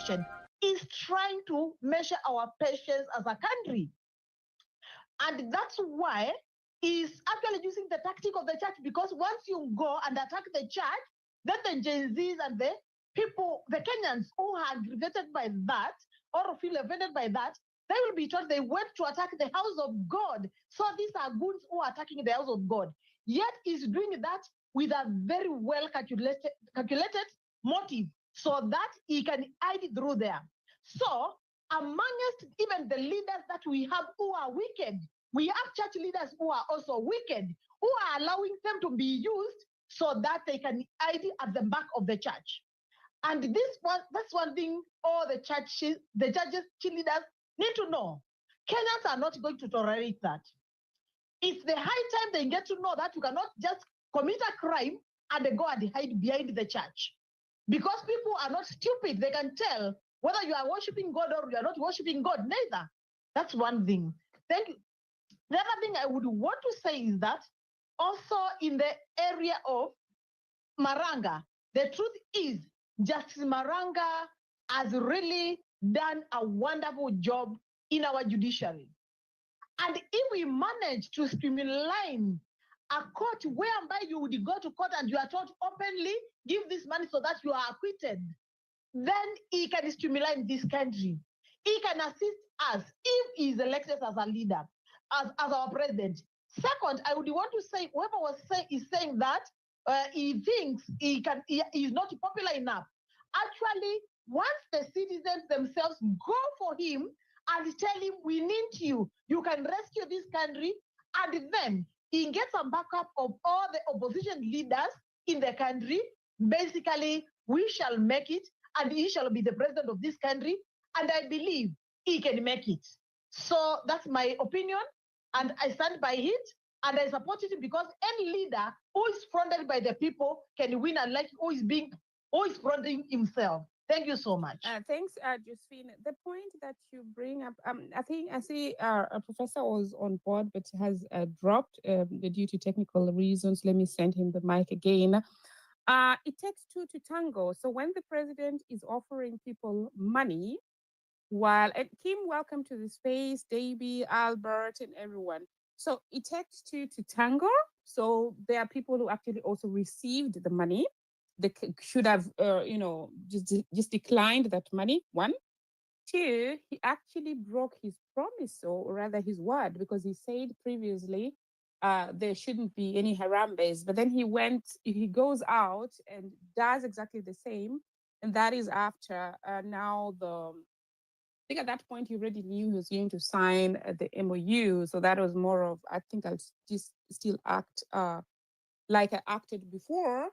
election is trying to measure our patience as a country. And that's why he's actually using the tactic of the church, because once you go and attack the church, then the Gen Zs and the people, the Kenyans who are aggravated by that or feel offended by that, they will be told they went to attack the house of God. So these are goons who are attacking the house of God. Yet he's doing that with a very well calculated motive so that he can hide it through there. So amongst even the leaders that we have who are wicked, we have church leaders who are also wicked, who are allowing them to be used so that they can hide at the back of the church. And that's one thing all the churches leaders need to know. Kenyans are not going to tolerate that. It's the high time they get to know that you cannot just commit a crime and they go and hide behind the church. Because people are not stupid. They can tell whether you are worshiping God or you are not worshiping God, neither. That's one thing. Thank you. The other thing I would want to say is that also in the area of Maranga, the truth is Justice Maranga has really done a wonderful job in our judiciary. And if we manage to streamline a court whereby you would go to court and you are told openly, give this money so that you are acquitted, then he can streamline this country. He can assist us if he is elected as a leader, as our president. Second, I would want to say, whoever is saying that he thinks he is not popular enough. Actually, once the citizens themselves go for him and tell him, we need you, you can rescue this country, and then he gets a backup of all the opposition leaders in the country, basically, we shall make it, and he shall be the president of this country, and I believe he can make it. So that's my opinion, and I stand by it, and I support it because any leader who is fronted by the people can win, unlike who is fronting himself. Thank you so much. Thanks, Josephine. The point that you bring up, I think I see a professor was on board but has dropped due to technical reasons. Let me send him the mic again. It takes two to tango. So when the president is offering people money, and Kim, welcome to the space, Davey, Albert, and everyone. So it takes two to tango. So there are people who actually also received the money. They should have, just declined that money. One. Two, he actually broke his promise, or rather his word, because he said previously there shouldn't be any Harambes. But then he goes out and does exactly the same. And that is after now I think at that point he already knew he was going to sign the MOU. So that was more of, I think I'll just still act like I acted before.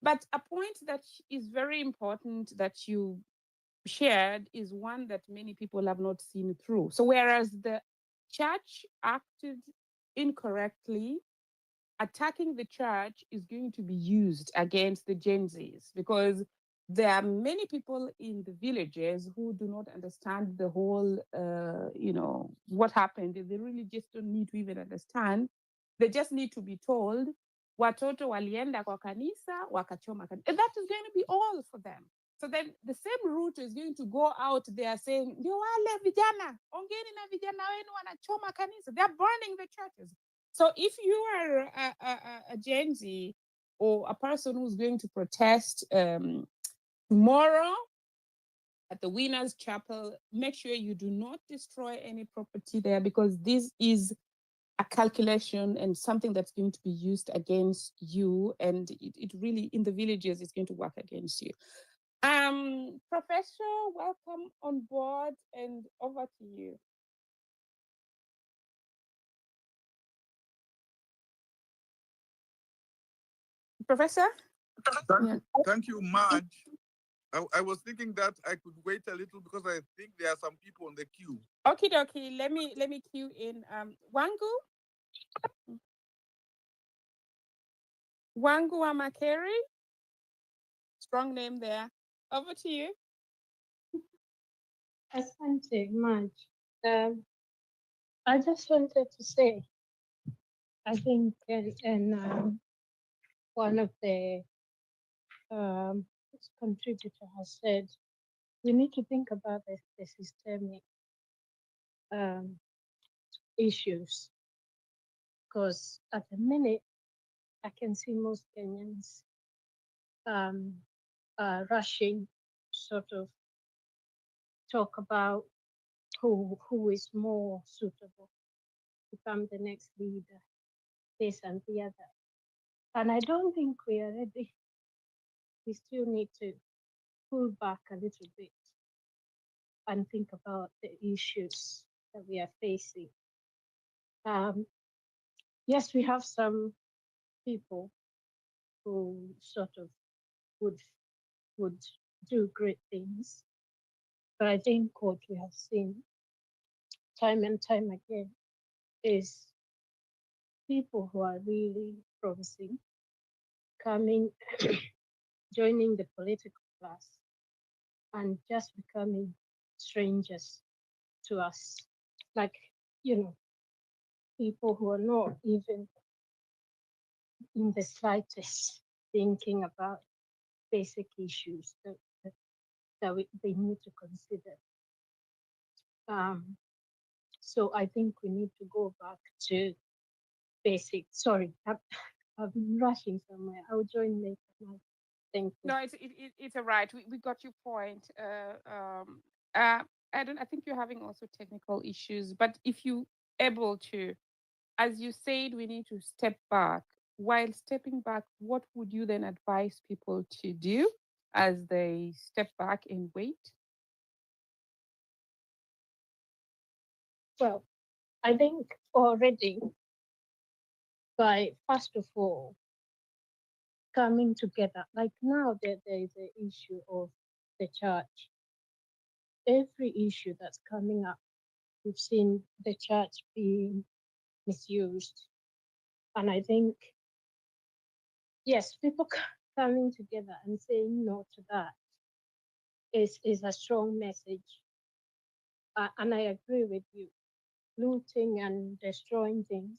But a point that is very important that you shared is one that many people have not seen through. So whereas the church acted incorrectly, attacking the church is going to be used against the Gen Zs, because there are many people in the villages who do not understand the whole, what happened. They really just don't need to even understand. They just need to be told, watoto walienda kwa kanisa, wakachoma kanisa. And that is going to be all for them. So then the same Ruto is going to go out there saying, ndio wale vijana, ongeni na vijana wenu wanachoma kanisa. They're burning the churches. So if you are a Gen Z or a person who's going to protest tomorrow at the Winners Chapel, make sure you do not destroy any property there, because this is a calculation and something that's going to be used against you. And it really, in the villages, is going to work against you. Professor, welcome on board, and over to you. Professor? Thank you, Marge. I was thinking that I could wait a little because I think there are some people on the queue. Okay. Let me queue in. Wangu Amakeri. Strong name there. Over to you. Asante, Marge. I just wanted to say, I think, one of the contributor has said we need to think about the systemic issues, because at the minute I can see most Kenyans rushing, sort of talk about who is more suitable to become the next leader, this and the other. And I don't think we are ready. We still need to pull back a little bit and think about the issues that we are facing. Yes, we have some people who sort of would do great things, but I think what we have seen time and time again is people who are really promising coming, joining the political class and just becoming strangers to us. Like, people who are not even in the slightest thinking about basic issues that they need to consider. So I think we need to go back to basic. Sorry, I've been rushing somewhere. I'll join later. Thank you. No, it's all right. We got your point. I think you're having also technical issues, but if you able to, as you said, we need to step back. While stepping back, what would you then advise people to do as they step back and wait? Well, I think already by first of all coming together, like now that there is the issue of the church. Every issue that's coming up, we've seen the church being misused. And I think, yes, people coming together and saying no to that is a strong message. And I agree with you. Looting and destroying things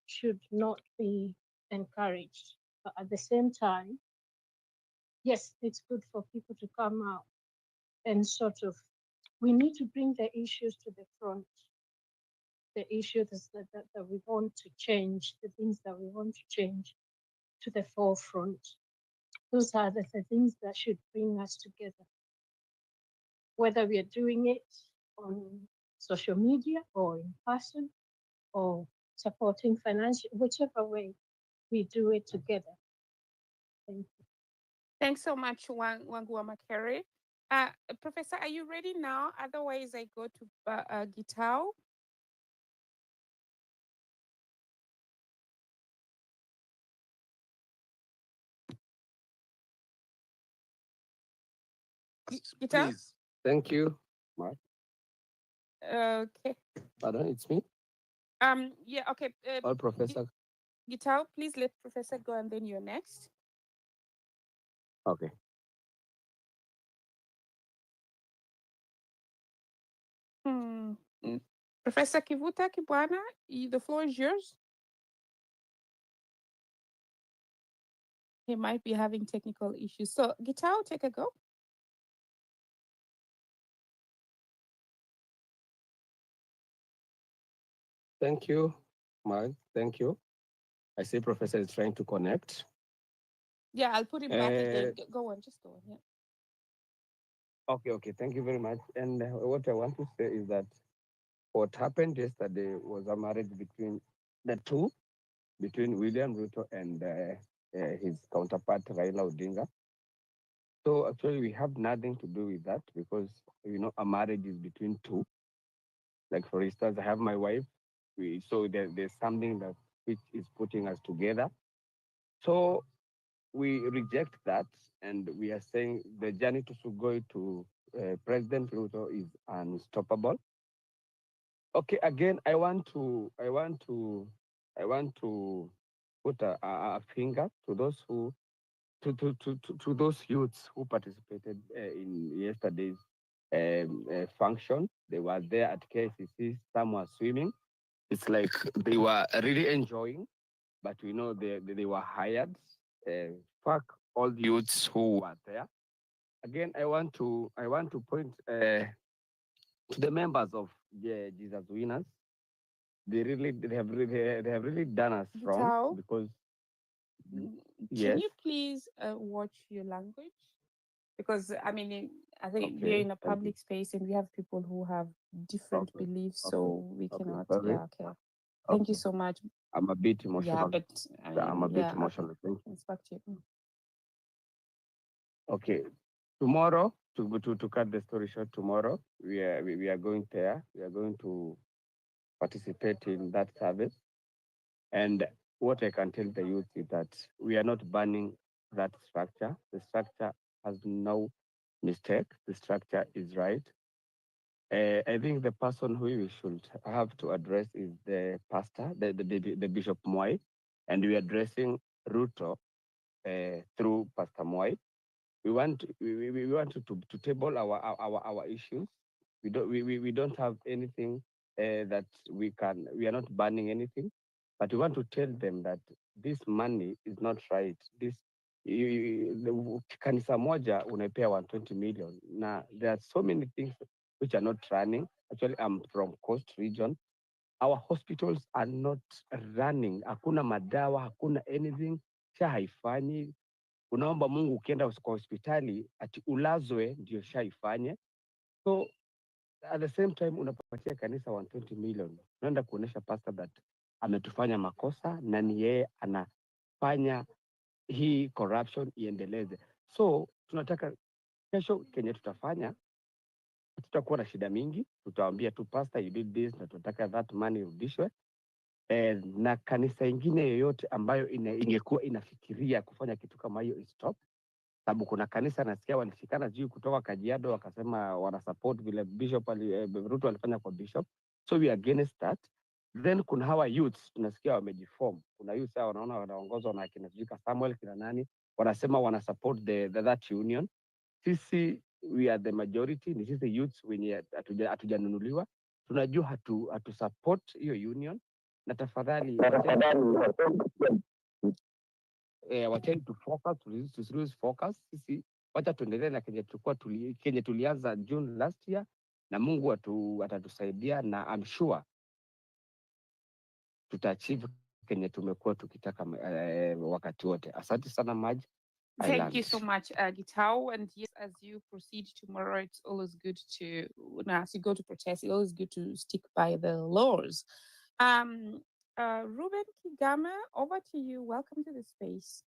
should not be encouraged. But at the same time, yes, it's good for people to come out and sort of, we need to bring the issues to the front, the issues that we want to change, the things that we want to change to the forefront. Those are the things that should bring us together. Whether we are doing it on social media or in person or supporting financial, whichever way we do it together. Thank you. Thanks so much, Wangua Makere. Professor, are you ready now? Otherwise, I go to Gitao. Gitao? Please. Thank you, Mark. Okay. Pardon, it's me. Yeah, okay. Or Professor. Gitao, please let Professor go and then you're next. Okay. Professor Kivuta Kibwana, the floor is yours. He might be having technical issues. So, Gitao, take a go. Thank you, Mark. Thank you. I see Professor is trying to connect. Yeah, I'll put him back again. Go on, just go on. Yeah. Okay. Thank you very much. And what I want to say is that what happened yesterday was a marriage between the two, between William Ruto and his counterpart Raila Odinga. So actually, we have nothing to do with that because a marriage is between two. Like for instance, I have my wife. So there's something that which is putting us together. So we reject that, and we are saying the journey to Sugoi to President Ruto is unstoppable. Okay, again, I want to put a finger to those who to those youths who participated in yesterday's function. They were there at KCC. Some were swimming. It's like they were really enjoying, but we know they were hired. Fuck all the youths who were there. again, I want to point to the members of the Jesus Winners. They have really done us wrong Gitao, because can yes, you please watch your language? Because I mean, I think we're okay, in a thank you. public space and we have people who have different Okay, beliefs, okay, so we okay. cannot. Sorry. Yeah, okay. Thank you Okay, so much. I'm a bit Yeah, emotional. but I I'm a mean, bit yeah, okay. emotional. Thank you. It's back to you. Okay, tomorrow to cut the story short, tomorrow we are going there. We are going to participate in that service. And what I can tell the youth is that we are not banning that structure. The structure has no mistake. The structure is right. I think the person who we should have to address is the pastor, the Bishop Moy, and we are addressing Ruto through Pastor Moy. We want to table our issues. We don't have anything that we are not banning anything, but we want to tell them that this money is not right. This kanisa moja unaipea 120 million. Now there are so many things which are not running. Actually, I'm from Coast Region. Our hospitals are not running. Hakuna madawa, hakuna anything. Sha haifanyi. Unaomba Mungu ukienda kwa hospitali ati ulazwe ndio shaifanye. So at the same time unapatia kanisa 120 million, unaenda kuonesha pastor that ametufanya makosa na ni yeye anafanya hii corruption iendeleze. So tunataka kesho kenye tutafanya, tutakuwa na shida mingi, tutawaambia tu pastor you did this na tunataka that money irudishwe. Na kanisa ingine yoyote ambayo ingekuwa inafikiria kufanya kitu kama hiyo stop, sababu kuna kanisa nasikia walishikana juu kutoka Kajiado wakasema wana support vile Bishop Ruto alifanya kwa Bishop, so we are against that. Then kuna hawa youths tunasikia wamejiform, kuna youths hao wanaona wanaongozwa na kina Jika Samuel kina nani, wanasema wana support that union. Sisi we are the majority, ni sisi youths wenye hatujanunuliwa, tunajua hatu support hiyo union, na tafadhali wacheni to focus, to lose focus. Sisi wacha tuendelee na kenye tulianza June last year, na Mungu atatusaidia, na I'm sure tutaachieve kenye tumekuwa tukitaka wakati wote. Asante sana Maj. Thank you so much, Gitao. And yes, as you proceed tomorrow, it's always good to, as you go to protest, it's always good to stick by the laws. Ruben Kigama, over to you. Welcome to the space.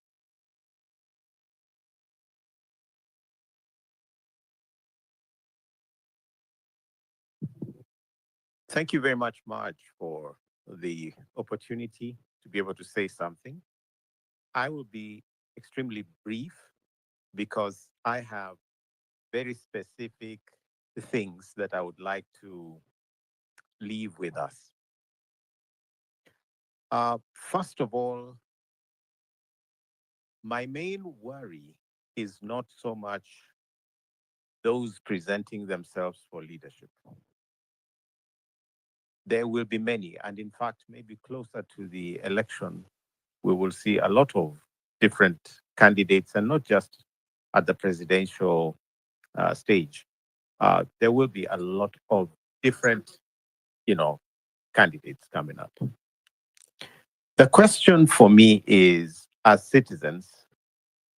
Thank you very much, Marge, for the opportunity to be able to say something. I will be extremely brief because I have very specific things that I would like to leave with us. First of all, my main worry is not so much those presenting themselves for leadership. There will be many, and in fact, maybe closer to the election, we will see a lot of different candidates, and not just at the presidential stage. There will be a lot of different, candidates coming up. The question for me is, as citizens,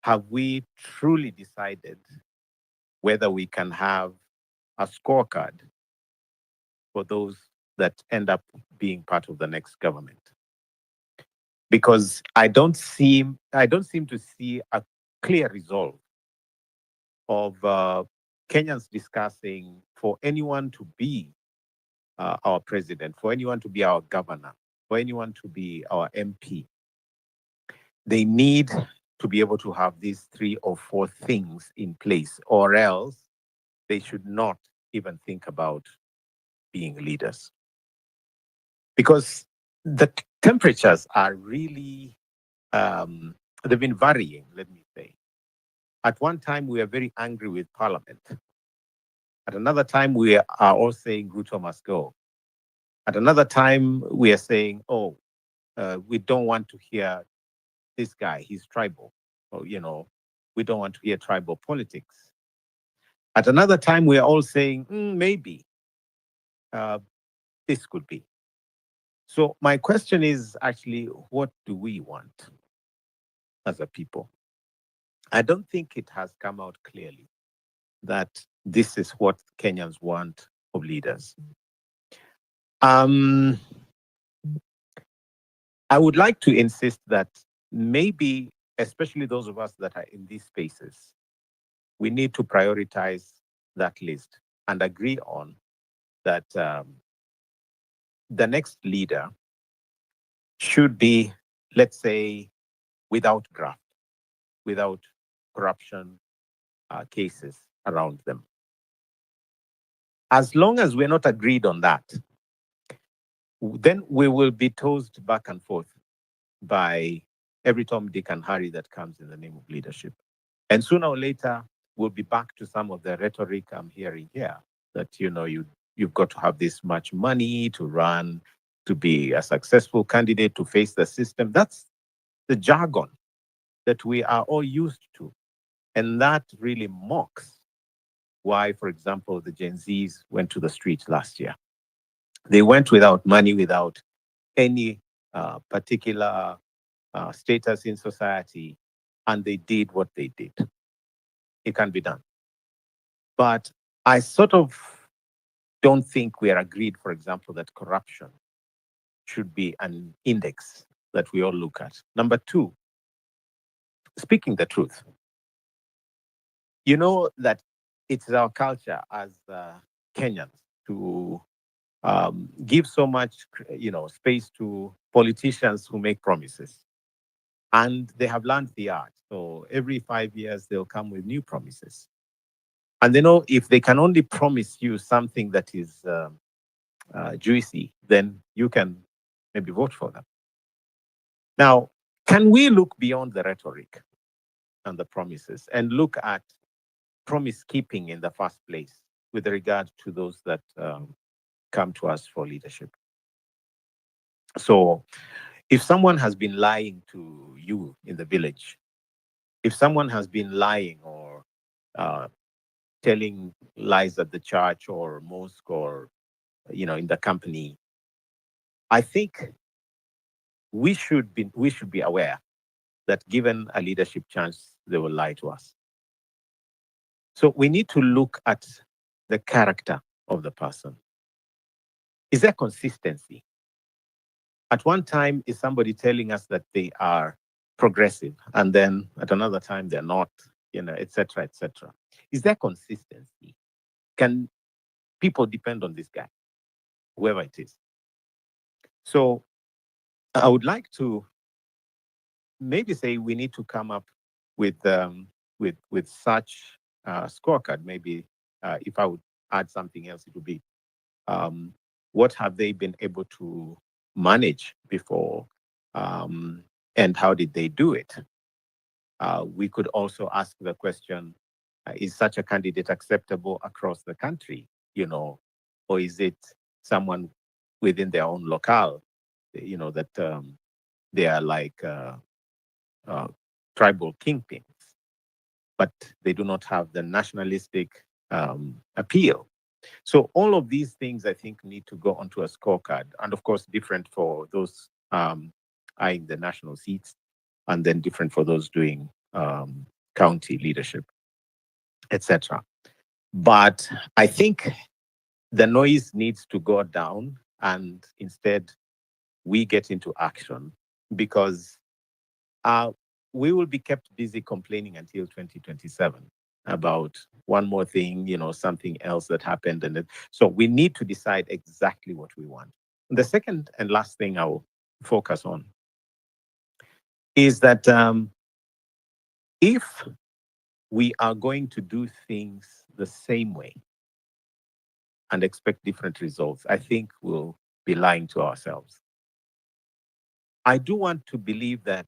have we truly decided whether we can have a scorecard for those that end up being part of the next government? Because I don't seem to see a clear resolve of Kenyans discussing for anyone to be our president, for anyone to be our governor, for anyone to be our MP. They need to be able to have these 3 or 4 things in place, or else they should not even think about being leaders. Because the temperatures are really, they've been varying, let me say. At one time, we were very angry with Parliament. At another time, we are all saying Ruto must go. At another time, we are saying, we don't want to hear this guy, he's tribal. Or, we don't want to hear tribal politics. At another time, we are all saying, maybe this could be. So my question is actually, what do we want as a people? I don't think it has come out clearly that this is what Kenyans want of leaders. I would like to insist that maybe, especially those of us that are in these spaces, we need to prioritize that list and agree on that the next leader should be, let's say, without graft, without corruption cases around them. As long as we're not agreed on that, then we will be tossed back and forth by every Tom, Dick, and Harry that comes in the name of leadership. And sooner or later, we'll be back to some of the rhetoric I'm hearing here that, you've got to have this much money to run, to be a successful candidate, to face the system. That's the jargon that we are all used to. And that really mocks why, for example, the Gen Zs went to the streets last year. They went without money, without any particular status in society, and they did what they did. It can be done. But I sort of don't think we are agreed, for example, that corruption should be an index that we all look at. Number two, speaking the truth, you know that it's our culture as Kenyans to give so much, space to politicians who make promises. And they have learned the art. So every 5 years, they'll come with new promises. And they know if they can only promise you something that is juicy, then you can maybe vote for them. Now, can we look beyond the rhetoric and the promises and look at promise keeping in the first place with regard to those that come to us for leadership? So if someone has been lying to you in the village, if someone has been lying or telling lies at the church or mosque or in the company, I think we should be aware that given a leadership chance, they will lie to us. So we need to look at the character of the person. Is there consistency? At one time, is somebody telling us that they are progressive, and then at another time they're not, et cetera, et cetera? Is there consistency? Can people depend on this guy, whoever it is? So I would like to maybe say we need to come up with such scorecard. Maybe if I would add something else, it would be what have they been able to manage before, and how did they do it? We could also ask the question: is such a candidate acceptable across the country? Or is it someone within their own locale? That they are like tribal kingpins, but they do not have the nationalistic appeal. So all of these things, I think, need to go onto a scorecard, and of course, different for those eyeing the national seats, and then different for those doing county leadership, etc. But I think the noise needs to go down, and instead we get into action, because we will be kept busy complaining until 2027 about one more thing, something else that happened. So we need to decide exactly what we want. The second and last thing I will focus on is that if we are going to do things the same way and expect different results, I think we'll be lying to ourselves. I do want to believe that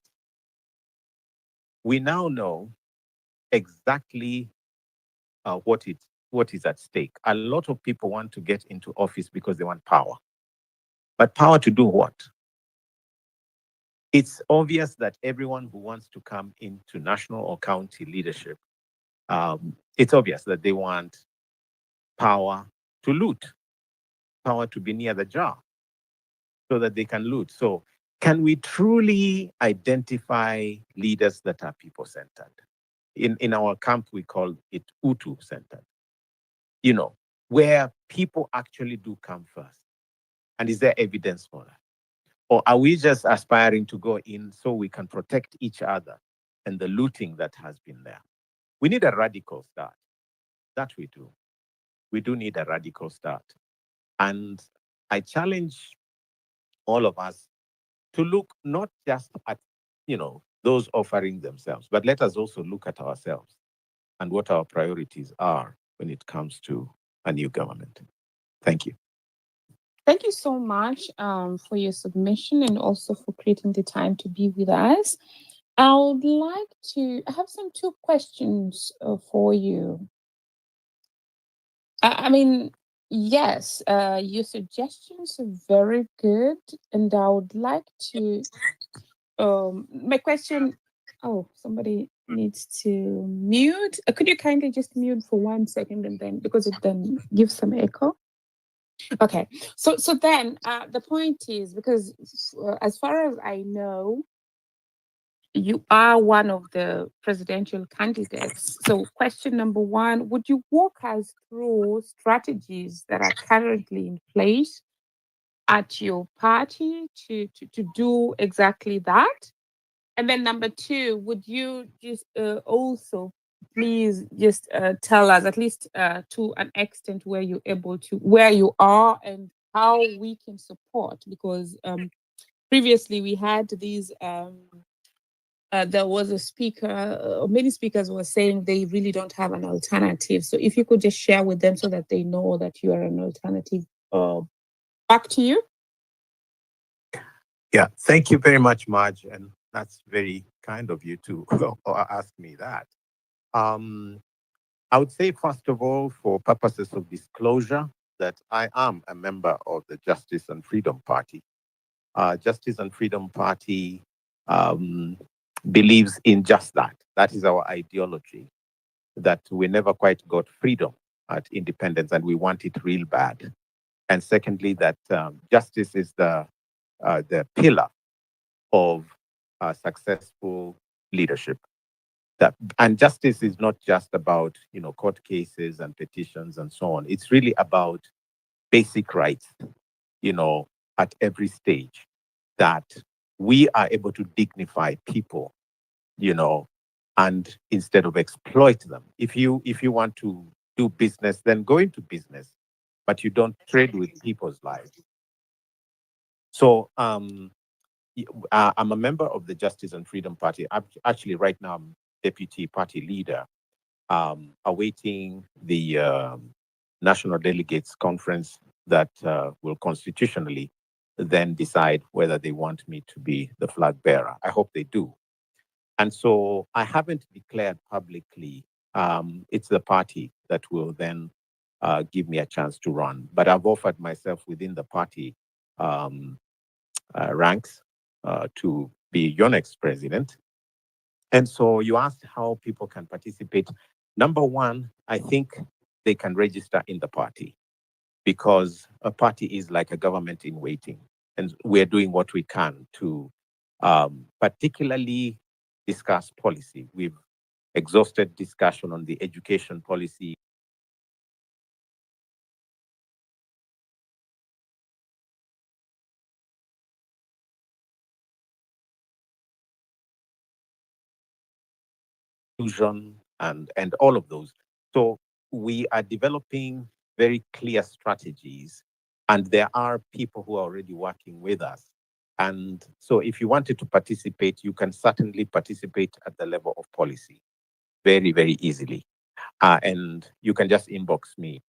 we now know exactly what is at stake. A lot of people want to get into office because they want power. But power to do what? It's obvious that everyone who wants to come into national or county leadership It's obvious that they want power to loot, power to be near the jar so that they can loot. So, can we truly identify leaders that are people centered? In our camp, we call it Utu centered, where people actually do come first. And is there evidence for that? Or are we just aspiring to go in so we can protect each other and the looting that has been there? We need a radical start. That we do. We do need a radical start. And I challenge all of us to look not just at, those offering themselves, but let us also look at ourselves and what our priorities are when it comes to a new government. Thank you. Thank you so much for your submission and also for creating the time to be with us. I have some two questions for you. I mean, yes, your suggestions are very good, and I would like to. My question. Oh, somebody needs to mute. Could you kindly just mute for 1 second, and then because it then gives some echo. Okay, so then the point is because as far as I know, you are one of the presidential candidates. So, question number one, would you walk us through strategies that are currently in place at your party to do exactly that? And then number two, would you just also please just tell us, at least to an extent, where you are and how we can support? Because previously we had these there was a speaker, or many speakers were saying they really don't have an alternative. So if you could just share with them so that they know that you are an alternative. Back to you. Yeah, thank you very much, Marge. And that's very kind of you to ask me that. I would say, first of all, for purposes of disclosure, that I am a member of the Justice and Freedom Party. Justice and Freedom Party believes in just that. That is our ideology, that we never quite got freedom at independence and we want it real bad. And secondly, that justice is the pillar of successful leadership. And justice is not just about court cases and petitions and so on. It's really about basic rights, at every stage, that we are able to dignify people, and instead of exploit them. If you want to do business, then go into business, but you don't trade with people's lives. So I'm a member of the Justice and Freedom Party. Actually, right now, I'm deputy party leader, awaiting the National Delegates Conference that will constitutionally then decide whether they want me to be the flag bearer. I hope they do. And so I haven't declared publicly. It's the party that will then give me a chance to run. But I've offered myself within the party ranks to be your next president. And so you asked how people can participate. Number one, I think they can register in the party, because a party is like a government in waiting. And we're doing what we can to particularly discuss policy. We've exhausted discussion on the education policy. And all of those. So we are developing very clear strategies, and there are people who are already working with us. And so if you wanted to participate, you can certainly participate at the level of policy very, very easily. And you can just inbox me.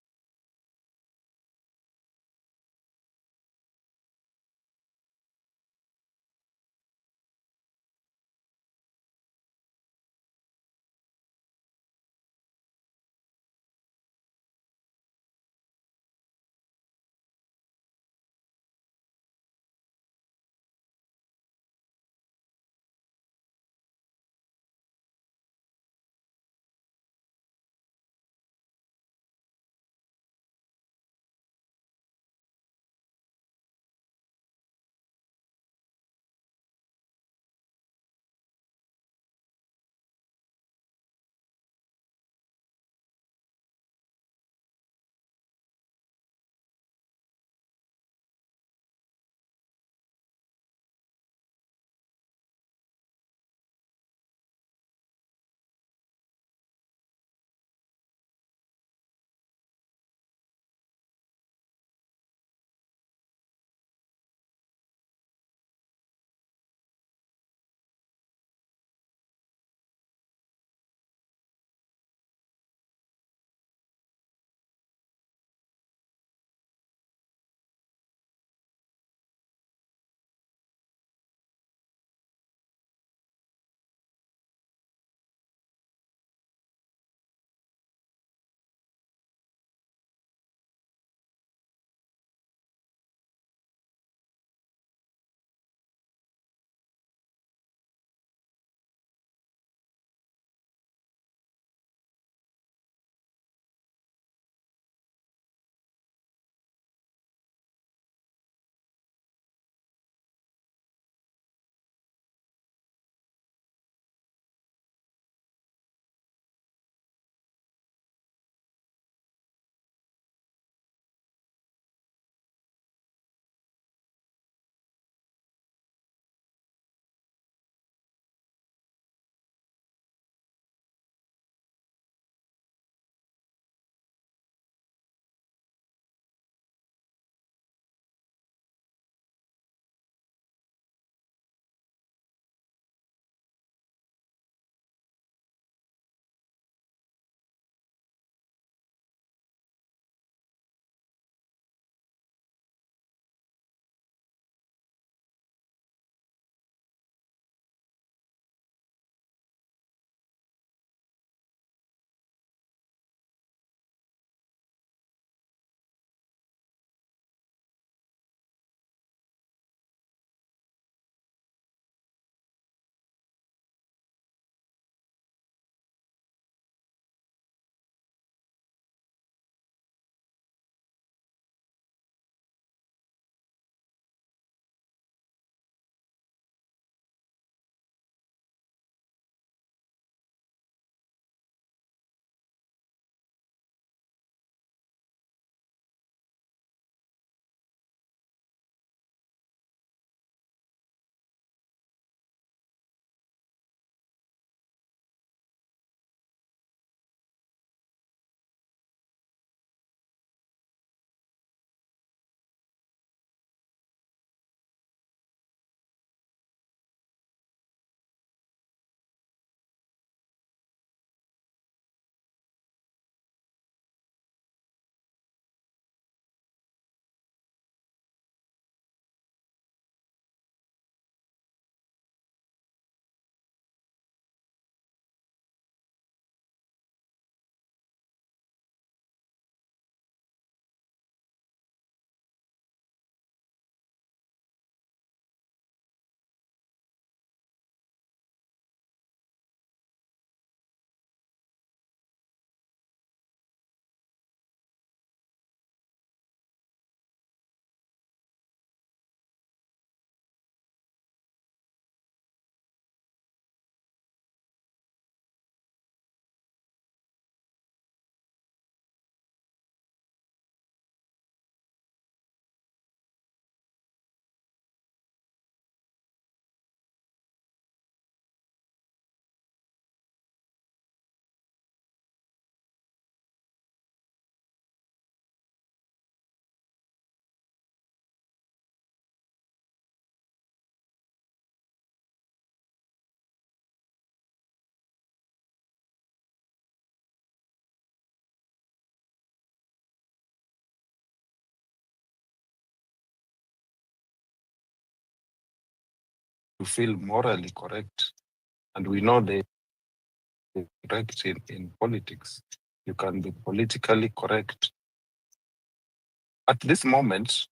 feel morally correct, and we know they correct in politics. You can be politically correct. At this moment,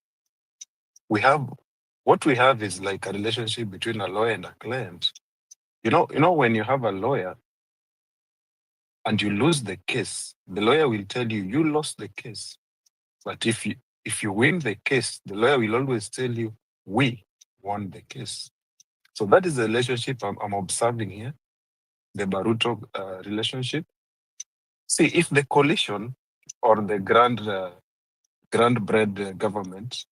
what we have is like a relationship between a lawyer and a client. You know, when you have a lawyer and you lose the case, the lawyer will tell you you lost the case. But if you win the case, the lawyer will always tell you we won the case. So that is the relationship I'm observing here, the Baruto relationship. See, if the coalition or the grand bread government,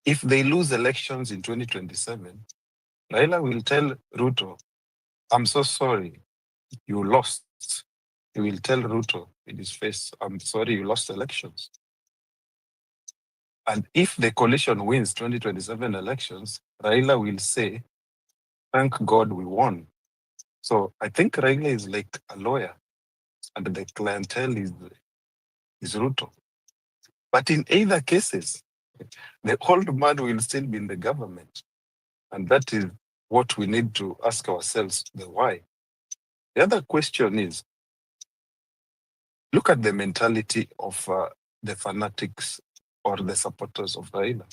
if they lose elections in 2027, Raila will tell Ruto, I'm so sorry, you lost. He will tell Ruto in his face, I'm sorry, you lost elections. And if the coalition wins 2027 elections, Raila will say, thank God we won. So I think Raila is like a lawyer and the clientele is Ruto. But in either cases, the old man will still be in the government. And that is what we need to ask ourselves, the why. The other question is, look at the mentality of the fanatics or the supporters of Raila.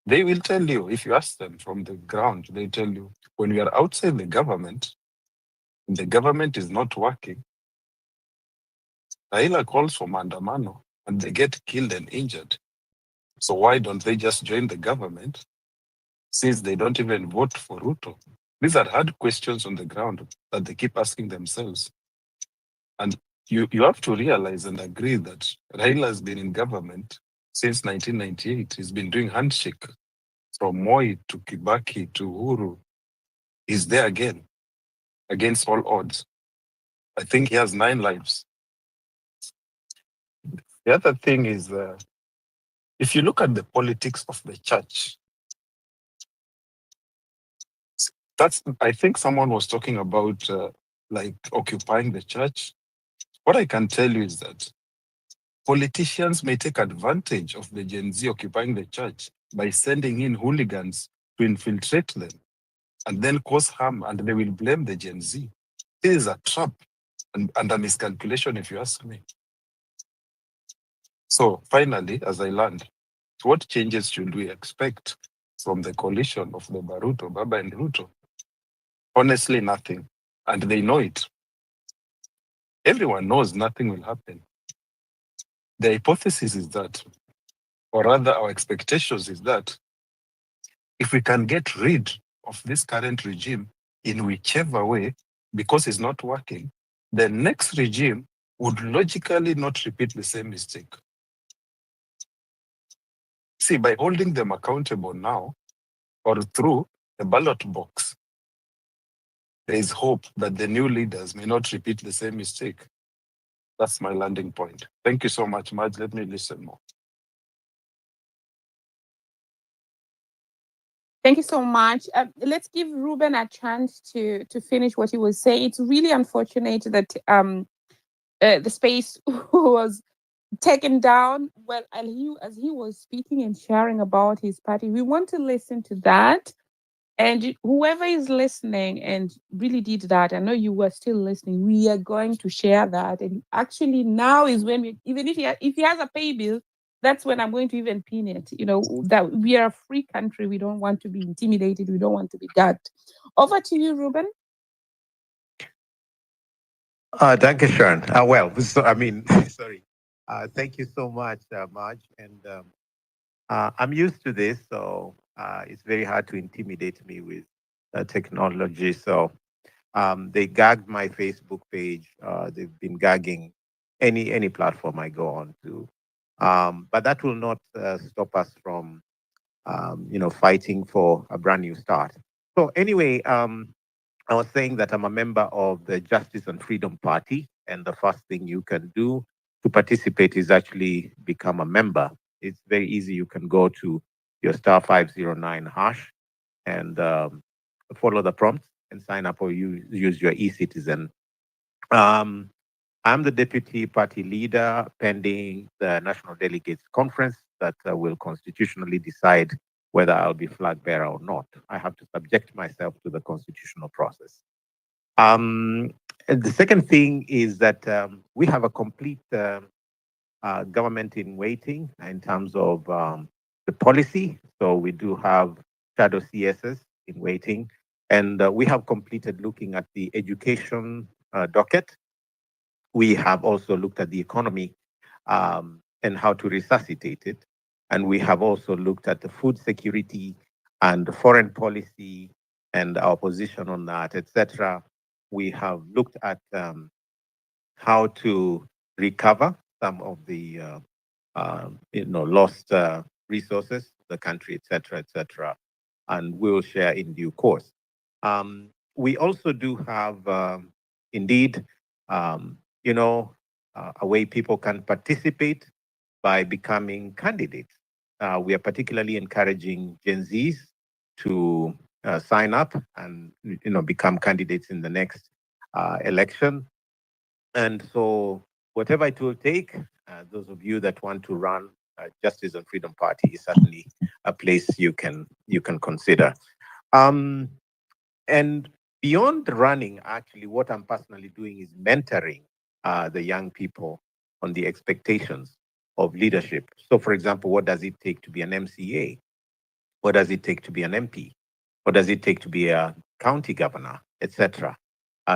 They will tell you, if you ask them from the ground, they tell you, when we are outside the government is not working, Raila calls for maandamano and they get killed and injured. So why don't they just join the government since they don't even vote for Ruto? These are hard questions on the ground that they keep asking themselves. And you have to realize and agree that Raila has been in government since 1998. He's been doing handshake from Moi to Kibaki to Uhuru. He's there again, against all odds. I think he has 9 lives. The other thing is, if you look at the politics of the church, I think someone was talking about like occupying the church. What I can tell you is that politicians may take advantage of the Gen Z occupying the church by sending in hooligans to infiltrate them and then cause harm, and they will blame the Gen Z. This is a trap and a miscalculation, if you ask me. So finally, as I learned, what changes should we expect from the coalition of the Baruto, Baba and Ruto? Honestly, nothing. And they know it. Everyone knows nothing will happen. The hypothesis is that, or rather our expectations is that, if we can get rid of this current regime in whichever way, because it's not working, the next regime would logically not repeat the same mistake. See, by holding them accountable now, or through the ballot box, there is hope that the new leaders may not repeat the same mistake. That's my landing point. Thank you so much, Marge. Let me listen more. Thank you so much. Let's give Ruben a chance to finish what he was saying. It's really unfortunate that the space was taken down well as he was speaking and sharing about his party. We want to listen to that. And whoever is listening and really did that, I know you were still listening, we are going to share that. And actually now is when even if he has a pay bill, that's when I'm going to even pin it. You know, that we are a free country. We don't want to be intimidated. We don't want to be gagged. Over to you, Ruben. Thank you, Sharon. Sorry. Thank you so much, Marge. And I'm used to this, so it's very hard to intimidate me with technology. So they gagged my Facebook page. They've been gagging any platform I go on to. But that will not stop us from, fighting for a brand new start. So anyway, I was saying that I'm a member of the Justice and Freedom Party, and the first thing you can do to participate is actually become a member. It's very easy. You can go to your *509# and follow the prompts and sign up, or use your e-citizen. I'm the deputy party leader pending the National Delegates Conference that will constitutionally decide whether I'll be flag bearer or not. I have to subject myself to the constitutional process. And the second thing is that we have a complete government in waiting in terms of the policy. So we do have shadow CSS in waiting. And we have completed looking at the education docket. We have also looked at the economy and how to resuscitate it. And we have also looked at the food security and foreign policy and our position on that, etc. We have looked at how to recover some of the lost resources, the country, etc., etc. And we'll share in due course. We also do have, indeed, a way people can participate by becoming candidates. We are particularly encouraging Gen Zs to sign up and become candidates in the next election. And so, whatever it will take, those of you that want to run Justice and Freedom Party is certainly a place you can consider. And beyond running, actually, what I'm personally doing is mentoring the young people on the expectations of leadership. So, for example, what does it take to be an MCA? What does it take to be an MP? What does it take to be a county governor, etc.?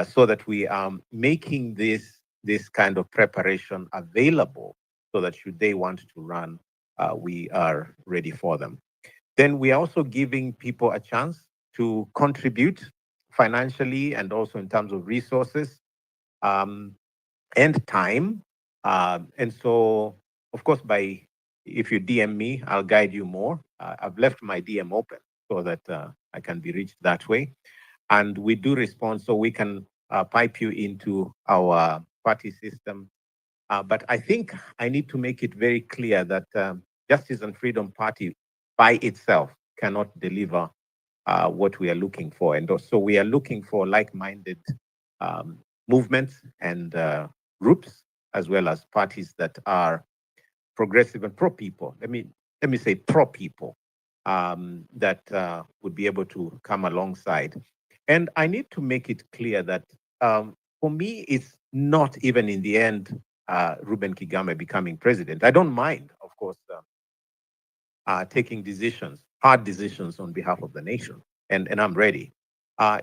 So that we are making this kind of preparation available, so that should they want to run, we are ready for them. Then we are also giving people a chance to contribute financially and also in terms of resources and time. And so, of course, if you DM me, I'll guide you more. I've left my DM open so that I can be reached that way. And we do respond, so we can pipe you into our party system. But I think I need to make it very clear that Justice and Freedom Party by itself cannot deliver what we are looking for. And so we are looking for like-minded movements and groups, as well as parties that are progressive and pro-people. Let me say pro-people, that would be able to come alongside. And I need to make it clear that for me, it's not even in the end Ruben Kigame becoming president. I don't mind, of course, taking decisions, hard decisions on behalf of the nation, and I'm ready.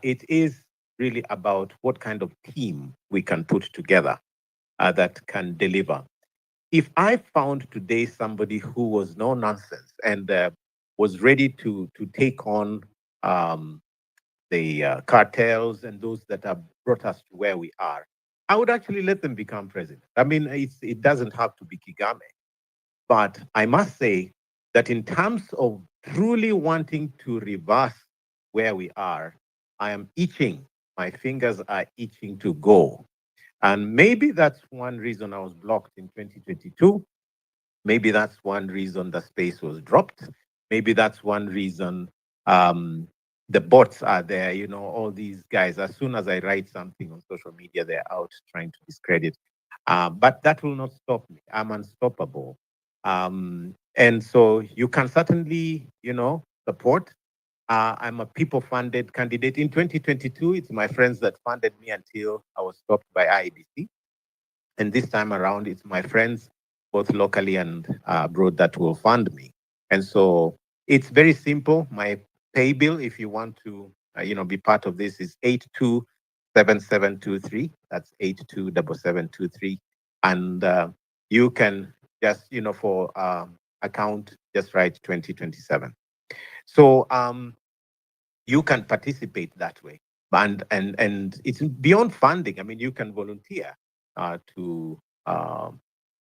It is really about what kind of team we can put together that can deliver. If I found today somebody who was no nonsense and was ready to take on the cartels and those that have brought us to where we are, I would actually let them become president. I mean, it doesn't have to be Kigame. But I must say that in terms of truly wanting to reverse where we are, I am itching. My fingers are itching to go. And maybe that's one reason I was blocked in 2022. Maybe that's one reason the space was dropped. Maybe that's one reason the bots are there. All these guys, as soon as I write something on social media, they're out trying to discredit. But that will not stop me. I'm unstoppable. And so you can certainly, support. I'm a people-funded candidate. In 2022, it's my friends that funded me until I was stopped by IEBC. And this time around, it's my friends, both locally and abroad, that will fund me. And so it's very simple. My pay bill, if you want to, be part of this, is 827723. That's 827723. And you can just, for account, just write 2027. So you can participate that way. And it's beyond funding. I mean, you can volunteer to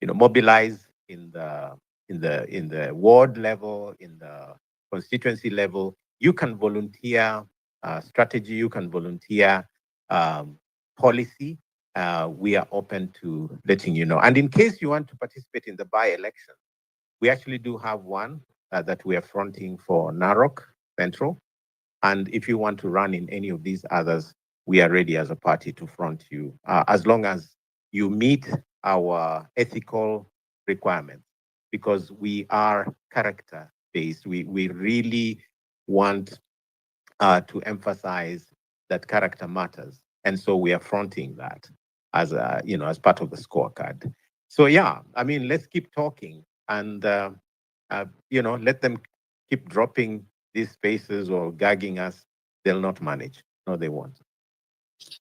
mobilize in the ward level, in the constituency level. You can volunteer strategy. You can volunteer policy. We are open to letting you know. And in case you want to participate in the by-election, we actually do have one that we are fronting for Narok Central. And if you want to run in any of these others, we are ready as a party to front you, as long as you meet our ethical requirements, because we are character space. We really want to emphasize that character matters, and so we are fronting that as a as part of the scorecard. So yeah, I mean, let's keep talking and let them keep dropping these spaces or gagging us. They'll not manage. No, they won't.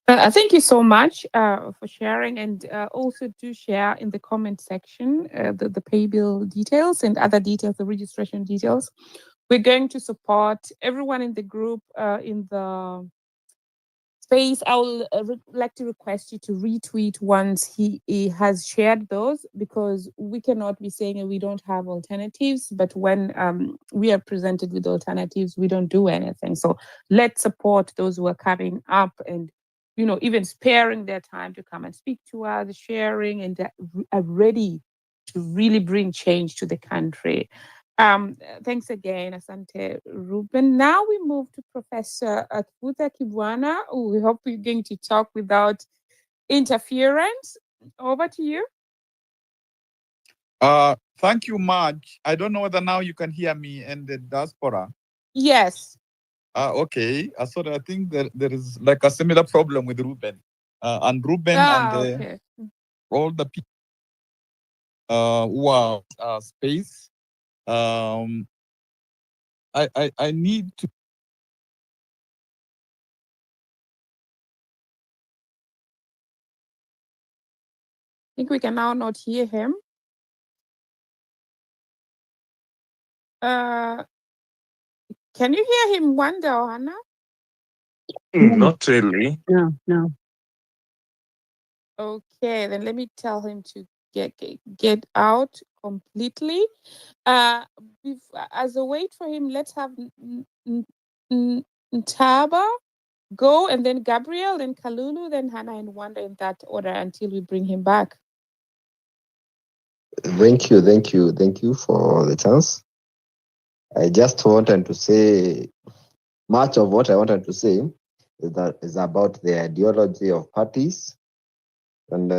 Thank you so much for sharing, and also do share in the comment section the pay bill details and other details, the registration details. We're going to support everyone in the group in the space. I will like to request you to retweet once he has shared those, because we cannot be saying we don't have alternatives, but when we are presented with alternatives, we don't do anything. So let's support those who are coming up and even sparing their time to come and speak to us, sharing, and are ready to really bring change to the country. Thanks again, Asante Ruben. Now we move to Professor Kibutha Kibwana. We hope we're going to talk without interference. Over to you. Thank you, Marge. I don't know whether now you can hear me and the diaspora. Yes. Okay. I think there is like a similar problem with Ruben. And Ruben okay. All the people who are space. I need to. I think we can now not hear him. Can you hear him, Wanda or Hannah? Not really. No. Okay, then let me tell him to get out completely. As a wait for him, let's have Ntaba go, and then Gabriel, then Kalulu, then Hannah and Wanda, in that order until we bring him back. Thank you for the chance. I just wanted to say, much of what I wanted to say is about the ideology of parties. And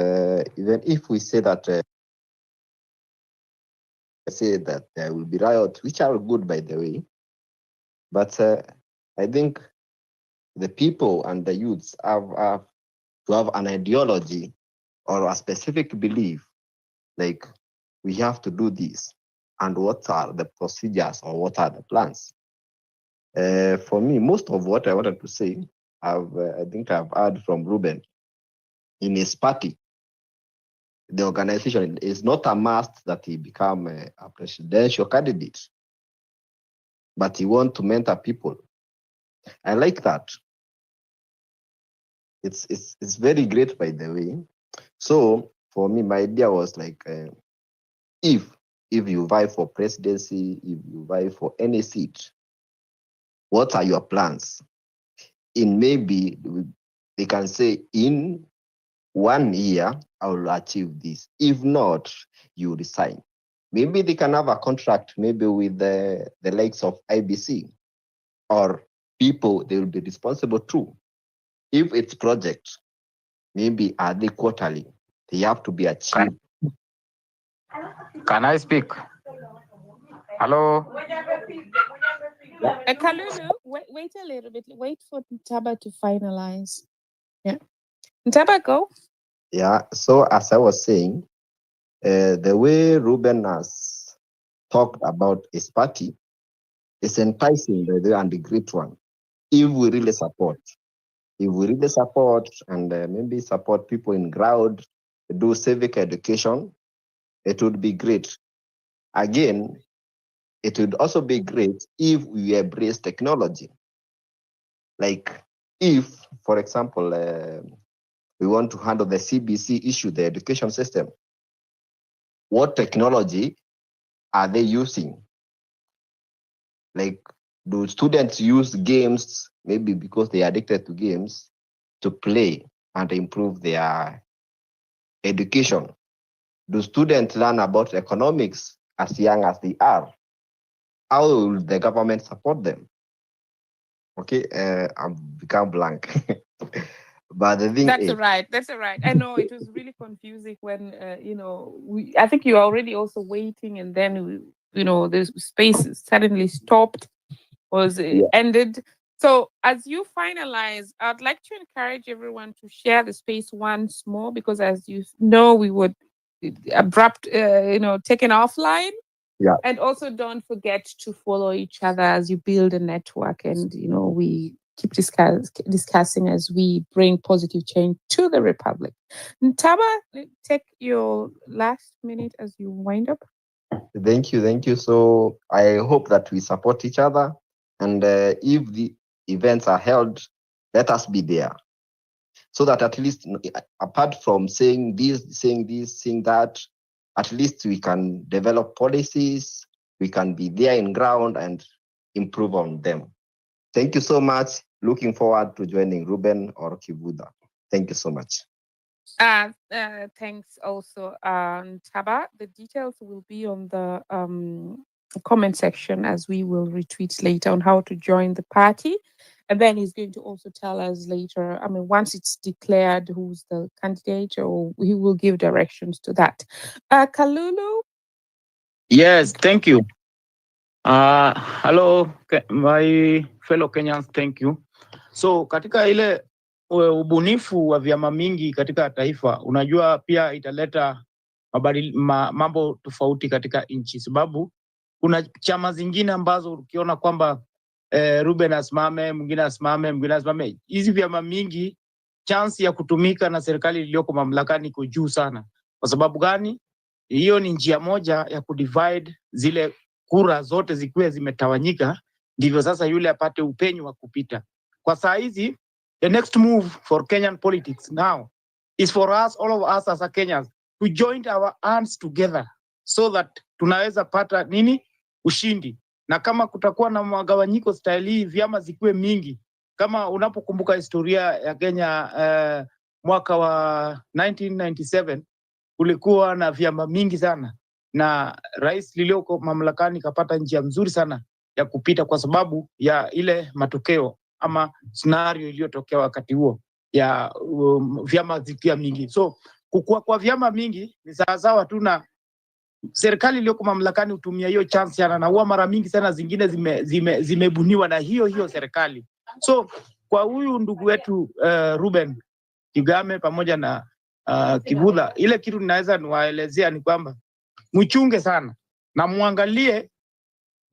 even if we say that there will be riots, which are good, by the way, but I think the people and the youths have to have an ideology or a specific belief, like we have to do this, and what are the procedures or what are the plans. For me, most of what I wanted to say, I think I've heard from Ruben. In his party, the organization is not a must that he become a presidential candidate, but he want to mentor people. I like that. It's very great, by the way. So for me, my idea was like, if you vie for presidency, if you vie for any seat, what are your plans? In maybe they can say in 1 year, I will achieve this. If not, you resign. Maybe they can have a contract, maybe with the likes of IBC or people they will be responsible to. If it's project, maybe are they quarterly? They have to be achieved. Can I speak? Hello? Kalulu, wait a little bit. Wait for Ntaba to finalize. Yeah. Ntaba, go. Yeah, so as I was saying, the way Ruben has talked about his party is enticing, by the way, and a great one. If we really support, and maybe support people in ground, do civic education, it would be great. Again, it would also be great if we embrace technology. Like if, for example, we want to handle the CBC issue, the education system, what technology are they using? Like, do students use games, maybe because they are addicted to games, to play and improve their education? Do students learn about economics as young as they are? How will the government support them? Okay, I've become blank. But the thing That's is, all right. That's all right. I know it was really confusing when I think you were already also waiting, and then the space suddenly stopped, was ended. So as you finalize, I'd like to encourage everyone to share the space once more, because as you know, we would abrupt, taken offline. Yeah. And also don't forget to follow each other as you build a network, and we keep discussing as we bring positive change to the Republic. Ntaba, take your last minute as you wind up. Thank you. So I hope that we support each other, and if the events are held, let us be there, so that at least, apart from saying this, saying that, at least we can develop policies, we can be there in ground and improve on them. Thank you so much. Looking forward to joining Ruben or Kivuda. Thank you so much. Thanks also, Ntaba. The details will be on the comment section, as we will retweet later on how to join the party. And then he's going to also tell us later, once it's declared who's the candidate, or he will give directions to that. Kalulu? Yes, thank you. Hello, my fellow Kenyans, thank you. So katika ile ubunifu wa vyama mingi katika taifa, unajua pia italeta mambo tofauti katika nchi, sababu kuna chama zingine ambazo ukiona kwamba Ruben asimame, mwingine asimame. Hizi vyama mingi, chance ya kutumika na serikali iliyoko mamlakani iko juu sana. Kwa sababu gani? Hiyo ni njia moja ya kudivide zile kura zote zikiwe zimetawanyika, ndivyo sasa yule apate upenyo wa kupita. Kwa saa hizi, the next move for Kenyan politics now is for us, all of us as a Kenyans, to join our hands together so that tunaweza pata ushindi. Na kama kutakuwa na magawanyiko style hii, vyama zikuwe mingi. Kama unapokumbuka historia ya Kenya, mwaka wa 1997, kulikuwa na vyama mingi sana, na rais lilioko mamlakani kapata njia mzuri sana ya kupita kwa sababu ya ile matokeo ama scenario iliyotokea wakati huo ya vyama zikia mingi. So kukua kwa vyama mingi ni sawasawa tu na serikali iliyoko mamlakani utumia hiyo chance sana, na huwa mara mingi sana zingine zimebuniwa na hiyo serikali. So kwa huyu ndugu wetu Ruben Kigame pamoja na Kivutha, ile kitu ninaweza niwaelezea ni kwamba mchunge sana na muangalie,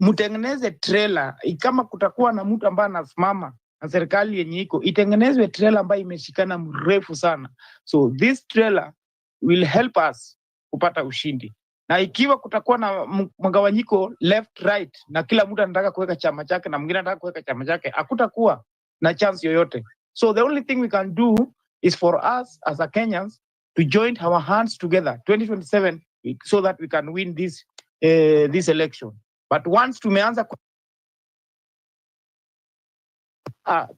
mtengeneze trailer. Kama kutakuwa na mtu ambaye anasimama na serikali yenye iko, itengenezwe trailer ambayo imeshikana mrefu sana. So this trailer will help us kupata ushindi. Na ikiwa kutakuwa na mgawanyiko left right, na kila mtu anataka kuweka chama chake na mwingine anataka kuweka chama chake, hakutakuwa na chance yoyote. So the only thing we can do is for us as a Kenyans to join our hands together 2027 so that we can win this election. But once tumeanza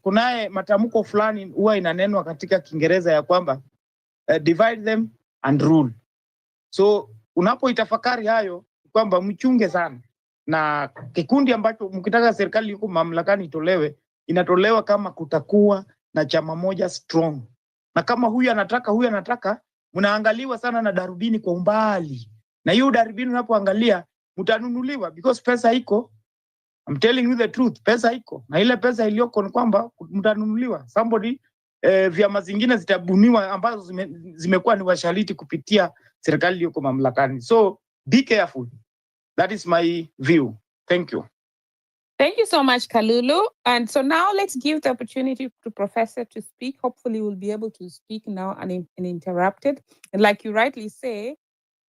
kunaye matamko fulani huwa inanenwa katika Kiingereza ya kwamba divide them and rule. So unapoitafakari hayo kwamba mchunge sana, na kikundi ambacho mkitaka serikali yuko mamlakani itolewe, inatolewa kama kutakuwa na chama moja strong. Na kama huyu anataka, mnaangaliwa sana na darubini kwa umbali. Na hiyo darubini unapoangalia mtanunuliwa, because pesa iko. I'm telling you the truth, pesa iko. Na ile pesa iliyoko ni kwamba mtanunuliwa. Somebody vyama zingine zitabuniwa ambazo zimekuwa ni washaliti kupitia serikali iliyoko mamlakani. So be careful. That is my view. Thank you. Thank you so much, Kalulu. And so now let's give the opportunity to Professor to speak. Hopefully we'll be able to speak now uninterrupted. And like you rightly say,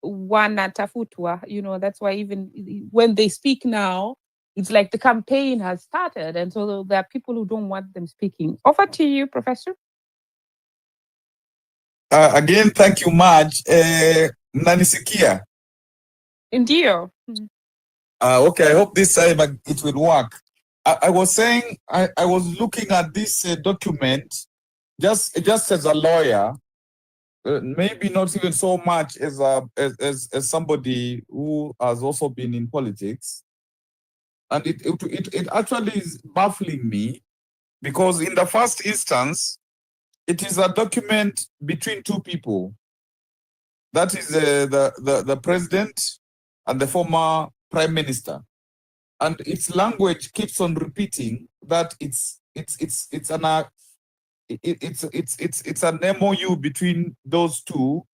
wanatafutwa, that's why even when they speak now, it's like the campaign has started. And so there are people who don't want them speaking. Over to you, Professor. Again, thank you much. Mnanisikia? Ndio. Okay, I hope this time it will work. I was saying, I was looking at this document just as a lawyer, maybe not even so much as somebody who has also been in politics. And it actually is baffling me, because in the first instance, it is a document between two people. That is the president and the former prime minister, and its language keeps on repeating that it's an MOU between those two,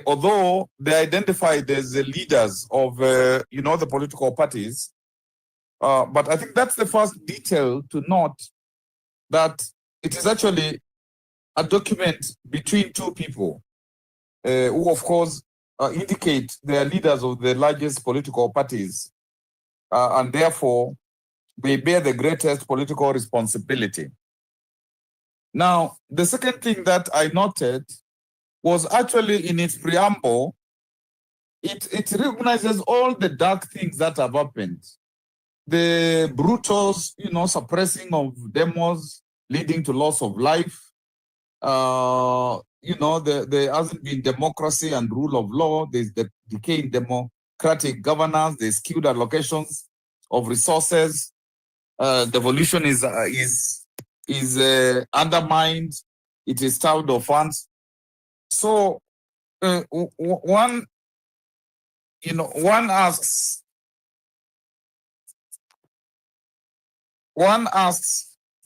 although they identified as the leaders of the political parties. But I think that's the first detail to note, that it is actually a document between two people who, of course, indicate they are leaders of the largest political parties, and therefore they bear the greatest political responsibility. Now, the second thing that I noted was actually in its preamble, it recognizes all the dark things that have happened. The brutal, suppressing of demos leading to loss of life. There hasn't been democracy and rule of law. There's the decay in democratic governance. There's skewed allocations of resources. Devolution is undermined. It is starved of funds. So one asks,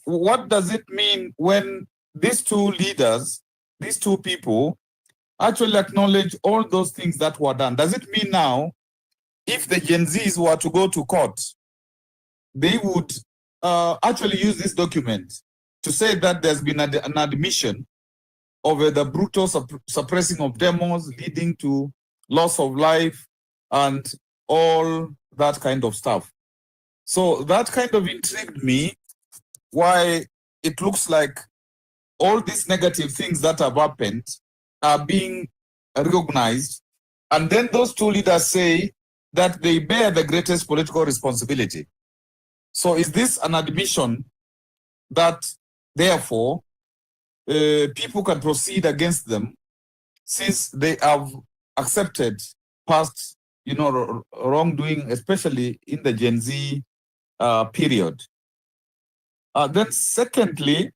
what does it mean when these two leaders, these two people, actually acknowledge all those things that were done? Does it mean now, if the Gen Zs were to go to court, they would actually use this document to say that there's been an admission of the brutal suppressing of demos leading to loss of life and all that kind of stuff? So that kind of intrigued me, why it looks like all these negative things that have happened are being recognized. And then those two leaders say that they bear the greatest political responsibility. So is this an admission that, therefore, people can proceed against them since they have accepted past, wrongdoing, especially in the Gen Z period? Then secondly,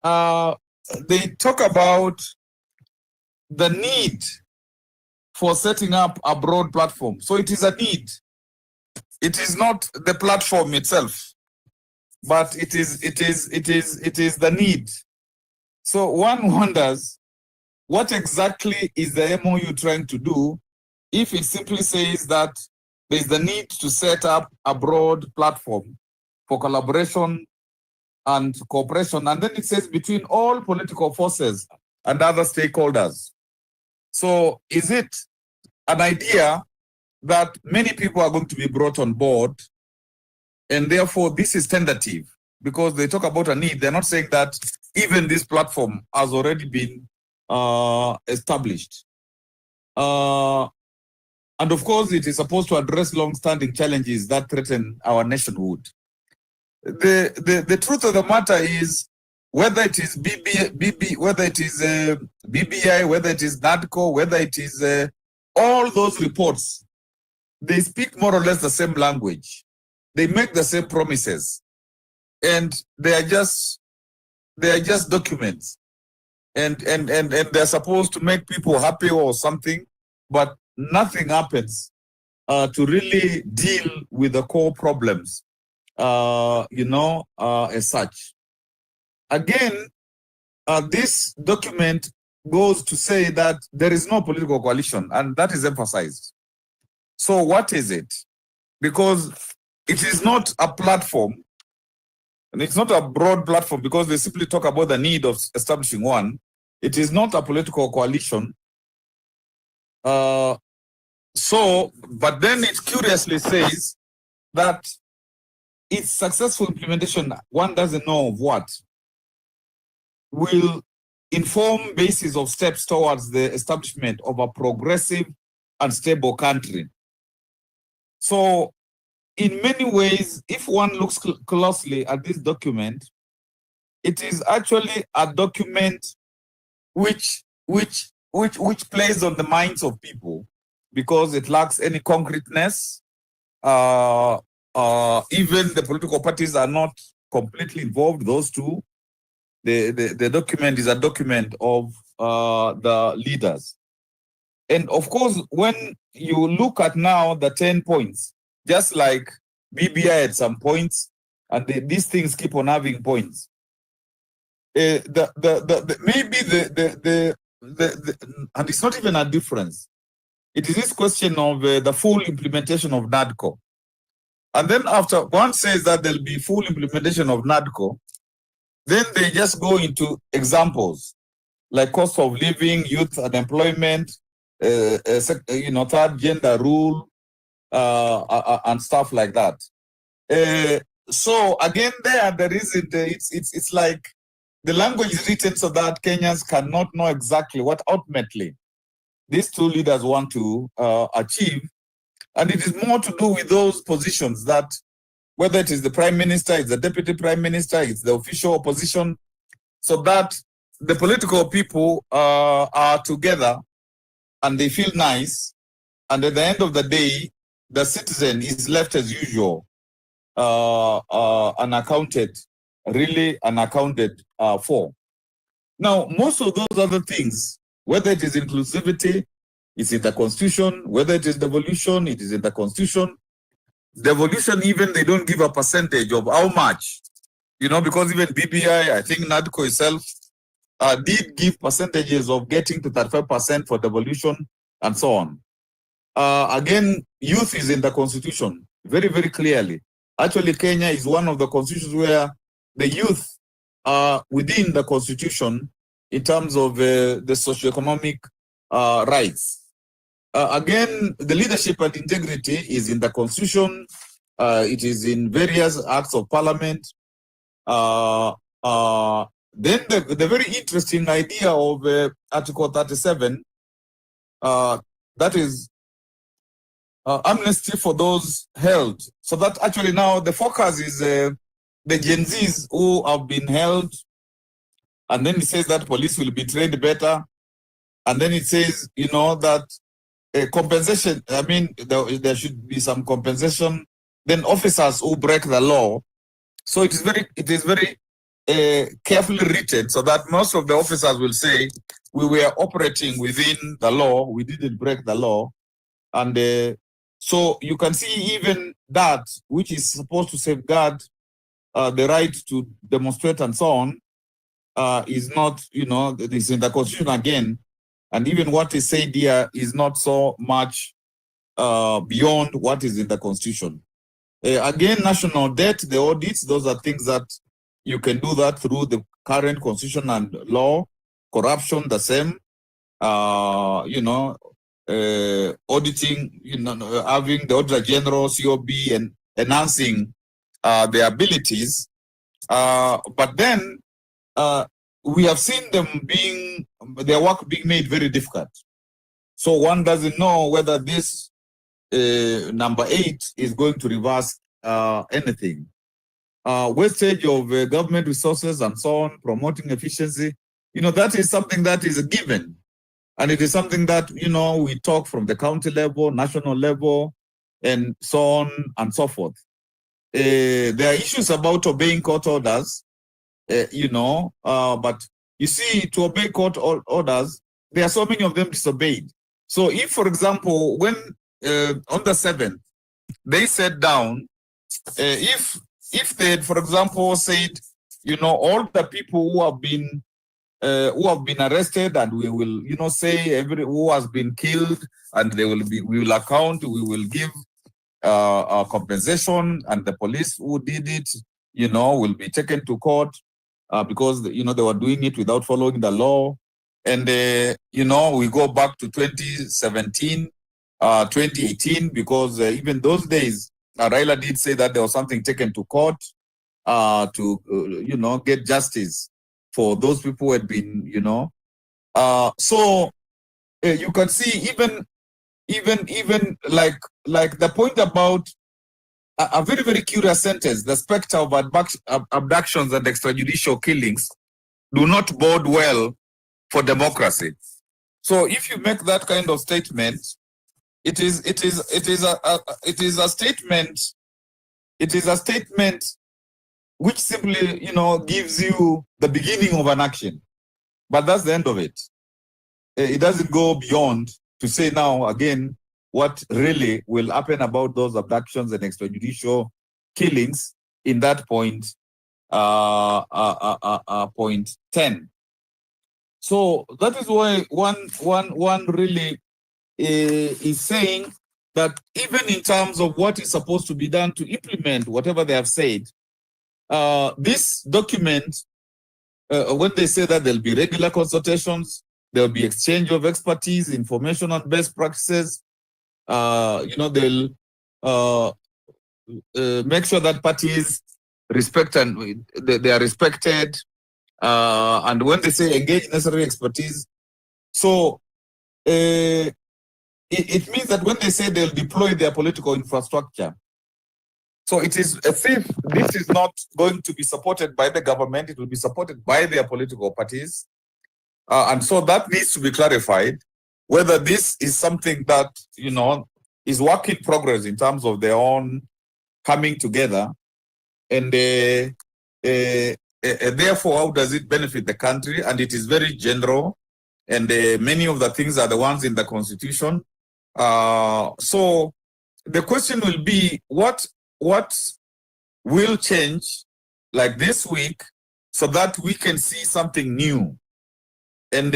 they talk about the need for setting up a broad platform. So it is a need. It is not the platform itself, but it is the need. So one wonders, what exactly is the MOU trying to do if it simply says that there is the need to set up a broad platform for collaboration and cooperation, and then it says between all political forces and other stakeholders. So is it an idea that many people are going to be brought on board, and therefore this is tentative because they talk about a need? They're not saying that even this platform has already been established. And of course, it is supposed to address long-standing challenges that threaten our nationhood. The truth of the matter is, whether it is whether it is BBI, whether it is NADCO, whether it is all those reports, they speak more or less the same language. They make the same promises, and they are just documents, and they're supposed to make people happy or something, but nothing happens to really deal with the core problems. As such. Again, this document goes to say that there is no political coalition, and that is emphasized. So what is it? Because it is not a platform, and it's not a broad platform because they simply talk about the need of establishing one. It is not a political coalition. But then it curiously says that its successful implementation, one doesn't know of what, will inform basis of steps towards the establishment of a progressive and stable country. So in many ways, if one looks closely at this document, it is actually a document which plays on the minds of people because it lacks any concreteness. Even the political parties are not completely involved, those two. The document is a document of the leaders. And of course, when you look at now the 10 points, just like BBI had some points, and these things keep on having points. Maybe and it's not even a difference. It is this question of the full implementation of NADCO. And then after one says that there'll be full implementation of NADCO, then they just go into examples like cost of living, youth unemployment, third gender rule, and stuff like that. So again, there isn't. It's like the language is written so that Kenyans cannot know exactly what ultimately these two leaders want to achieve, and it is more to do with those positions that whether it is the prime minister, it's the deputy prime minister, it's the official opposition, so that the political people are together and they feel nice, and at the end of the day, the citizen is left as usual, unaccounted, really unaccounted for. Now, most of those other things, whether it is inclusivity, it's in the constitution, whether it is devolution, it is in the constitution. Devolution, even they don't give a percentage of how much, because even BBI, I think NADCO itself did give percentages of getting to 35% for devolution and so on. Again, youth is in the constitution very, very clearly. Actually, Kenya is one of the constitutions where the youth are within the constitution in terms of the socioeconomic rights. Again, the leadership and integrity is in the constitution. It is in various acts of parliament. Then the very interesting idea of Article 37, that is amnesty for those held. So that actually now the focus is the Gen Zs who have been held, and then it says that police will be trained better, and then it says, that compensation, I mean, there should be some compensation, then officers who break the law. So it is very carefully written so that most of the officers will say, we were operating within the law, we didn't break the law. And so you can see even that, which is supposed to safeguard the right to demonstrate and so on, is not, is in the constitution again. And even what is said here is not so much beyond what is in the constitution. Again, national debt, the audits, those are things that you can do that through the current constitution and law. Corruption, the same. Auditing, having the Auditor General, COB, and enhancing their abilities. But then we have seen them their work being made very difficult. So one doesn't know whether this number 8 is going to reverse anything. Wastage of government resources and so on, promoting efficiency, that is something that is a given. And it is something that, we talk from the county level, national level, and so on and so forth. There are issues about obeying court orders, but you see, to obey court orders, there are so many of them disobeyed. So if, for example, when on the 7th, they sat down, if they had, for example, said, all the people who have been arrested, and we will, say who has been killed, and we will account, we will give compensation, and the police who did it, will be taken to court because, they were doing it without following the law. And, we go back to 2017, 2018, because even those days, Raila did say that there was something taken to court to, get justice for those people who had been, so you can see even like the point about a very, very curious sentence, the specter of abductions and extrajudicial killings do not bode well for democracy. So if you make that kind of statement, it is a statement which simply, gives you the beginning of an action, but that's the end of it. It doesn't go beyond to say now again what really will happen about those abductions and extrajudicial killings in that point, point 10. So that is why one really is saying that even in terms of what is supposed to be done to implement whatever they have said, this document, when they say that there'll be regular consultations, there'll be exchange of expertise, information on best practices, they'll make sure that parties respect and they are respected. And when they say engage necessary expertise, so it means that when they say they'll deploy their political infrastructure, so it is as if this is not going to be supported by the government, it will be supported by their political parties. And so that needs to be clarified, whether this is something that, is work in progress in terms of their own coming together. And therefore, how does it benefit the country? And it is very general. And many of the things are the ones in the Constitution. So the question will be, what will change like this week so that we can see something new? And,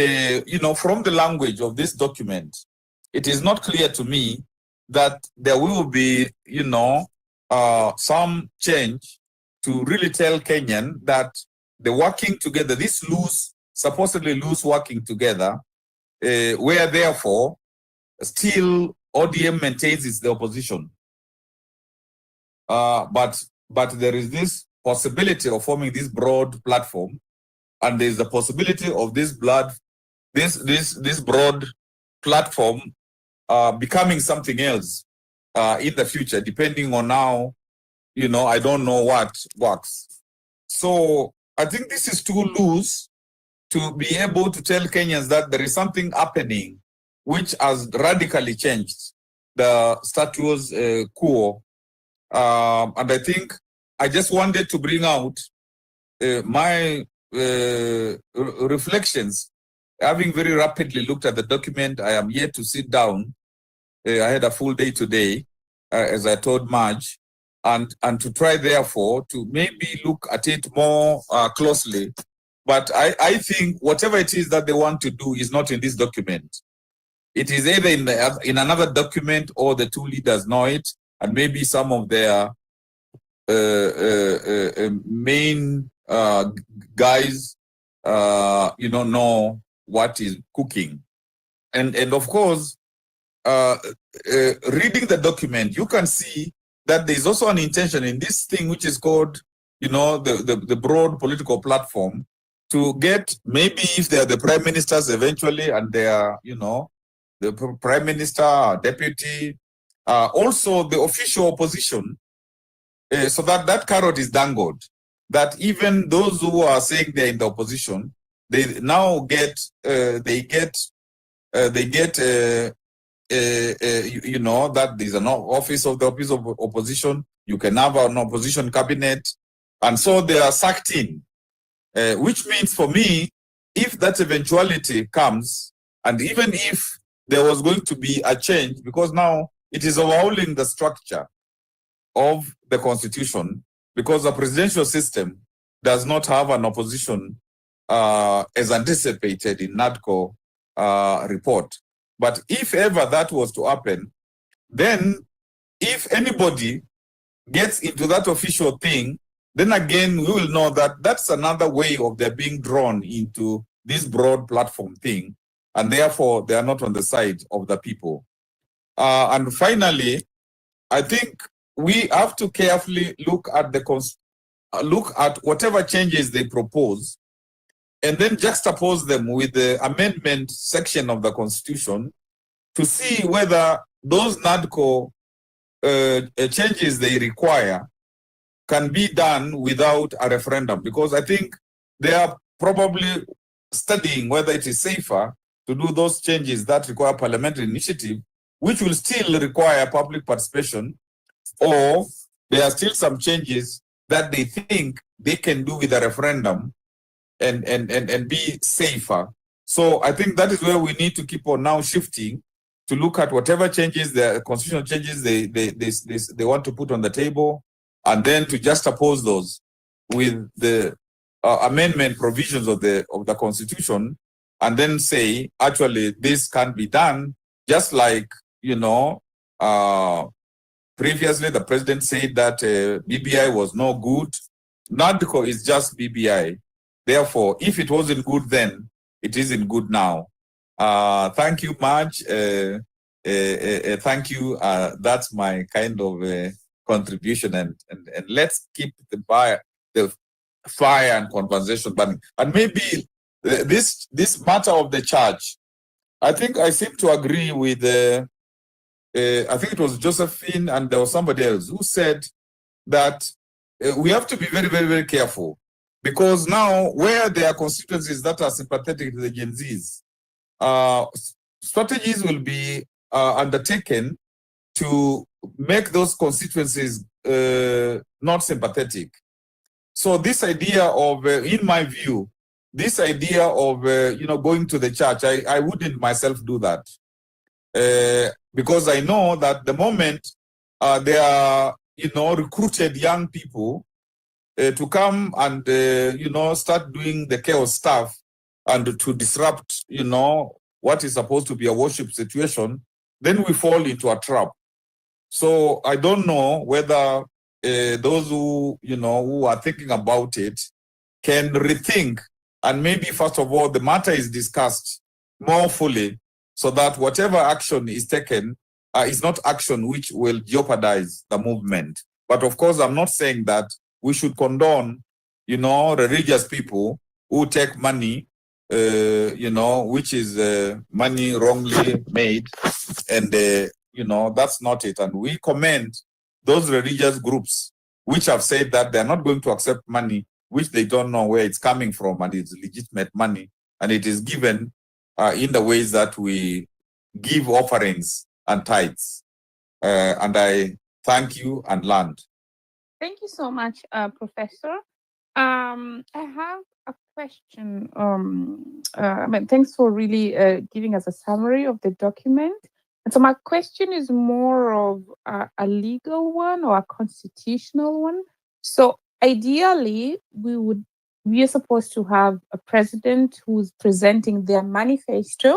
from the language of this document, it is not clear to me that there will be, some change to really tell Kenyan that the working together, this supposedly loose working together, where therefore still ODM maintains the opposition. But there is this possibility of forming this broad platform, and there's the possibility of this broad platform becoming something else in the future, depending on how, I don't know what works. So I think this is too loose to be able to tell Kenyans that there is something happening which has radically changed the status quo. And I think I just wanted to bring out my reflections, having very rapidly looked at the document. I am yet to sit down. I had a full day today, as I told Marge, and to try therefore to maybe look at it more closely. But I think whatever it is that they want to do is not in this document. It is either in another document, or the two leaders know it, and maybe some of their main guys, know what is cooking. And of course, reading the document, you can see that there's also an intention in this thing which is called, the broad political platform, to get, maybe if they are the prime ministers eventually, and they are, the prime minister, deputy, also the official opposition, so that carrot is dangled, that even those who are saying they're in the opposition, they now get that there's an office of opposition. You can have an opposition cabinet, and so they are sucked in, which means for me, if that eventuality comes, and even if there was going to be a change, because now it is overhauling the structure of the Constitution, because the presidential system does not have an opposition as anticipated in NADCO report. But if ever that was to happen, then if anybody gets into that official thing, then again, we will know that that's another way of their being drawn into this broad platform thing, and therefore they are not on the side of the people. And finally, I think we have to carefully look at whatever changes they propose, and then juxtapose them with the amendment section of the Constitution to see whether those NADCO changes they require can be done without a referendum. Because I think they are probably studying whether it is safer to do those changes that require parliamentary initiative, which will still require public participation, or there are still some changes that they think they can do with a referendum and be safer. So I think that is where we need to keep on now shifting to look at whatever changes, the constitutional changes they want to put on the table, and then to just oppose those with the amendment provisions of the Constitution, and then say, actually, this can be done, just like, previously the president said that BBI was no good. NADCO is just BBI. Therefore, if it wasn't good then, it isn't good now. Thank you, Marge. Thank you. That's my kind of contribution, and let's keep the fire and conversation burning. And maybe this matter of the church, I think I seem to agree with I think it was Josephine and there was somebody else who said that we have to be very, very, very careful, because now where there are constituencies that are sympathetic to the Gen Zs, strategies will be undertaken to make those constituencies not sympathetic. So this idea of, in my view, this idea of going to the church, I wouldn't myself do that, because I know that the moment there are recruited young people to come and start doing the chaos stuff and to disrupt what is supposed to be a worship situation, then we fall into a trap. So I don't know whether those who who are thinking about it can rethink, and maybe first of all the matter is discussed more fully, so that whatever action is taken is not action which will jeopardize the movement. But of course, I'm not saying that we should condone religious people who take money which is money wrongly made, and that's not it. And we commend those religious groups which have said that they're not going to accept money which they don't know where it's coming from, and it's legitimate money, and it is given in the ways that we give offerings and tithes. And I thank you and land. Thank you so much, Professor. I have a question. Thanks for really giving us a summary of the document. And so my question is more of a legal one or a constitutional one. So ideally, we are supposed to have a president who's presenting their manifesto.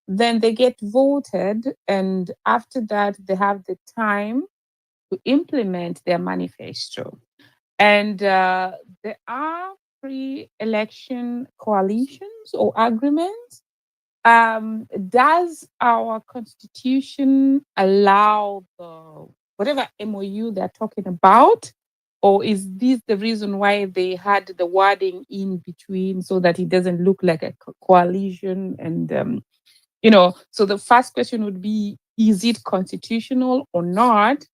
Then they get voted, and after that, they have the time to implement their manifesto. And there are pre-election coalitions or agreements. Does our constitution allow whatever MOU they're talking about, or is this the reason why they had the wording in between so that it doesn't look like a coalition? And so the first question would be, is it constitutional or not?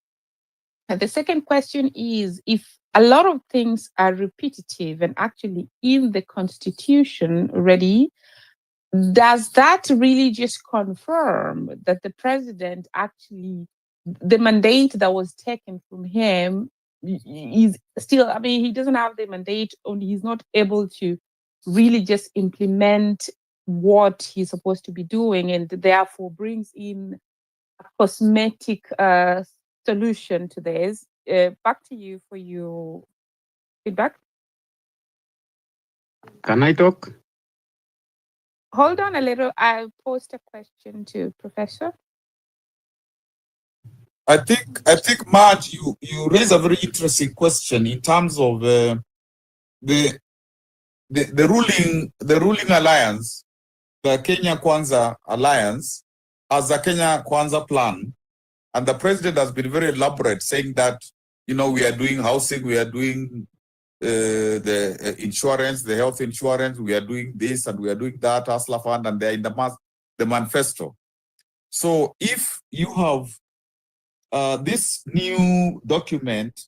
And the second question is, if a lot of things are repetitive and actually in the constitution already, does that really just confirm that the president actually, the mandate that was taken from him is still, he doesn't have the mandate, only he's not able to really just implement what he's supposed to be doing, and therefore brings in a cosmetic solution to this? Back to you for your feedback. Can I talk? Hold on a little. I'll post a question to Professor. I think, Marge, you raise a very interesting question in terms of the ruling alliance, the Kenya Kwanza Alliance, as a Kenya Kwanza plan, and the president has been very elaborate, saying that we are doing housing, we are doing the insurance, the health insurance, we are doing this and we are doing that, Hustler Fund, and they're in the manifesto. So if you have this new document,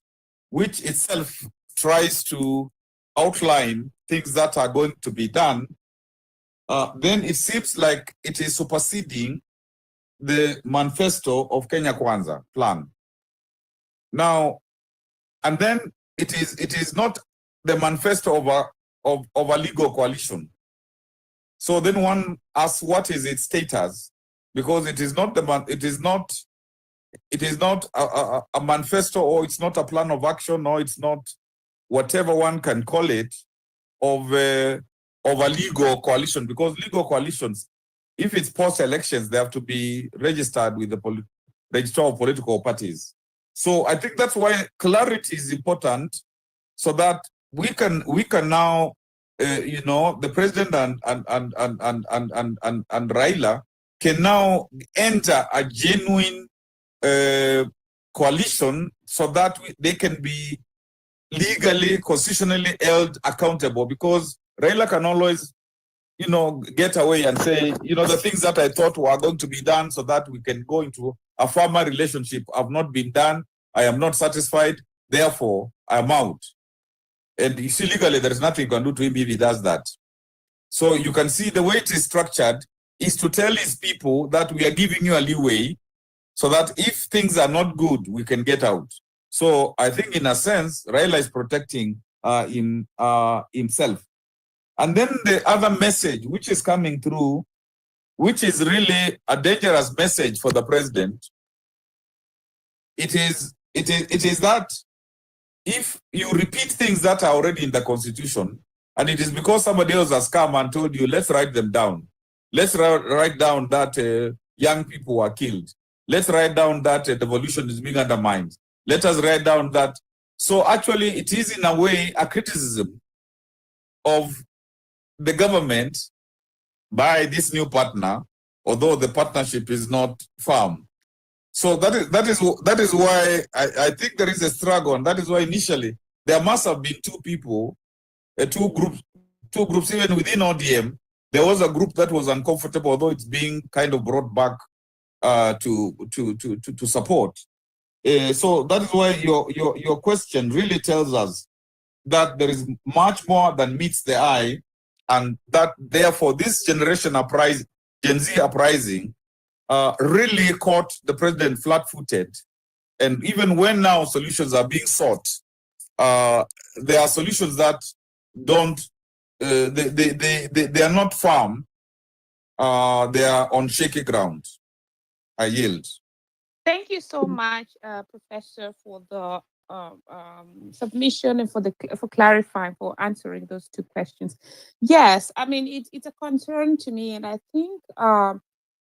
which itself tries to outline things that are going to be done, then it seems like it is superseding the manifesto of Kenya Kwanza plan. Now, and then it is not the manifesto of a legal coalition. So then one asks, what is its status? because it is not a manifesto, or it's not a plan of action, or it's not whatever one can call it, of a legal coalition, because legal coalitions, if it's post-elections, they have to be registered with the Register of Political Parties. So I think that's why clarity is important, so that we can now, the president and Raila can now enter a genuine coalition, so that they can be legally, constitutionally held accountable, because Raila can always, get away and say, the things that I thought were going to be done so that we can go into a farmer relationship have not been done. I am not satisfied, therefore I'm out. And you see, legally, there is nothing you can do to him if he does that. So you can see the way it is structured is to tell his people that we are giving you a leeway, so that if things are not good, we can get out. So I think, in a sense, Raila is protecting himself. And then the other message which is coming through, which is really a dangerous message for the president, it is that if you repeat things that are already in the Constitution, and it is because somebody else has come and told you, let's write them down. Let's write down that young people were killed. Let's write down that devolution is being undermined. Let us write down that. So actually, it is in a way a criticism of the government by this new partner, although the partnership is not firm. So that is why I think there is a struggle, and that is why initially there must have been two groups even within ODM. There was a group that was uncomfortable, although it's being kind of brought back to support. So that is why your question really tells us that there is much more than meets the eye, and that therefore this generation Gen Z uprising, really caught the president flat-footed. And even when now solutions are being sought, there are solutions that don't, they are not firm. They are on shaky ground. I yield. Thank you so much, Professor, for the submission and for clarifying, for answering those two questions. Yes, I mean, it's a concern to me, and I think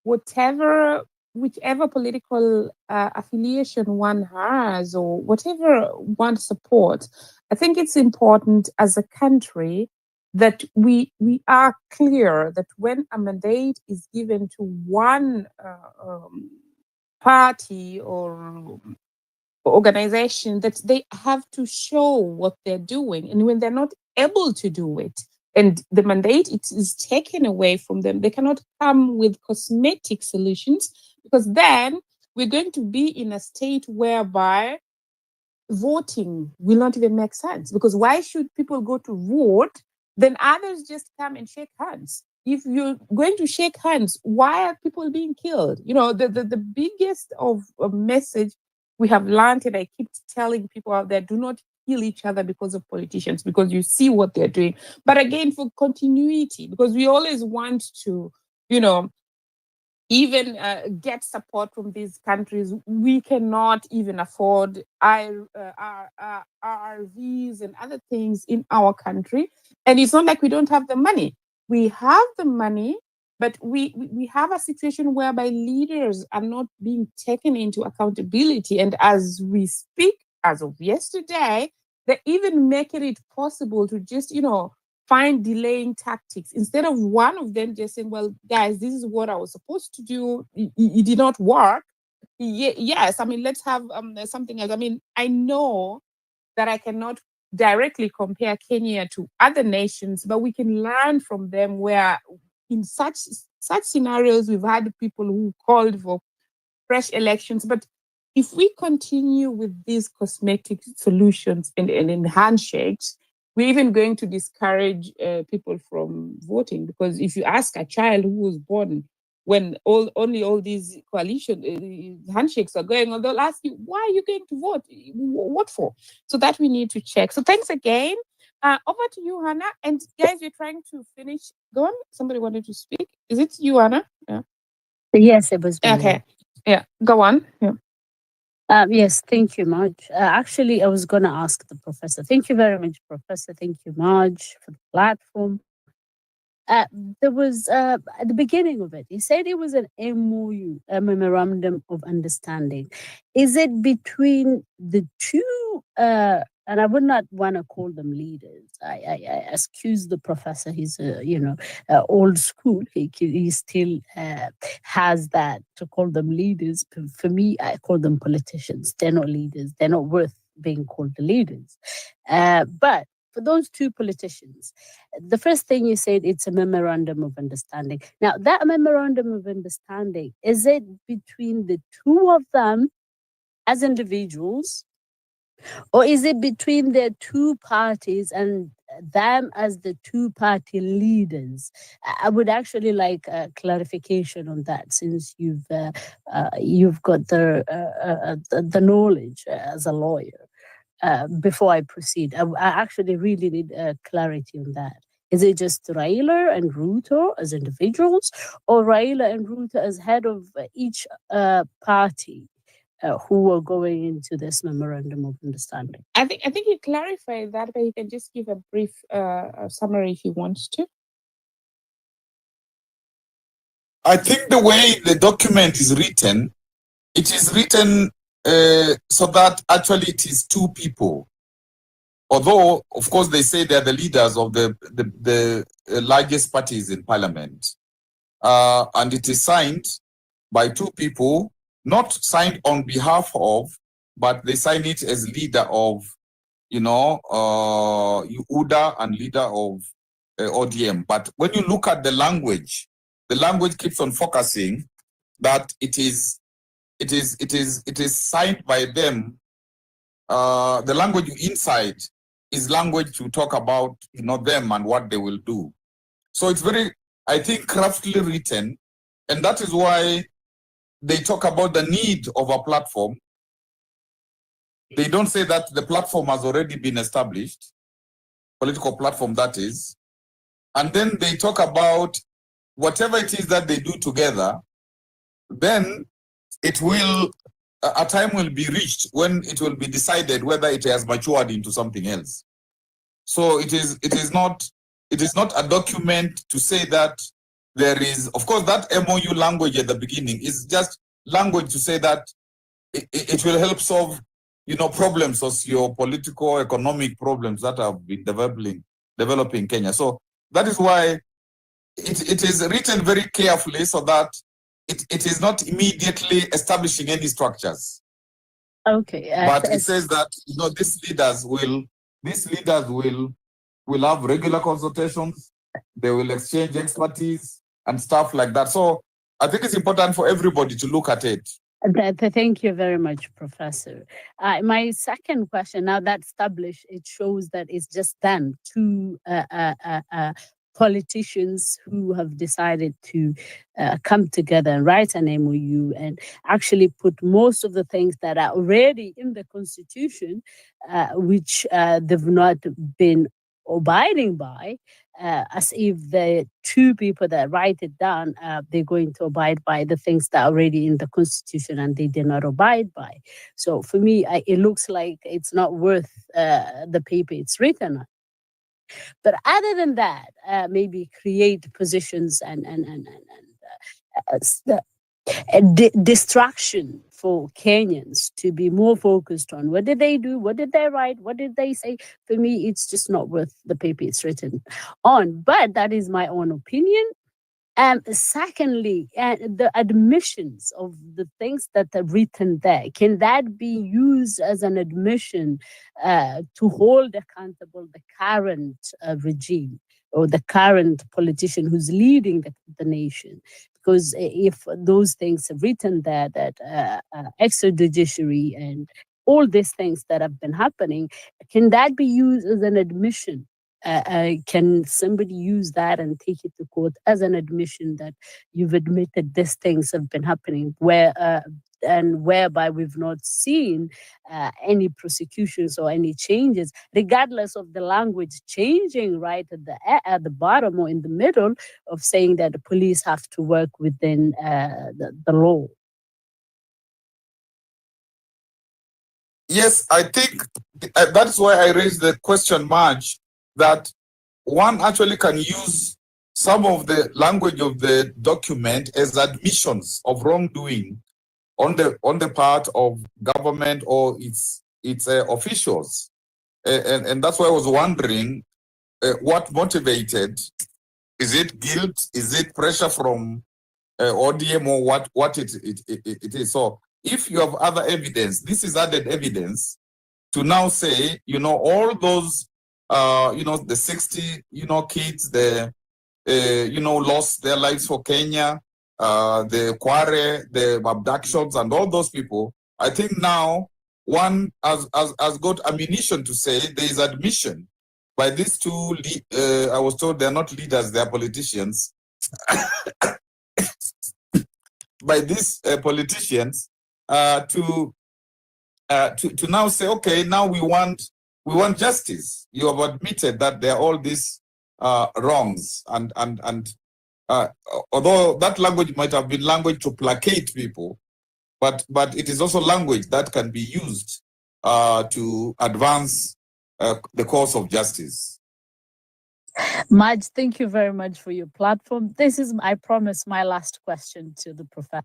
whichever political affiliation one has, or whatever one supports, I think it's important as a country that we are clear that when a mandate is given to one party or organization, that they have to show what they're doing. And when they're not able to do it, and the mandate is taken away from them, they cannot come with cosmetic solutions, because then we're going to be in a state whereby voting will not even make sense. Because why should people go to vote, then others just come and shake hands? If you're going to shake hands, why are people being killed? The biggest of message we have learned, and I keep telling people out there, do not kill each other because of politicians, because you see what they're doing. But again, for continuity, because we always want to, even get support from these countries, we cannot even afford RRVs and other things in our country. And it's not like we don't have the money. We have the money, but we have a situation whereby leaders are not being taken into accountability. And as we speak, as of yesterday, they're even making it possible to just, find delaying tactics, instead of one of them just saying, well, guys, this is what I was supposed to do. It did not work. Yes, I mean, let's have something else. I mean, I know that I cannot directly compare Kenya to other nations, but we can learn from them, where in such scenarios, we've had people who called for fresh elections. But if we continue with these cosmetic solutions and handshakes, we're even going to discourage people from voting. Because if you ask a child who was born when only all these coalition handshakes are going on, they'll ask you, why are you going to vote? What for? So that we need to check. So thanks again. Over to you, Hannah. And guys, we're trying to finish. Go on. Somebody wanted to speak. Is it you, Hannah? Yeah. Yes, it was me. Okay. Yeah. Go on. Yeah. Yes, thank you, Marge. Actually, I was going to ask the professor. Thank you very much, Professor. Thank you, Marge, for the platform. There was at the beginning of it, he said it was an MOU, a memorandum of understanding. Is it between the two? And I would not want to call them leaders. I excuse the professor. He's old school. He still has that to call them leaders. For me, I call them politicians. They're not leaders. They're not worth being called the leaders. But for those two politicians, the first thing you said, it's a memorandum of understanding. Now, that memorandum of understanding, is it between the two of them as individuals, or is it between the two parties and them as the two-party leaders? I would actually like a clarification on that, since you've got the knowledge as a lawyer. Before I proceed, I actually really need clarity on that. Is it just Raila and Ruto as individuals, or Raila and Ruto as head of each party who are going into this memorandum of understanding? I think you clarified that, but you can just give a brief summary if you want to. I think the way the document is written, it is written so that actually it is two people. Although, of course, they say they're the leaders of the largest parties in parliament. And it is signed by two people, not signed on behalf of, but they sign it as leader of, UDA and leader of ODM. But when you look at the language keeps on focusing that it is signed by them. The language inside is language to talk about, them and what they will do. So it's very, I think, craftily written, and that is why they talk about the need of a platform. They don't say that the platform has already been established, political platform that is, and then they talk about whatever it is that they do together, then it will, a time will be reached when it will be decided whether it has matured into something else. So it is not a document to say that there is, of course, that MOU language at the beginning is just language to say that it will help solve, problems, socio-political, economic problems that have been developing Kenya. So that is why it is written very carefully so that it is not immediately establishing any structures. Okay. But it says that these leaders will have regular consultations, they will exchange expertise and stuff like that. So I think it's important for everybody to look at it. Thank you very much, Professor. My second question, now that's established, it shows that it's just them, two politicians who have decided to come together and write an MOU and actually put most of the things that are already in the Constitution, which they've not been abiding by, as if the two people that write it down, they're going to abide by the things that are already in the Constitution and they did not abide by. So for me, it looks like it's not worth the paper it's written on. But other than that, maybe create positions and distraction for Kenyans to be more focused on what did they do, what did they write, what did they say. For me, it's just not worth the paper it's written on. But that is my own opinion. Secondly, the admissions of the things that are written there, can that be used as an admission to hold accountable the current regime or the current politician who's leading the nation? Because if those things are written there, that extrajudiciary and all these things that have been happening, can that be used as an admission? Can somebody use that and take it to court as an admission that you've admitted these things have been happening, where and whereby we've not seen any prosecutions or any changes, regardless of the language changing right at the bottom or in the middle of saying that the police have to work within the law. Yes, I think that's why I raised the question, Marge, that one actually can use some of the language of the document as admissions of wrongdoing on the part of government or its officials, and that's why I was wondering what motivated. Is it guilt? Is it pressure from ODM or what it is? So if you have other evidence, this is added evidence to now say, all those, the 60, kids, lost their lives for Kenya, the Kware, the abductions, and all those people. I think now one has got ammunition to say there is admission by these two. I was told they're not leaders; they are politicians. By these politicians to now say, okay, now we want justice. You have admitted that there are all these wrongs, and although that language might have been language to placate people, but it is also language that can be used to advance the cause of justice. Maj, thank you very much for your platform. This is, I promise, my last question to the professor.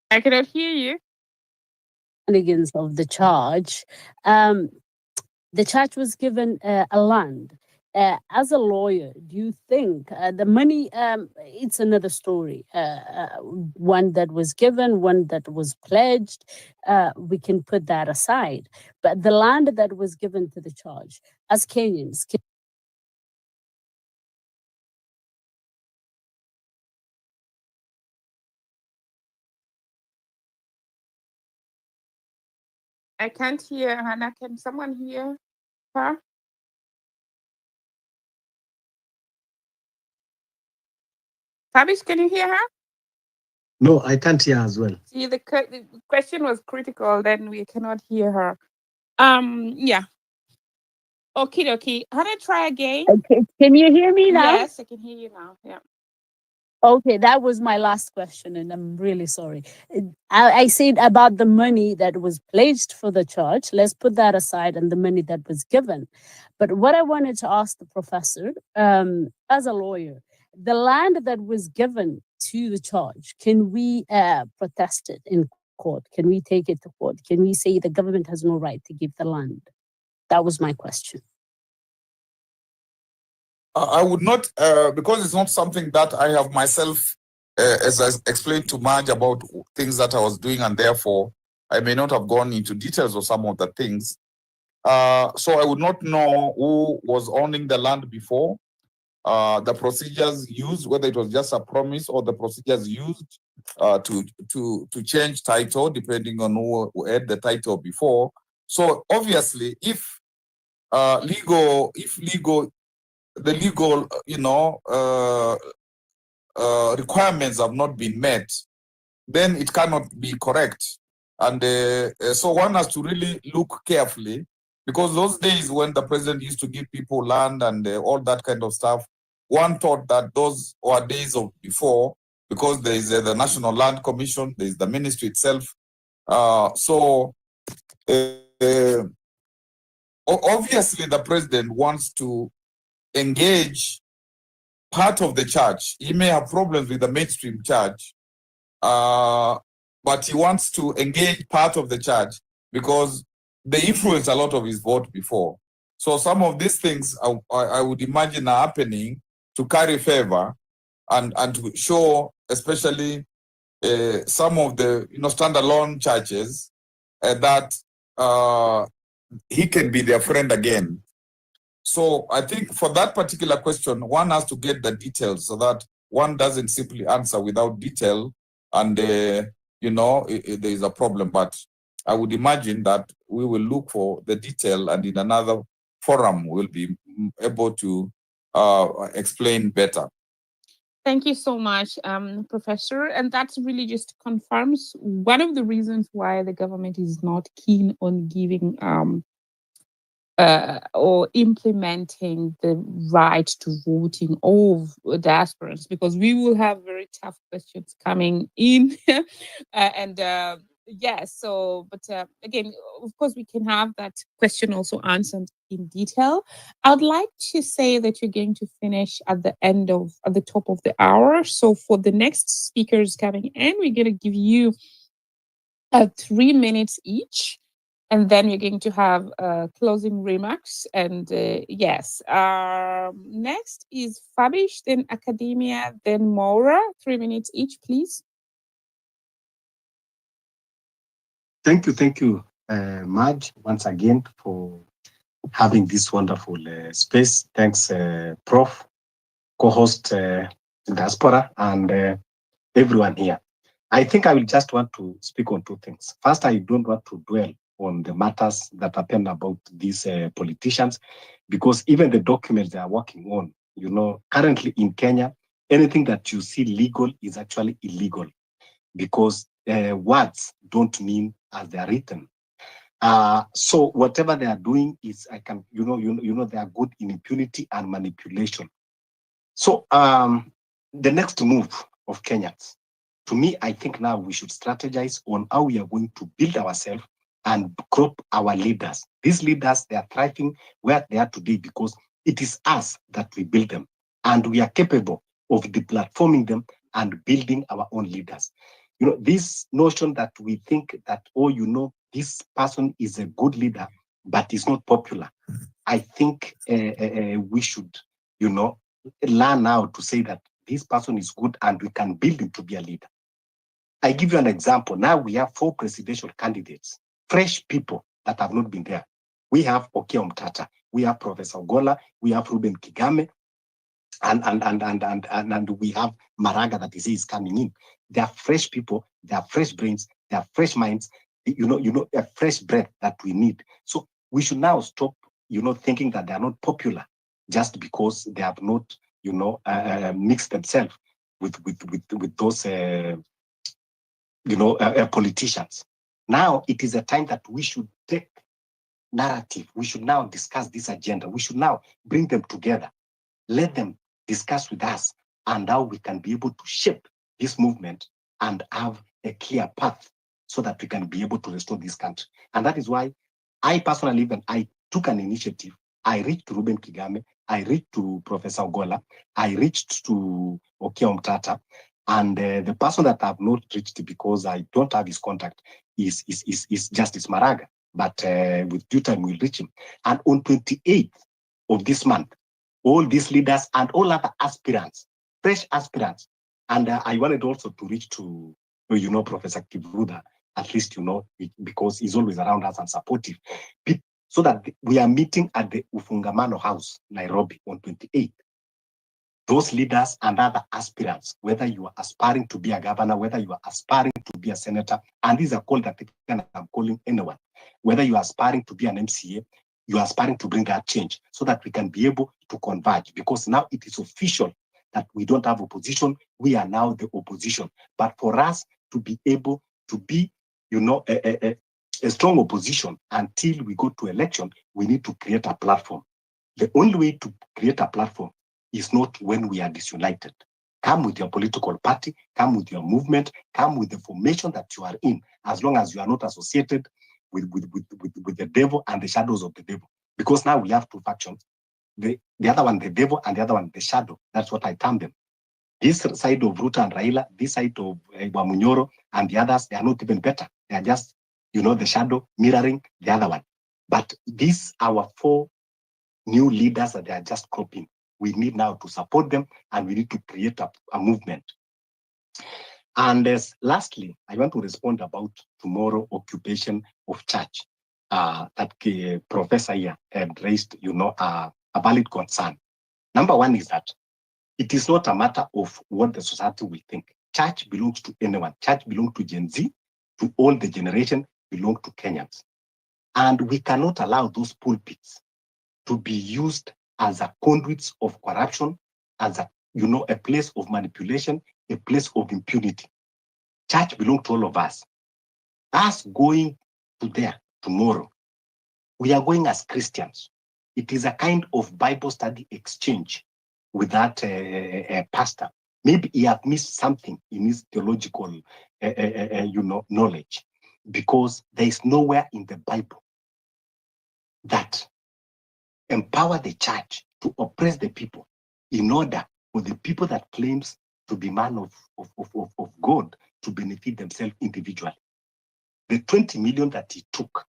I cannot hear you. Of the charge, the charge was given a land. As a lawyer, do you think the money, it's another story, one that was given, one that was pledged, we can put that aside. But the land that was given to the charge, as Kenyans, I can't hear Hannah. Can someone hear her? Tabish, can you hear her? No, I can't hear as well. See, the question was critical, then we cannot hear her. Yeah. Okay. Hannah, try again. Okay. Can you hear me now? Yes, I can hear you now. Yeah. Okay, that was my last question, and I'm really sorry. I said about the money that was pledged for the church. Let's put that aside, and the money that was given. But what I wanted to ask the professor, as a lawyer, the land that was given to the church, can we protest it in court? Can we take it to court? Can we say the government has no right to give the land? That was my question. I would not, because it's not something that I have myself, as I explained to Marge about things that I was doing, and therefore I may not have gone into details of some of the things. So I would not know who was owning the land before, the procedures used, whether it was just a promise or the procedures used to change title, depending on who had the title before. So obviously, if the legal, requirements have not been met, then it cannot be correct. And so one has to really look carefully, because those days when the president used to give people land and all that kind of stuff, one thought that those were days of before, because there is the National Land Commission, there is the ministry itself. So obviously the president wants to engage part of the church. He may have problems with the mainstream church, but he wants to engage part of the church because they influenced a lot of his vote before. So some of these things I would imagine are happening to carry favor and to show, especially some of the standalone churches, that he can be their friend again. So I think for that particular question, one has to get the details so that one doesn't simply answer without detail, and there is a problem. But I would imagine that we will look for the detail, and in another forum we'll be able to explain better. Thank you so much, Professor. And that really just confirms one of the reasons why the government is not keen on giving or implementing the right to voting of diasporans, because we will have very tough questions coming in. Yes, so, but again, of course, we can have that question also answered in detail. I'd like to say that you're going to finish at the top of the hour. So for the next speakers coming in, we're going to give you 3 minutes each, and then we're going to have closing remarks. And yes, next is Fabish, then Academia, then Maura. 3 minutes each, please. Thank you, Madge, once again for having this wonderful space. Thanks, Prof, co-host Diaspora, and everyone here. I think I will just want to speak on two things. First, I don't want to dwell on the matters that happen about these politicians, because even the documents they are working on, currently in Kenya, anything that you see legal is actually illegal, because words don't mean as they are written. So whatever they are doing is, they are good in impunity and manipulation. So the next move of Kenyans, to me, I think now we should strategize on how we are going to build ourselves and crop our leaders. These leaders, they are thriving where they are today because it is us that we build them, and we are capable of deplatforming them and building our own leaders. This notion that we think that, this person is a good leader, but is not popular. I think we should, learn now to say that this person is good and we can build him to be a leader. I give you an example. Now we have 4 presidential candidates, fresh people that have not been there. We have Okiya Omtata, we have Professor Ogolla, we have Ruben Kigame, and we have Maraga that is coming in. They are fresh people, they are fresh brains, they are fresh minds, a fresh breath that we need. So we should now stop, thinking that they are not popular just because they have not, mixed themselves with those, politicians. Now it is a time that we should take narrative. We should now discuss this agenda. We should now bring them together. Let them discuss with us and how we can be able to shape this movement and have a clear path so that we can be able to restore this country. And that is why I personally, when I took an initiative, I reached to Ruben Kigame, I reached to Professor Ogolla, I reached to Okiya Omtata, and the person that I have not reached because I don't have his contact is Justice Maraga. But with due time, we'll reach him. And on 28th of this month, all these leaders and all other aspirants, fresh aspirants, and I wanted also to reach to, Professor Kivuda, at least, because he's always around us and supportive, so that we are meeting at the Ufungamano House, Nairobi, on 28th. Those leaders and other aspirants, whether you are aspiring to be a governor, whether you are aspiring to be a senator, and these are called that I'm calling anyone, whether you are aspiring to be an MCA, you are aspiring to bring that change so that we can be able to converge, because now it is official that we don't have opposition. We are now the opposition. But for us to be able to be, a strong opposition until we go to election, we need to create a platform. The only way to create a platform is not when we are disunited. Come with your political party, come with your movement, come with the formation that you are in, as long as you are not associated with the devil and the shadows of the devil. Because now we have 2 factions. The other one, the devil, and the other one, the shadow. That's what I term them. This side of Ruto and Raila, this side of Wamunyoro, and the others, they are not even better. They are just, the shadow mirroring the other one. But these our 4 new leaders that they are just cropping. We need now to support them, and we need to create a movement. And lastly, I want to respond about tomorrow occupation of church that Professor here had raised, a valid concern. Number one is that it is not a matter of what the society will think. Church belongs to anyone. Church belongs to Gen Z, to all the generation, belong to Kenyans. And we cannot allow those pulpits to be used as a conduits of corruption, as a a place of manipulation, a place of impunity. Church belongs to all of us. Us going to there tomorrow, we are going as Christians. It is a kind of Bible study exchange with that pastor. Maybe he have missed something in his theological, knowledge, because there is nowhere in the Bible that empower the church to oppress the people in order for the people that claims to be man of God to benefit themselves individually. The 20 million that he took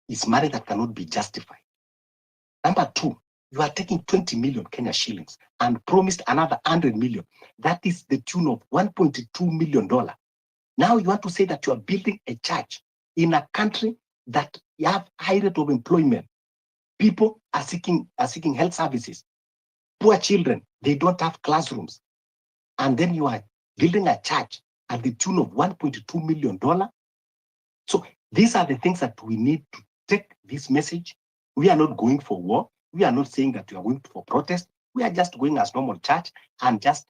is money that cannot be justified. Number two, you are taking 20 million Kenya shillings and promised another 100 million. That is the tune of $1.2 million. Now you want to say that you are building a church in a country that you have high rate of employment. People are seeking health services. Poor children, they don't have classrooms. And then you are building a church at the tune of $1.2 million. So these are the things that we need to take this message. We are not going for war. We are not saying that we are going for protest. We are just going as normal church and just,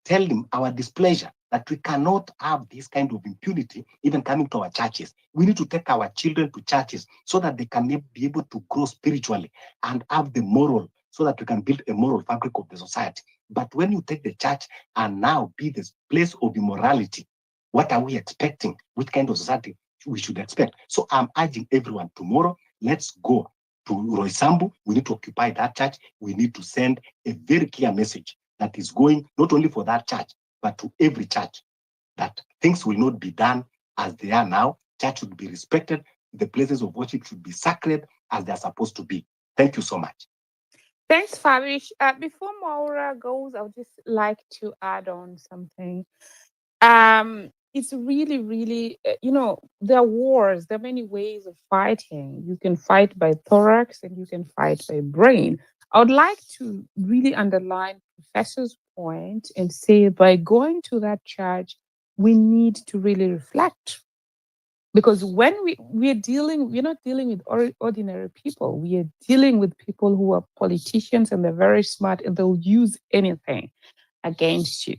tell them our displeasure that we cannot have this kind of impunity even coming to our churches. We need to take our children to churches so that they can be able to grow spiritually and have the moral, so that we can build a moral fabric of the society. But when you take the church and now be this place of immorality, what are we expecting? What kind of society we should expect? So I'm urging everyone tomorrow, let's go to Roysambu. We need to occupy that church. We need to send a very clear message that is going not only for that church, but to every church, that things will not be done as they are now. Church should be respected. The places of worship should be sacred as they're supposed to be. Thank you so much. Thanks, Fabish. Before Maura goes, I would just like to add on something. It's really, really, there are wars. There are many ways of fighting. You can fight by thorax and you can fight by brain. I would like to really underline Professor's point and say by going to that church, we need to really reflect. Because when we're not dealing with ordinary people. We are dealing with people who are politicians and they're very smart and they'll use anything against you.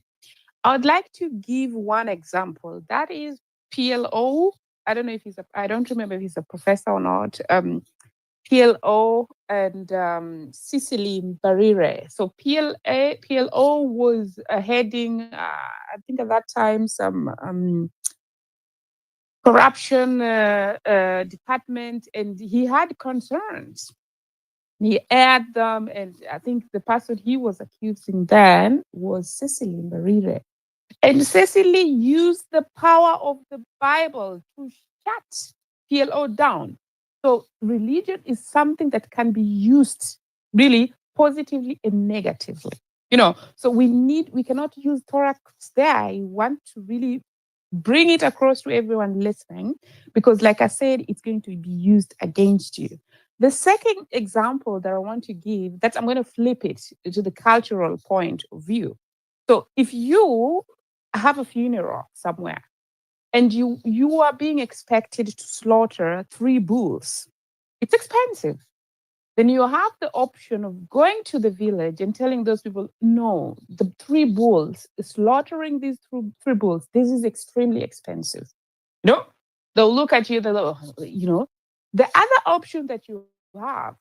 I would like to give one example. That is PLO. I don't know if I don't remember if he's a professor or not. PLO and Cecily Mbarire. So PLO was heading, I think at that time, some corruption department, and he had concerns. He aired them, and I think the person he was accusing then was Cecily Mbarire. And Cecily used the power of the Bible to shut PLO down. So religion is something that can be used really positively and negatively. So we cannot use thorax there. I want to really bring it across to everyone listening, because like I said, it's going to be used against you. The second example that I want to give, I'm going to flip it to the cultural point of view. So if you have a funeral somewhere and you are being expected to slaughter 3 bulls, it's expensive. Then you have the option of going to the village and telling those people, no, the 3 bulls, slaughtering these 3 bulls, this is extremely expensive. They'll look at you, The other option that you have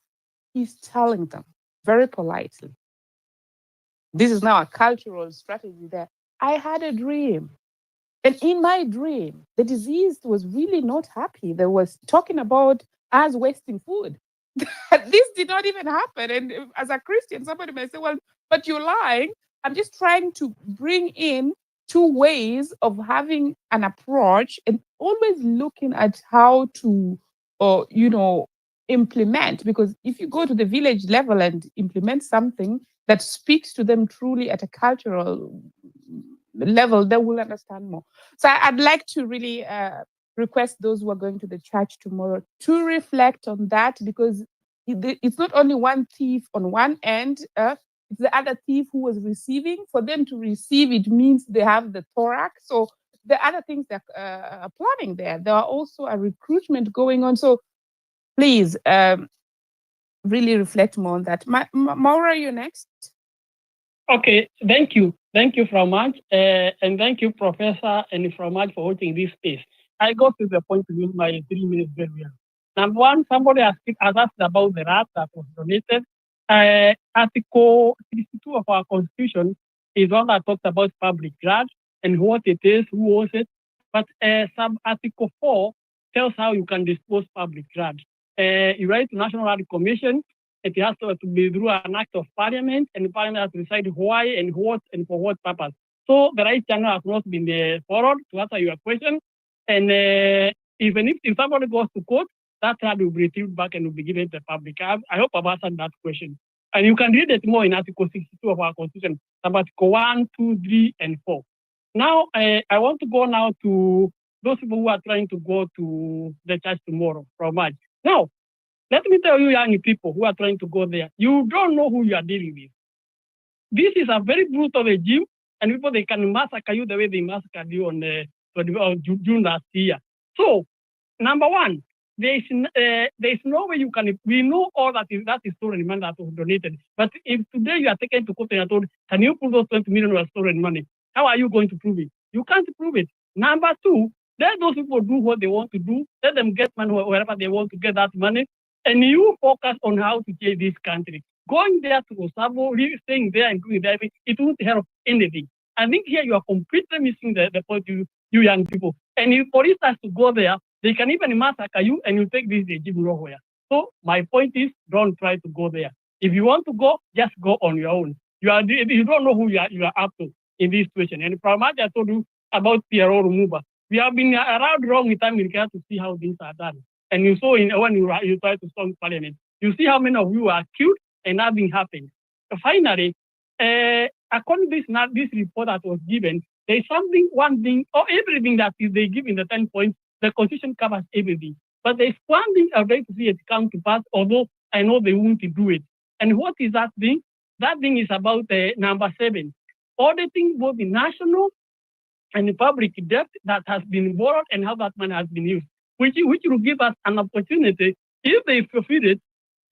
is telling them very politely. This is now a cultural strategy there. I had a dream. And in my dream, the disease was really not happy. They was talking about us wasting food. This did not even happen. And as a Christian, somebody may say, well, but you're lying. I'm just trying to bring in 2 ways of having an approach and always looking at how to, implement. Because if you go to the village level and implement something that speaks to them truly at a cultural level, they will understand more. So I'd like to really request those who are going to the church tomorrow to reflect on that, because it's not only one thief on one end, it's the other thief who was receiving. For them to receive, it means they have the thorax. So the other things that are planning there. There are also a recruitment going on. So please, really reflect more on that. Maura, you next. Okay, thank you. Thank you very much. And thank you, Professor, and very much for holding this space. I got to the point to use my 3 minutes very well. Number one, somebody has asked about the rat that was donated. Article 62 of our Constitution is one that talks about public grant and what it is, who owns it. But Article 4 tells how you can dispose public grant. You write to National Art Commission. It has to be through an act of parliament, and the parliament has to decide why and what and for what purpose. So the right channel has not been followed to answer your question. And even if somebody goes to court, that child will be retrieved back and will be given to the public. I hope I've answered that question. And you can read it more in Article 62 of our Constitution, Article 1, 2, 3, and 4. Now, I want to go now to those people who are trying to go to the church tomorrow from March. Now, let me tell you, young people who are trying to go there, you don't know who you are dealing with. This is a very brutal regime, and people, they can massacre you the way they massacred you on June last year. So, number one, there is no way you can. We know all that is stolen money that was donated. But if today you are taken to court and you are told, can you prove those 20 million were stolen money? How are you going to prove it? You can't prove it. Number two, let those people do what they want to do. Let them get money wherever they want to get that money. And you focus on how to change this country. Going there to Osabo, staying there and doing that, it won't help anything. I think here you are completely missing the point, you young people. And if police has to go there, they can even massacre you and you take this regime nowhere. So my point is, don't try to go there. If you want to go, just go on your own. You don't know who you are up to in this situation. And from what I told you about PRO removal, we have been around wrong time in Canada to see how things are done. And you saw when you try to storm parliament, you see how many of you are killed and nothing happened. Finally, according to this report that was given, there is one thing, or everything that they give in the 10 points, the Constitution covers everything. But there's one thing I'd like to see it come to pass, although I know they won't do it. And what is that thing? That thing is about number 7, auditing both the national and the public debt that has been borrowed and how that money has been used, which will give us an opportunity, if they fulfill it,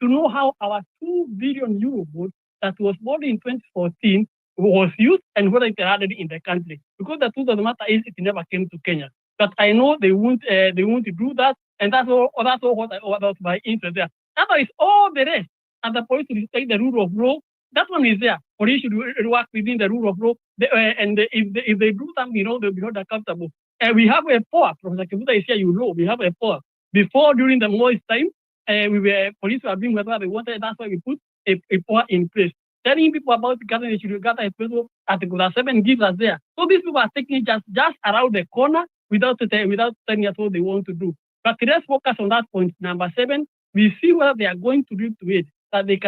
to know how our 2 billion euro vote that was borrowed in 2014 was used and whether it added in the country. Because the truth of the matter is it never came to Kenya. But I know they won't do that, and that's all about my interest there. That is all the rest, and the police will respect the rule of law. That one is there. Police should work within the rule of law, and if they do something, they'll be held accountable. And we have a power. Professor Kibuta is here, we have a power. Before, during the Moise time, police were doing whatever they wanted. That's why we put a power in place. Telling people about gathering, they should gather a place. Article 7 gives us there. So these people are taking just around the corner without telling us what they want to do. But let's focus on that point, number 7. We see what they are going to do to it, that they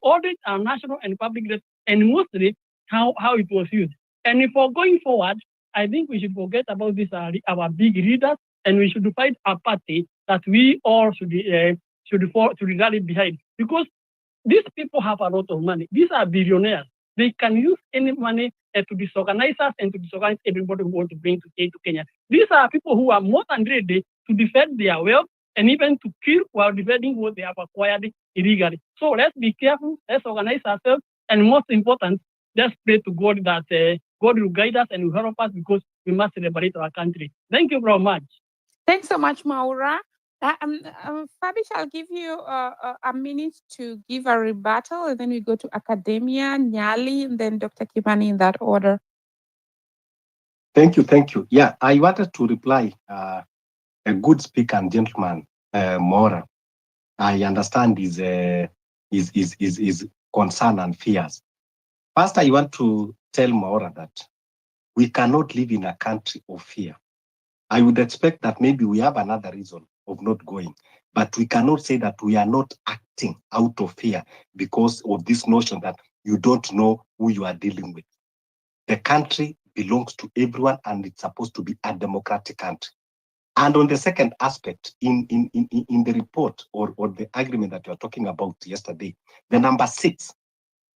audit our national and public debt, and mostly how it was used. And if we're going forward, I think we should forget about this, our big leaders, and we should find a party that we all should rally behind. Because these people have a lot of money. These are billionaires. They can use any money to disorganize us and to disorganize everybody who wants to bring to Kenya. These are people who are more than ready to defend their wealth and even to kill while defending what they have acquired illegally. So let's be careful, let's organize ourselves, and most important, let's pray to God that God will guide us and will help us, because we must liberate our country. Thank you very much. Thanks so much, Maura. Fabish, I'll give you a minute to give a rebuttal, and then we go to academia, Nyali, and then Dr. Kimani in that order. Thank you. Yeah, I wanted to reply a good speaker and gentleman, Maura. I understand his concern and fears. First, I want to tell Maura that we cannot live in a country of fear. I would expect that maybe we have another reason of not going, but we cannot say that we are not acting out of fear because of this notion that you don't know who you are dealing with. The country belongs to everyone, and it's supposed to be a democratic country. And on the second aspect, in the report or the agreement that you are talking about yesterday, the number 6,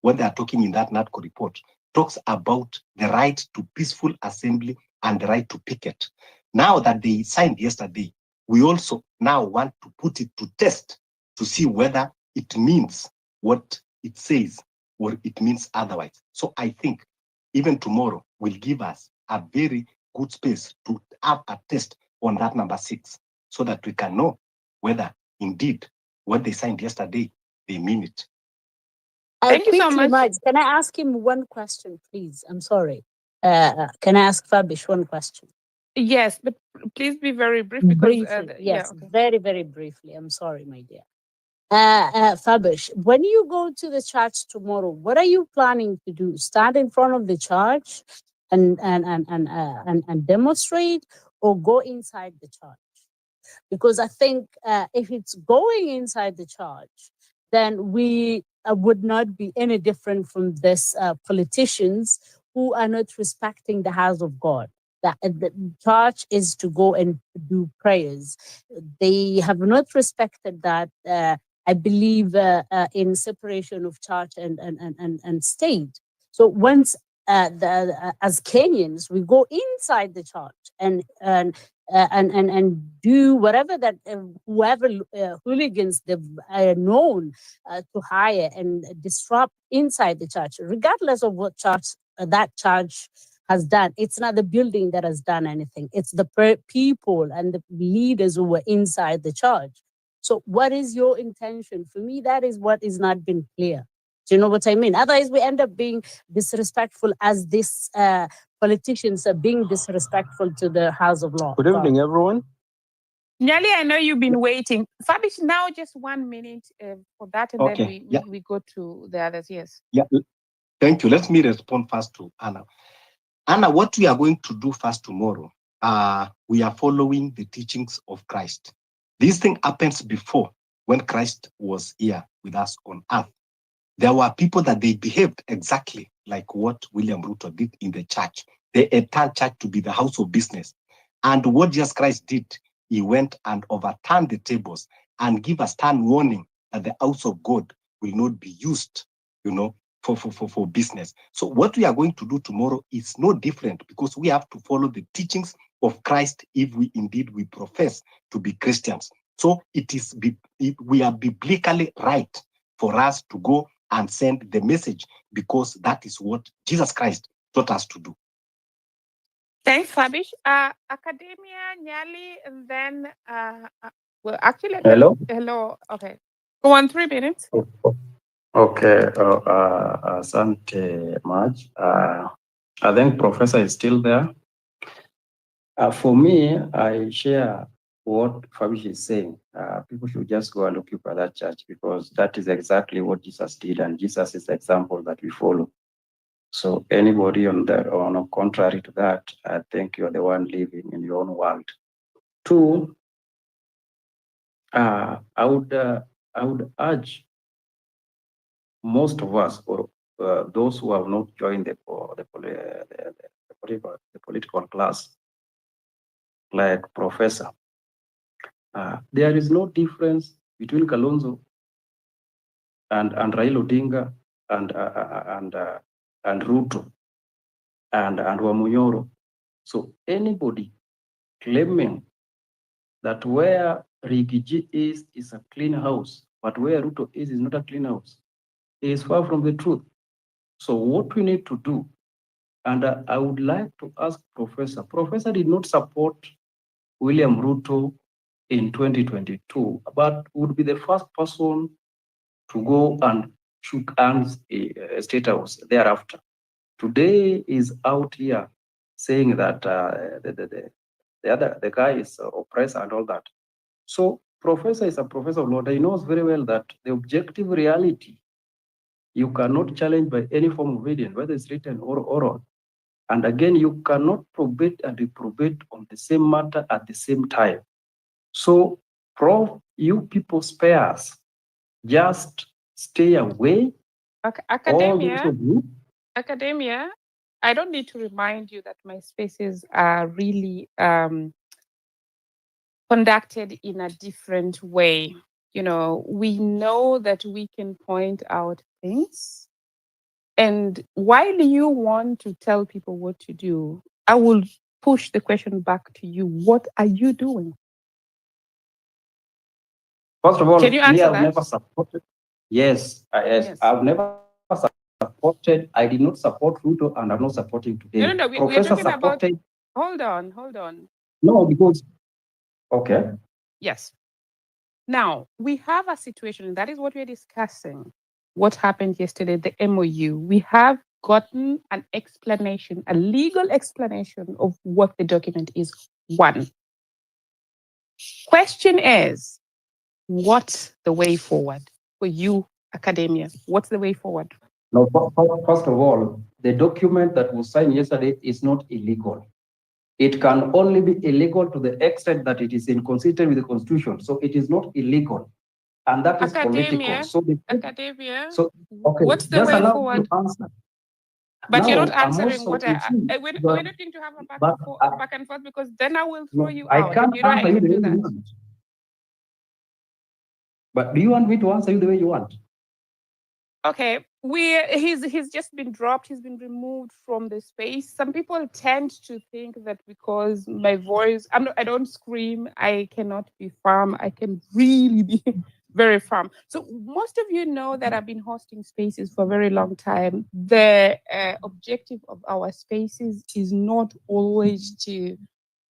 when they are talking in that NATCO report, talks about the right to peaceful assembly and the right to picket. Now that they signed yesterday, we also now want to put it to test to see whether it means what it says or it means otherwise. So I think even tomorrow will give us a very good space to have a test on that number 6 so that we can know whether indeed what they signed yesterday, they mean it. Thank you so Quickly, much. Mike, can I ask him one question, please? I'm sorry. Can I ask Fabish one question? Yes, but please be very brief because Briefly, yes, very, very briefly. I'm sorry, my dear. Fabish, when you go to the church tomorrow, what are you planning to do? Stand in front of the church and demonstrate, or go inside the church? Because I think if it's going inside the church, then we would not be any different from this politicians who are not respecting the house of God. That the church is to go and do prayers. They have not respected that. I believe in separation of church and state. So once as Kenyans, we go inside the church and do whatever that whoever hooligans they've known to hire and disrupt inside the church, regardless of what church that church has done. It's not the building that has done anything. It's the people and the leaders who were inside the church. So what is your intention? For me, that is what is not been clear. Do you know what I mean? Otherwise, we end up being disrespectful as this politicians are being disrespectful to the House of Law. Good evening, everyone. Nyali, I know you've been waiting. Fabish, now just 1 minute for that, and Okay, then we go to the others. Yes. Yeah, thank you. Let me respond first to Anna. Anna, what we are going to do first tomorrow, we are following the teachings of Christ. This thing happens before, when Christ was here with us on earth. There were people that they behaved exactly like what William Ruto did in the church. They turned church to be the house of business. And what Jesus Christ did, he went and overturned the tables and give a stern warning that the house of God will not be used, for business. So what we are going to do tomorrow is no different, because we have to follow the teachings of Christ if we profess to be Christians. So we are biblically right for us to go and send the message, because that is what Jesus Christ taught us to do. Thanks, Fabish. Academia, Nyali, and then well, actually, Hello. hello. Okay, go on. 3 minutes. Okay. Asante Maj. I think Professor is still there. For me, I share what Fabish is saying. People should just go and look at that church, because that is exactly what Jesus did, and Jesus is the example that we follow. So anybody on a contrary to that, I think you're the one living in your own world. 2, I would urge most of us, or those who have not joined the political class, like Professor, there is no difference between Kalonzo and Raila Odinga and Ruto and Wamunyoro. So anybody claiming that where Rigiji is a clean house, but where Ruto is not a clean house, is far from the truth. So what we need to do, and I would like to ask Professor did not support William Ruto in 2022, but would be the first person to go and shook hands State House thereafter. Today is out here saying that the guy is oppressed and all that. So Professor is a professor of law. He knows very well that the objective reality you cannot challenge by any form of evidence, whether it's written or oral. And again, you cannot probate and reprobate on the same matter at the same time. So, Prof, you people spare us. Just stay away. Academia, I don't need to remind you that my spaces are really conducted in a different way. We know that we can point out things. And while you want to tell people what to do, I will push the question back to you. What are you doing? First of all, Can you answer that? I've never supported. Yes, Yes. I've never supported, I did not support Ruto and I'm not supporting today. No. We are Professor talking about. supported, Hold on. no, because, okay. Yes. Now we have a situation, and that is what we are discussing. What happened yesterday, the MOU. We have gotten an explanation, a legal explanation of what the document is. One. Question is, what's the way forward for you, academia? What's the way forward? No, first of all, the document that was signed yesterday is not illegal. It can only be illegal to the extent that it is inconsistent with the constitution. So it is not illegal. And that is political. So Academia. so okay, What's the just way allow me forward? to answer. But you're not Now, I'm answering also what with you, we're but, not going to have a but back and forth because then I will throw no, you I out. can't And you know I answer you can the do way you that. want. But do you want me to answer you the way you want? Okay, he's just been dropped. He's been removed from the space. Some people tend to think that because my voice, I don't scream. I cannot be firm. I can really be very firm. So most of you know that I've been hosting spaces for a very long time. The objective of our spaces is not always to.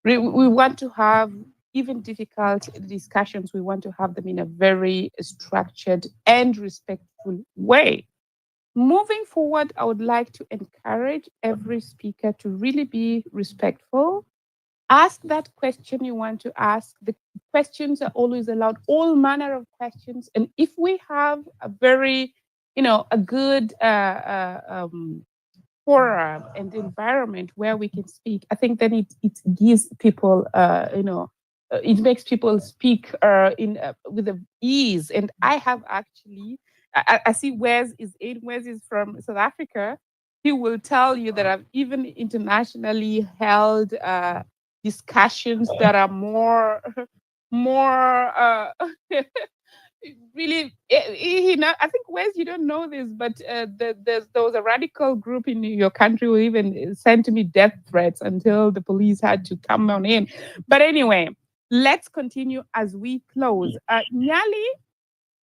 We want to have even difficult discussions, we want to have them in a very structured and respectful way. Moving forward, I would like to encourage every speaker to really be respectful. Ask that question you want to ask. The questions are always allowed, all manner of questions. And if we have a very, a good forum and environment where we can speak, I think then it gives people, it makes people speak with ease. And I have actually, I see Wes is from South Africa. He will tell you that I've even internationally held discussions that are more really, I think, Wes, you don't know this, but there was a radical group in your country who even sent me death threats until the police had to come on in. But anyway, let's continue as we close. Nyali,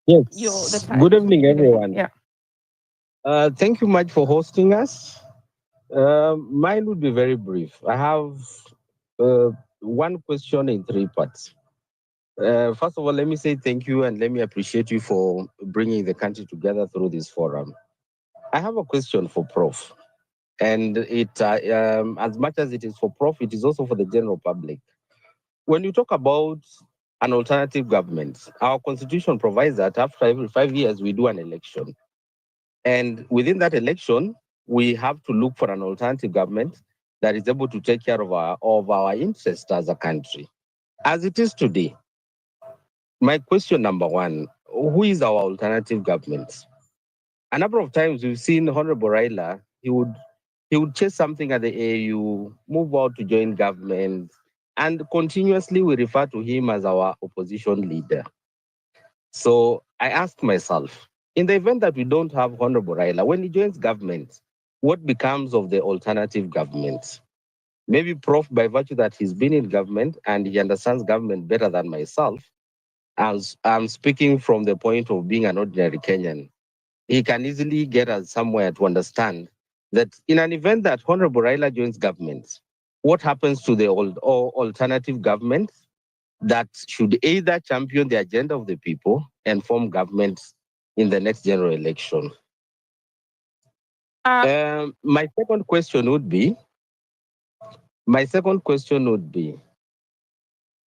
Yes. Good evening, everyone. Yeah. Thank you much for hosting us. Mine would be very brief. I have one question in three parts. First of all, let me say thank you and let me appreciate you for bringing the country together through this forum. I have a question for Prof. And it, as much as it is for Prof, it is also for the general public. When you talk about an alternative government, our constitution provides that after every 5 years, we do an election. And within that election, we have to look for an alternative government that is able to take care of our interests as a country. As it is today, my question number one, who is our alternative government? A number of times we've seen Honorable Raila, he would chase something at the AU, move out to join government, and continuously we refer to him as our opposition leader. So I asked myself, in the event that we don't have Honorable Raila, when he joins government, what becomes of the alternative government? Maybe Prof, by virtue that he's been in government and he understands government better than myself, as I'm speaking from the point of being an ordinary Kenyan, he can easily get us somewhere to understand that in an event that Honorable Raila joins government, what happens to the alternative government that should either champion the agenda of the people and form government in the next general election? My second question would be,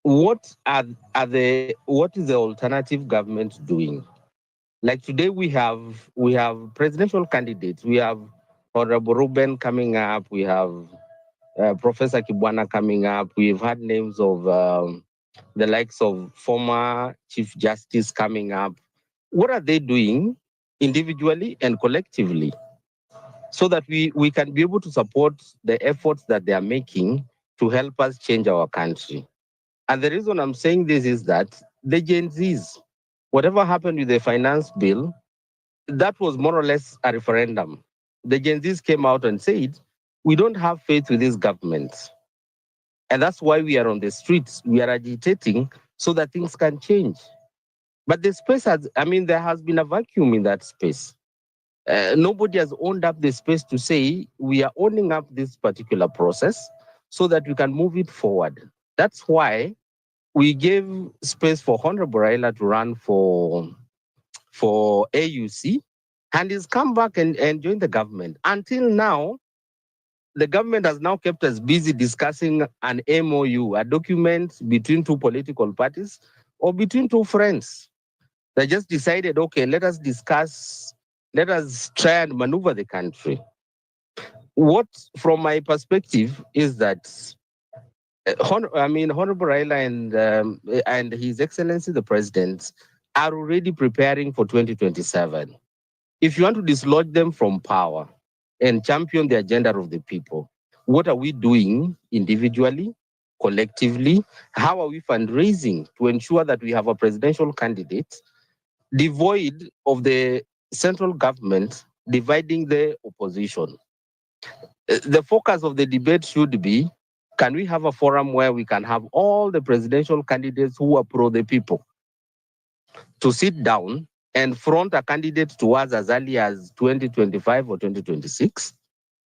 what is the alternative government doing? Like today we have presidential candidates. We have Honorable Ruben coming up. We have Professor Kibwana coming up. We've had names of the likes of former Chief Justice coming up. What are they doing individually and collectively so that we can be able to support the efforts that they are making to help us change our country? And the reason I'm saying this is that the Gen Zs, whatever happened with the finance bill, that was more or less a referendum. The Gen Zs came out and said, we don't have faith with this government. And that's why we are on the streets. We are agitating so that things can change. But the space has, I mean, there has been a vacuum in that space. Nobody has owned up the space to say we are owning up this particular process so that we can move it forward. That's why we gave space for Honorable Raila to run for AUC, and he's come back and joined the government. Until now, the government has now kept us busy discussing an MOU, a document between two political parties or between two friends. They just decided, okay, let us discuss, let us try and maneuver the country. What, from my perspective, is that Honorable Raila and His Excellency the President are already preparing for 2027. If you want to dislodge them from power and champion the agenda of the people, what are we doing individually, collectively? How are we fundraising to ensure that we have a presidential candidate devoid of the central government dividing the opposition? The focus of the debate should be, can we have a forum where we can have all the presidential candidates who are pro the people to sit down and front a candidate to us as early as 2025 or 2026,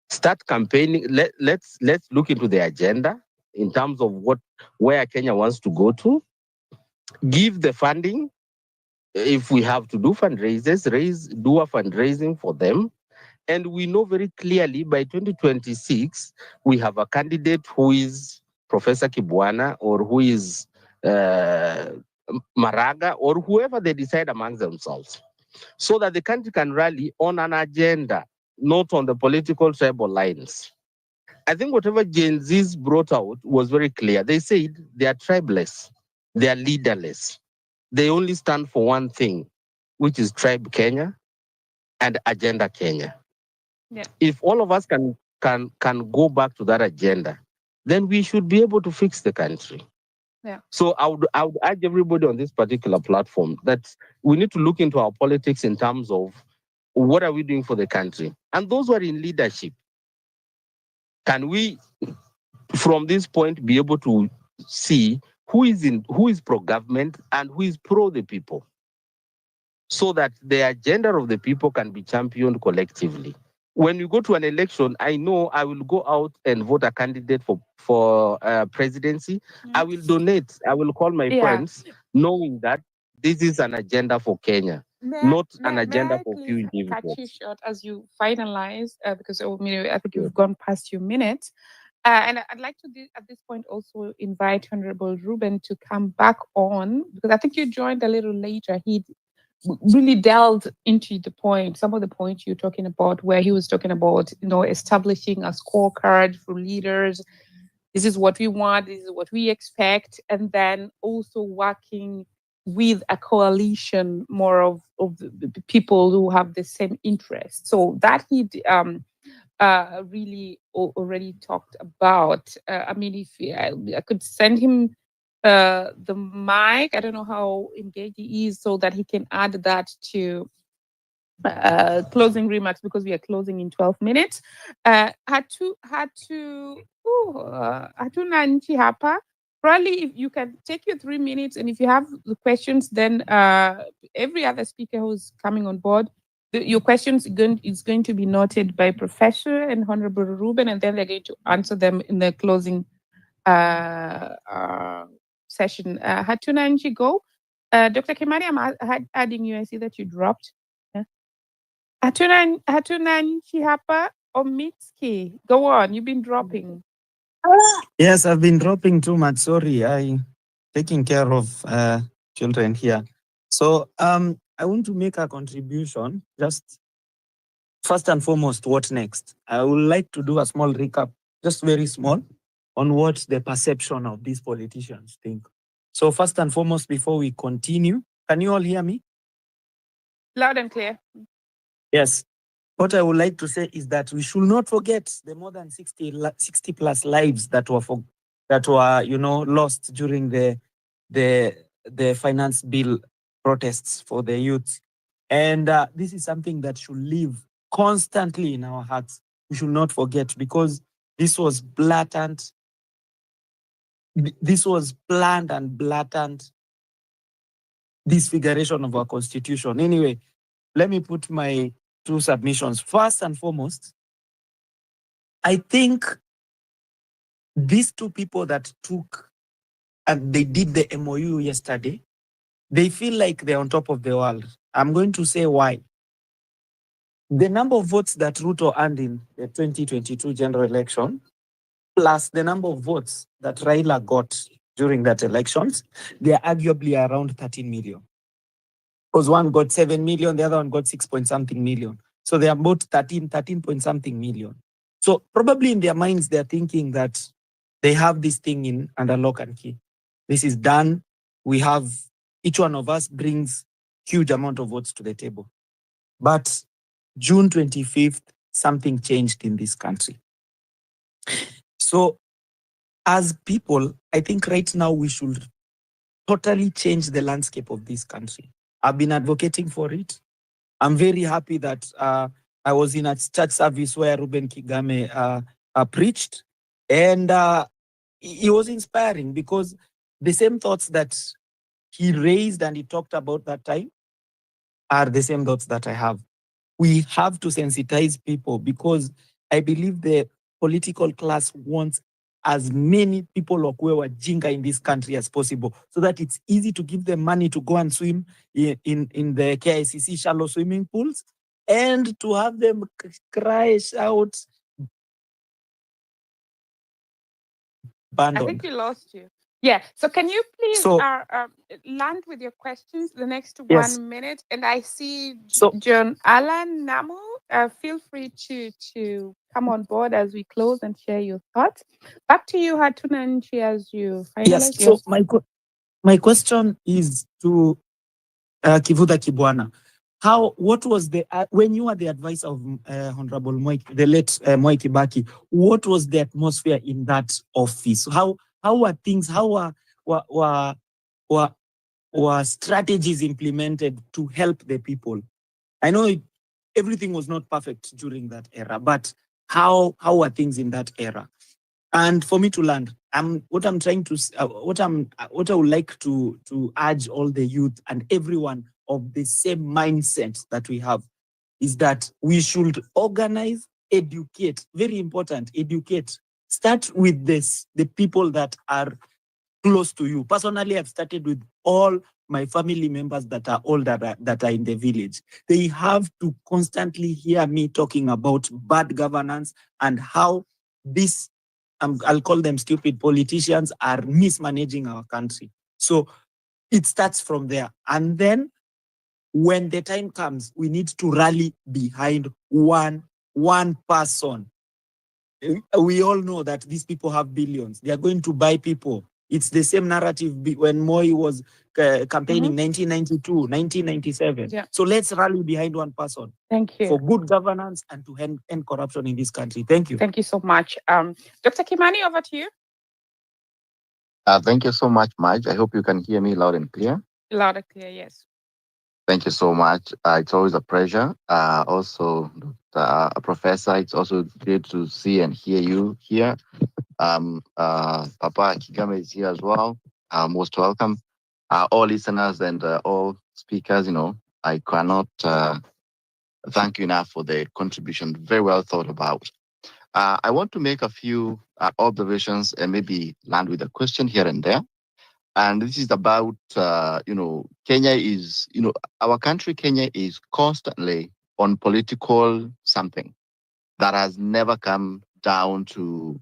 start campaigning. Let's look into the agenda in terms of where Kenya wants to go to, give the funding. If we have to do fundraisers, do a fundraising for them. And we know very clearly by 2026, we have a candidate who is Professor Kibwana or who is Maraga or whoever they decide among themselves, so that the country can rally on an agenda, not on the political tribal lines. I think whatever Gen Zs brought out was very clear. They said they are tribeless, they are leaderless. They only stand for one thing, which is Tribe Kenya and Agenda Kenya. Yeah. If all of us can go back to that agenda, then we should be able to fix the country. Yeah. So I would urge everybody on this particular platform that we need to look into our politics in terms of what are we doing for the country, and those who are in leadership, can we, from this point, be able to see who is pro-government and who is pro the people, so that the agenda of the people can be championed collectively. When you go to an election, I know I will go out and vote a candidate for presidency. I will donate. I will call my friends, knowing that this is an agenda for Kenya, not an agenda for few Cut you individuals. short as you finalize, because I think you've gone past your minutes. And I'd like to, at this point, also invite Honorable Ruben to come back on, because I think you joined a little later. He really delved into some of the points you're talking about, where he was talking about, establishing a scorecard for leaders. This is what we want, this is what we expect, and then also working with a coalition more of the people who have the same interests. So that he really already talked about. If I could send him the mic, I don't know how engaged he is, so that he can add that to closing remarks, because we are closing in 12 minutes. Hatuna nchi hapa. Probably if you can take your 3 minutes, and if you have the questions, then every other speaker who's coming on board, your questions is going to be noted by Professor and Honorable Ruben, and then they're going to answer them in the closing session. Hatuna nchi, go. Dr. Kimani, I'm adding you. I see that you dropped. Hatuna nchi hapa. Omitski, go on. You've been dropping. Yes, I've been dropping too much. Sorry, I taking care of children here. So I want to make a contribution. Just first and foremost, what next? I would like to do a small recap, just very small, on what the perception of these politicians think. So first and foremost, before we continue, can you all hear me? Loud and clear. Yes. What I would like to say is that we should not forget the more than 60 plus lives that were lost during the finance bill protests for the youth. And this is something that should live constantly in our hearts. We should not forget, because this was blatant. This was planned and blatant disfiguration of our constitution. Anyway, let me put my two submissions. First and foremost, I think these two people that took and they did the MOU yesterday, they feel like they're on top of the world. I'm going to say why. The number of votes that Ruto earned in the 2022 general election, plus the number of votes that Raila got during that elections, they are arguably around 13 million. Because one got 7 million, the other one got 6 point something million. So they are both 13 point something million. So probably in their minds, they're thinking that they have this thing in under lock and key. This is done. We have, each one of us brings huge amount of votes to the table. But June 25th, something changed in this country. So as people, I think right now we should totally change the landscape of this country. I've been advocating for it. I'm very happy that I was in a church service where Ruben Kigame preached, and it was inspiring because the same thoughts that he raised and he talked about that time are the same thoughts that I have. We have to sensitize people because I believe the political class wants as many people of wajinga in this country as possible so that it's easy to give them money to go and swim in the KICC shallow swimming pools and to have them cry out. I think we lost you. Yeah. So can you please land with your questions the next 1 minute? And I see John Alan Namu. Feel free to come on board as we close and share your thoughts. Back to you, Hatunanchi, as you finalize. Yes. So my question is to Kivuta Kibwana. What was the when you were the advisor of Honorable the late Moi Kibaki? What was the atmosphere in that office? How were things? How were strategies implemented to help the people? I know everything was not perfect during that era, but how were things in that era? And for me to land, what I'm trying to what I would like to urge all the youth and everyone of the same mindset that we have is that we should organize, educate. Very important, educate. Start with the people that are close to you. Personally, I've started with all my family members that are older, that are in the village. They have to constantly hear me talking about bad governance and how this, I'll call them stupid politicians, are mismanaging our country. So it starts from there. And then when the time comes, we need to rally behind one person. We all know that these people have billions. They are going to buy people. It's the same narrative when Moi was campaigning 1992, 1997. Yeah. So let's rally behind one person. Thank you. For good governance and to end corruption in this country. Thank you. Thank you so much. Dr. Kimani, over to you. Thank you so much, Maj. I hope you can hear me loud and clear. Loud and clear, yes. Thank you so much. It's always a pleasure. Also, Professor, it's also great to see and hear you here. Papa Kigame is here as well. Most welcome. All listeners and all speakers, I cannot thank you enough for the contribution. Very well thought about. I want to make a few observations and maybe land with a question here and there. And this is about, Kenya is, our country, Kenya, is constantly on political something that has never come down to,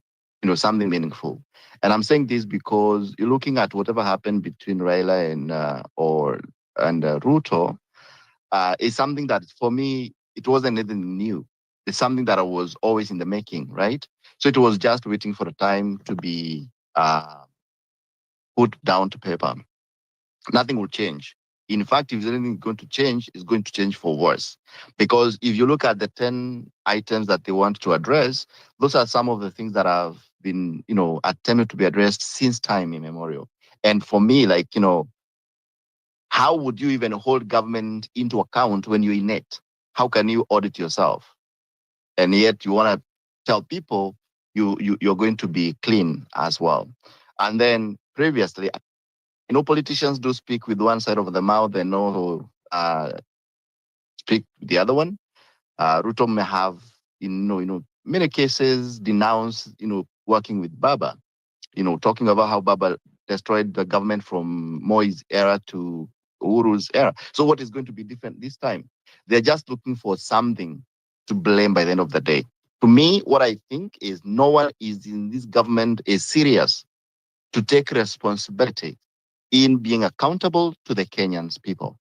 something meaningful. And I'm saying this because you're looking at whatever happened between Raila and Ruto, is something that for me, it wasn't anything new. It's something that was always in the making, right? So it was just waiting for the time to be put down to paper. Nothing will change. In fact, if there's anything going to change, it's going to change for worse. Because if you look at the 10 items that they want to address, those are some of the things that have been, attempted to be addressed since time immemorial. And for me, how would you even hold government into account when you're in it? How can you audit yourself? And yet you want to tell people you're going to be clean as well. And then previously, Politicians do speak with one side of the mouth and no speak the other one. Ruto may have, many cases denounced, working with Baba, talking about how Baba destroyed the government from Moi's era to Uhuru's era. So what is going to be different this time? They're just looking for something to blame by the end of the day. To me, what I think is no one is in this government is serious to take responsibility in being accountable to the Kenyans people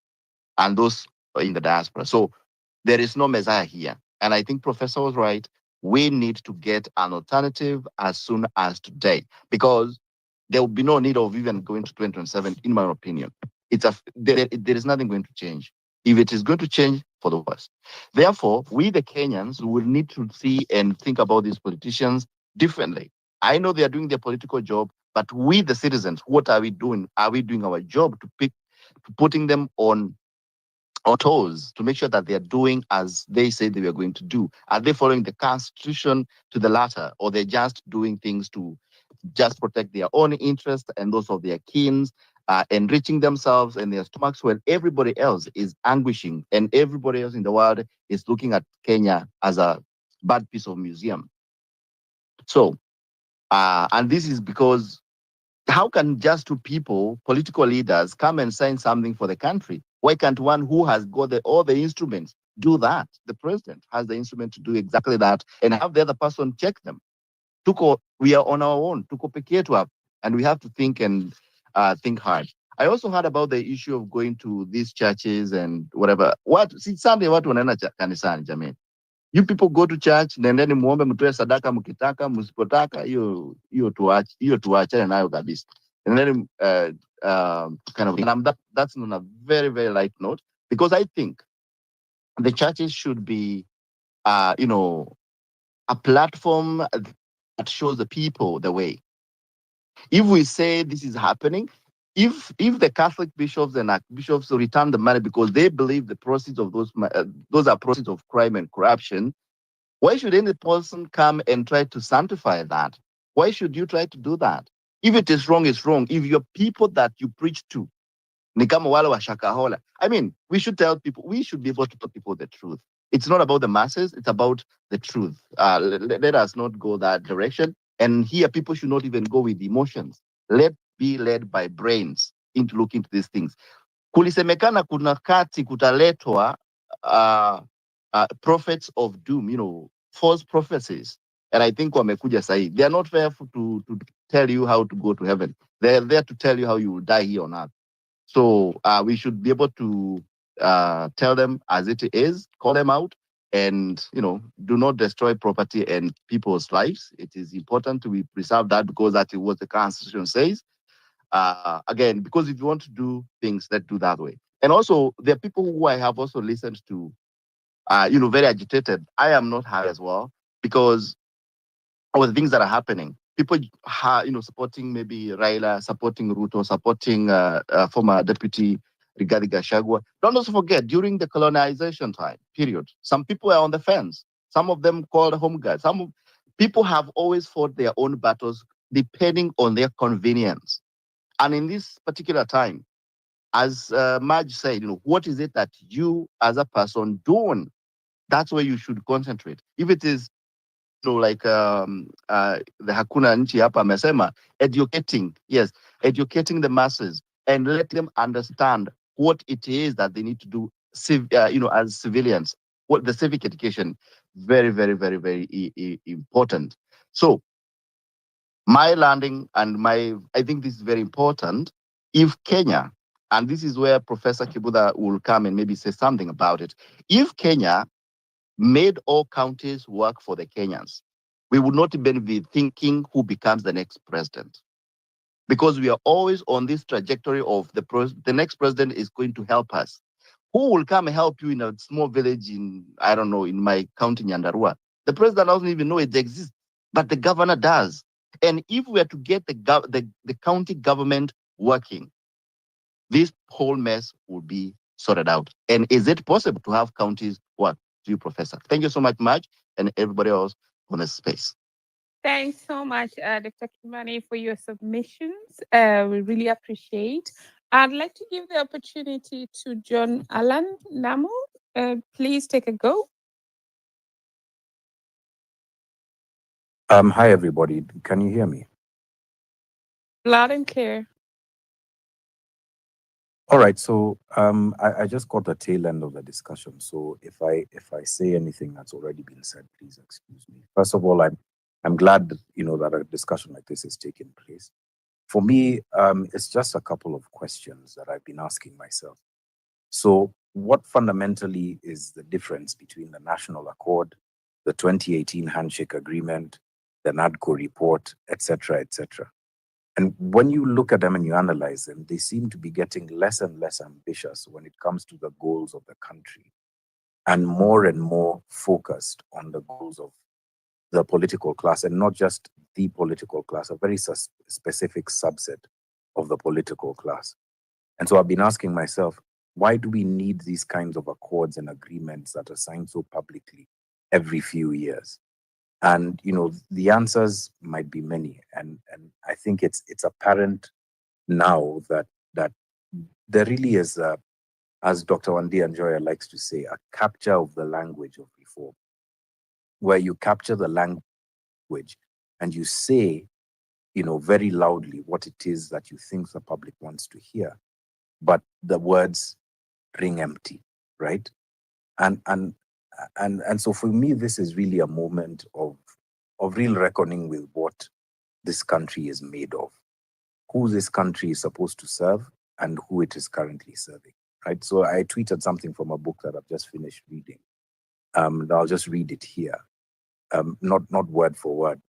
and those in the diaspora. So there is no Messiah here. And I think Professor was right. We need to get an alternative as soon as today, because there will be no need of even going to 2027, in my opinion. There is nothing going to change. If it is going to change, for the worse. Therefore, we the Kenyans will need to see and think about these politicians differently. I know they are doing their political job, but we the citizens, what are we doing? Are we doing our job to putting them on toes to make sure that they are doing as they say they were going to do? Are they following the constitution to the latter, or they're just doing things to just protect their own interests and those of their kins, enriching themselves and their stomachs when everybody else is anguishing and everybody else in the world is looking at Kenya as a bad piece of museum? So, and this is because how can just two people, political leaders, come and sign something for the country? Why can't one who has got all the instruments do that? The president has the instrument to do exactly that and have the other person check them. We are on our own. Tuko peke yetu hapa, and we have to think and think hard. I also heard about the issue of going to these churches and whatever. Sunday watu wanaenda kanisani jamani. You people go to church, nendeni muombe, mtoe sadaka mkitaka, msipotaka hiyo tuachane nayo kabisa. And then kind of, and that's on a very, very light note, because I think the churches should be a platform that shows the people the way. If we say this is happening, if the Catholic bishops and archbishops return the money because they believe the proceeds of those are proceeds of crime and corruption, why should any person come and try to sanctify that? Why should you try to do that? If it is wrong, it's wrong. If your people that you preach to, ni kama wale wa Shakahola, I mean, we should be able to tell people the truth. It's not about the masses, it's about the truth. Let us not go that direction. And here, people should not even go with emotions. Let be led by brains into looking into these things. Kulisemekana kuna kati kutaletwa prophets of doom, false prophecies. And I think wamekuja sahi. They are not there to tell you how to go to heaven. They are there to tell you how you will die here on earth. So we should be able to tell them as it is, call them out, and do not destroy property and people's lives. It is important to preserve that, because that is what the Constitution says. Again, because if you want to do things, let's do that way. And also, there are people who I have also listened to, very agitated. I am not happy as well, because of the things that are happening. People, supporting maybe Raila, supporting Ruto, supporting former Deputy Rigathi Gachagua. Don't also forget, during the colonization time period, some people are on the fence. Some of them called home guards. Some people have always fought their own battles depending on their convenience. And in this particular time, as Marge said, what is it that you as a person doing? That's where you should concentrate. If it is like the Hakuna Nchi hapa amesema, educating the masses and let them understand what it is that they need to do, as civilians. What the civic education, very, very, very, very important. So my landing and I think this is very important. If Kenya, and this is where Professor Kibuda will come and maybe say something about it. If Kenya made all counties work for the Kenyans, we would not even be thinking who becomes the next president. Because we are always on this trajectory of the next president is going to help us. Who will come and help you in a small village in my county, Nyandarua? The president doesn't even know it exists, but the governor does. And if we are to get the county government working, this whole mess will be sorted out. And is it possible to have counties work? To you, Professor. Thank you so much, Marge, and everybody else on this space. Thanks so much, Dr. Kimani, for your submissions. We really appreciate. I'd like to give the opportunity to John Alan Namo. Please take a go. Hi, everybody. Can you hear me? Loud and clear. All right. So I just got the tail end of the discussion. So if I say anything that's already been said, please excuse me. First of all, I'm glad that, that a discussion like this is taking place. For me, it's just a couple of questions that I've been asking myself. So what fundamentally is the difference between the National Accord, the 2018 Handshake Agreement, the NADCO report, etc., etc.? And when you look at them and you analyze them, they seem to be getting less and less ambitious when it comes to the goals of the country and more focused on the goals of the political class, and not just the political class, a very specific subset of the political class. And so I've been asking myself, why do we need these kinds of accords and agreements that are signed so publicly every few years? And the answers might be many, and I think it's apparent now that there really is, as Dr. Wandi Anjoya likes to say, a capture of the language of reform, where you capture the language and you say, very loudly what it is that you think the public wants to hear, but the words ring empty, right? And so for me, this is really a moment of real reckoning with what this country is made of, who this country is supposed to serve, and who it is currently serving, right? So I tweeted something from a book that I've just finished reading. I'll just read it here, not word for word,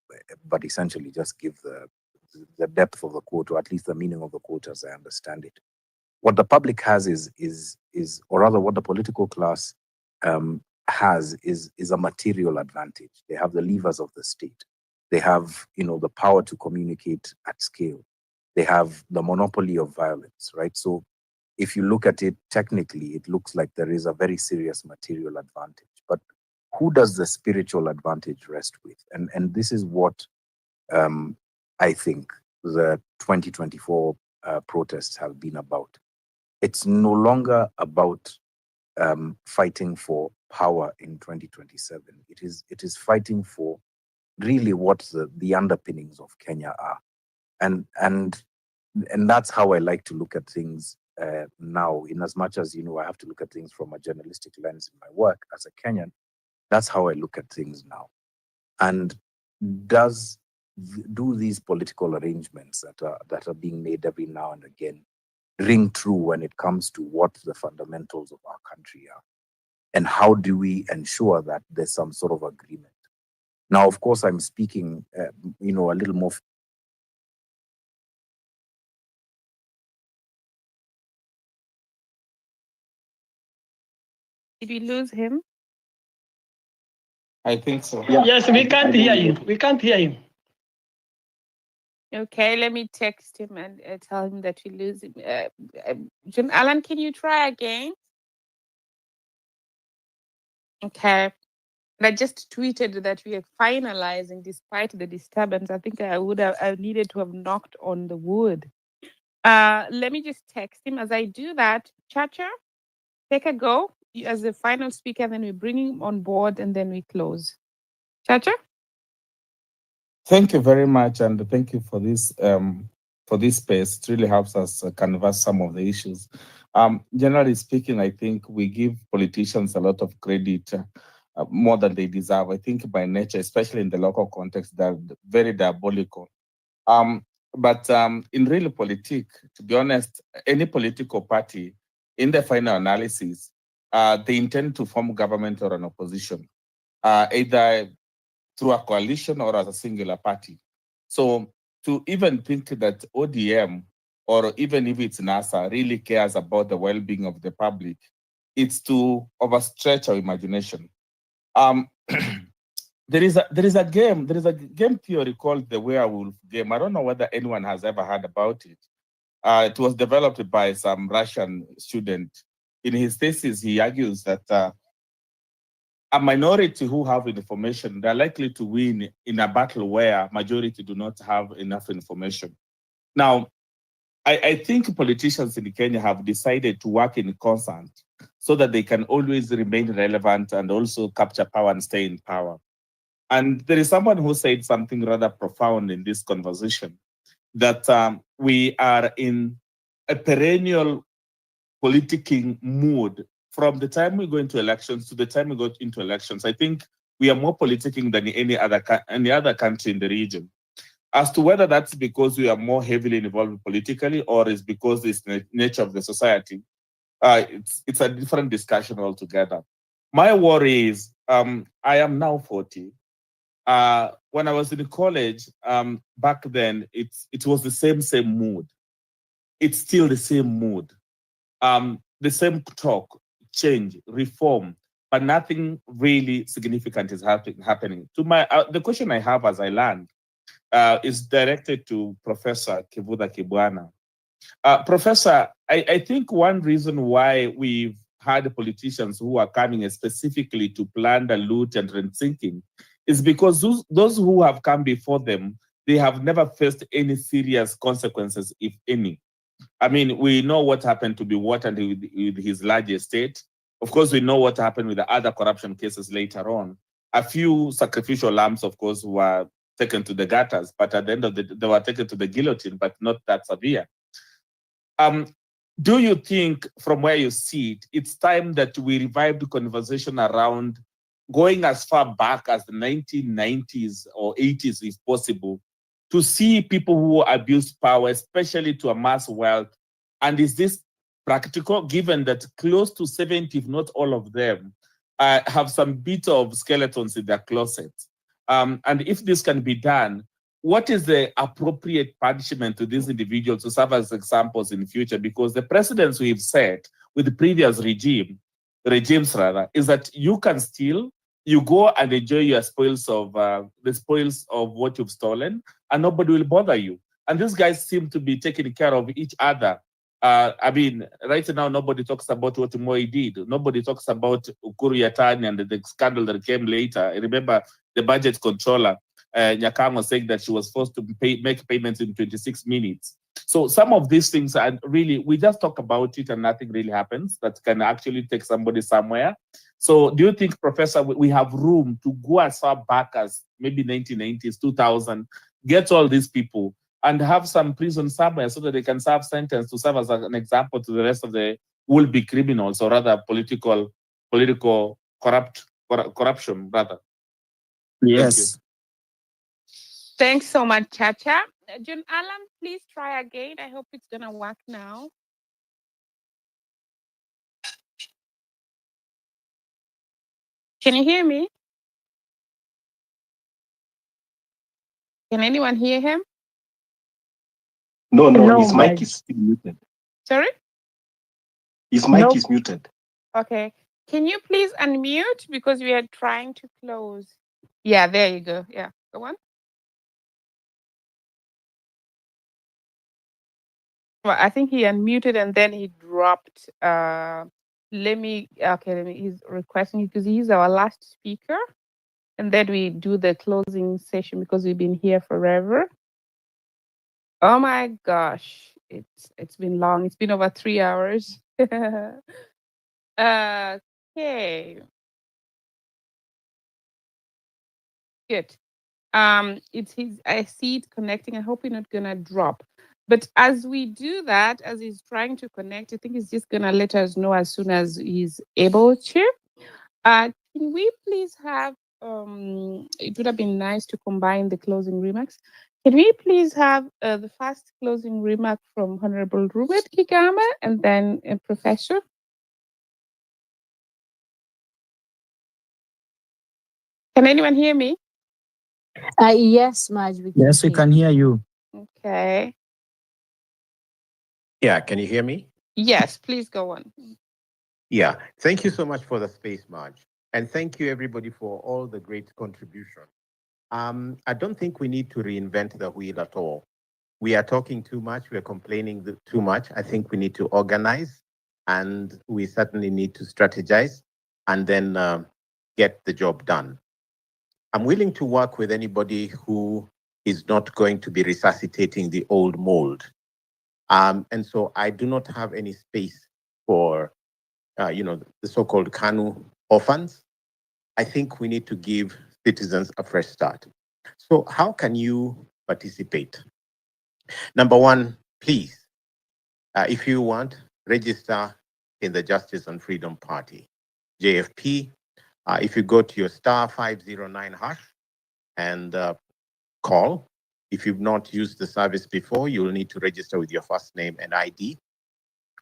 but essentially just give the depth of the quote, or at least the meaning of the quote as I understand it. What the public has is or rather what the political class has is a material advantage. They have the levers of the state. They have, the power to communicate at scale. They have the monopoly of violence, right? So if you look at it technically, it looks like there is a very serious material advantage. But who does the spiritual advantage rest with? And this is what I think the 2024 protests have been about. It's no longer about fighting for power in 2027. It is fighting for really what the underpinnings of Kenya are, and that's how I like to look at things now. In as much as I have to look at things from a journalistic lens in my work as a Kenyan, that's how I look at things now. And do these political arrangements that are being made every now and again ring true when it comes to what the fundamentals of our country are? And how do we ensure that there's some sort of agreement? Now, of course, I'm speaking, a little more. Did we lose him? I think so. Yes, we can't hear you. We can't hear him. Okay, let me text him and tell him that we lose him. John Alan, can you try again? Okay. And I just tweeted that we are finalizing despite the disturbance. I think I needed to have knocked on the wood. Let me just text him. As I do that, Chacha, take a go as the final speaker, then we bring him on board and then we close. Chacha? Thank you very much, and thank you for this space. It really helps us canvass some of the issues. Generally speaking, I think we give politicians a lot of credit, more than they deserve. I think by nature, especially in the local context, they're very diabolical. But in real politics, to be honest, any political party, in the final analysis, they intend to form government or an opposition, either through a coalition or as a singular party. So to even think that ODM, or even if it's NASA, really cares about the well-being of the public, it's to overstretch our imagination. There is a game theory called the werewolf game. I don't know whether anyone has ever heard about it. It was developed by some Russian student. In his thesis, he argues that a minority who have information, they're likely to win in a battle where majority do not have enough information. Now, I think politicians in Kenya have decided to work in concert so that they can always remain relevant and also capture power and stay in power. And there is someone who said something rather profound in this conversation, that we are in a perennial politicking mood from the time we go into elections to the time we go into elections. I think we are more politicking than any other country in the region. As to whether that's because we are more heavily involved politically or is because it's the nature of the society, it's a different discussion altogether. My worry is, I am now 40. When I was in college, back then, it was the same mood. It's still the same mood. The same talk, change, reform, but nothing really significant is happening. The question I have as I land is directed to Professor Kivuda Kibwana. Professor, I think one reason why we've had politicians who are coming specifically to plan the loot and rent-seeking is because those who have come before them, they have never faced any serious consequences, if any. I mean, we know what happened to Biwott with his large estate. Of course, we know what happened with the other corruption cases later on. A few sacrificial lambs, of course, were taken to the gutters, but at the end of they were taken to the guillotine, but not that severe. Do you think, from where you see it, it's time that we revive the conversation around going as far back as the 1990s or 80s, if possible, to see people who abuse power, especially to amass wealth? And is this practical, given that close to 70, if not all of them, have some bit of skeletons in their closet? And if this can be done, what is the appropriate punishment to these individuals to serve as examples in the future? Because the precedents we've set with the previous regimes is that you can steal, you go and enjoy your spoils of the spoils of what you've stolen, and nobody will bother you. And these guys seem to be taking care of each other. I mean, right now, nobody talks about what Moi did. Nobody talks about Ukuru Yatani and the scandal that came later. I remember the budget controller, Nyakam, was saying that she was forced to make payments in 26 minutes. So some of these things are really, we just talk about it and nothing really happens that can actually take somebody somewhere. So do you think, Professor, we have room to go as far back as maybe 1990s, 2000, get all these people and have some prison somewhere so that they can serve sentence to serve as an example to the rest of the will-be criminals, or rather political corruption, rather? Yes. Thanks so much, Chacha. John Alan, please try again. I hope it's gonna work now. Can you hear me? Can anyone hear him? No, his mic is still muted. Sorry? His mic is muted. Okay. Can you please unmute, because we are trying to close? Yeah, there you go. Yeah, go on. Well, I think he unmuted and then he dropped. He's requesting, because he's our last speaker. And then we do the closing session because we've been here forever. Oh my gosh, it's been long. It's been over 3 hours. Okay. Good. I see it connecting. I hope you're not gonna drop. But as we do that, as he's trying to connect, I think he's just gonna let us know as soon as he's able to. Can we please have, it would have been nice to combine the closing remarks. Can we please have the first closing remark from Honorable Robert Kigama and then Professor? Can anyone hear me? Yes, Maj. Yes, we can hear you. Okay. Yeah, can you hear me? Yes, please go on. Yeah, thank you so much for the space, Marge. And thank you, everybody, for all the great contribution. I don't think we need to reinvent the wheel at all. We are talking too much. We're complaining too much. I think we need to organize, and we certainly need to strategize, and then get the job done. I'm willing to work with anybody who is not going to be resuscitating the old mold. And so I do not have any space for, the so-called KANU orphans. I think we need to give citizens a fresh start. So how can you participate? Number one, please, if you want, register in the Justice and Freedom Party, JFP. If you go to your *509# and call, if you've not used the service before, you'll need to register with your first name and ID.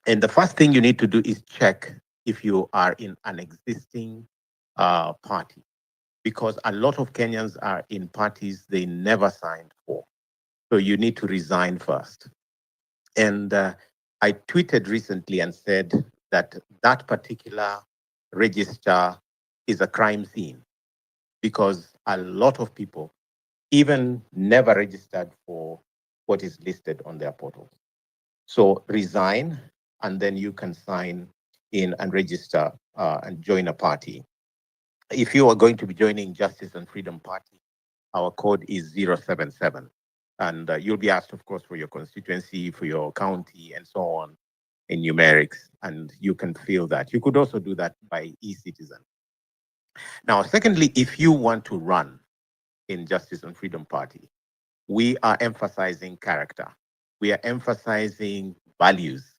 And the first thing you need to do is check if you are in an existing party, because a lot of Kenyans are in parties they never signed for. So you need to resign first. And I tweeted recently and said that that particular register is a crime scene, because a lot of people even never registered for what is listed on their portals. So resign, and then you can sign in and register and join a party. If you are going to be joining Justice and Freedom Party, our code is 077. And you'll be asked, of course, for your constituency, for your county, and so on in numerics, and you can fill that. You could also do that by e-citizen. Now, secondly, if you want to run in Justice and Freedom Party, we are emphasizing character. We are emphasizing values.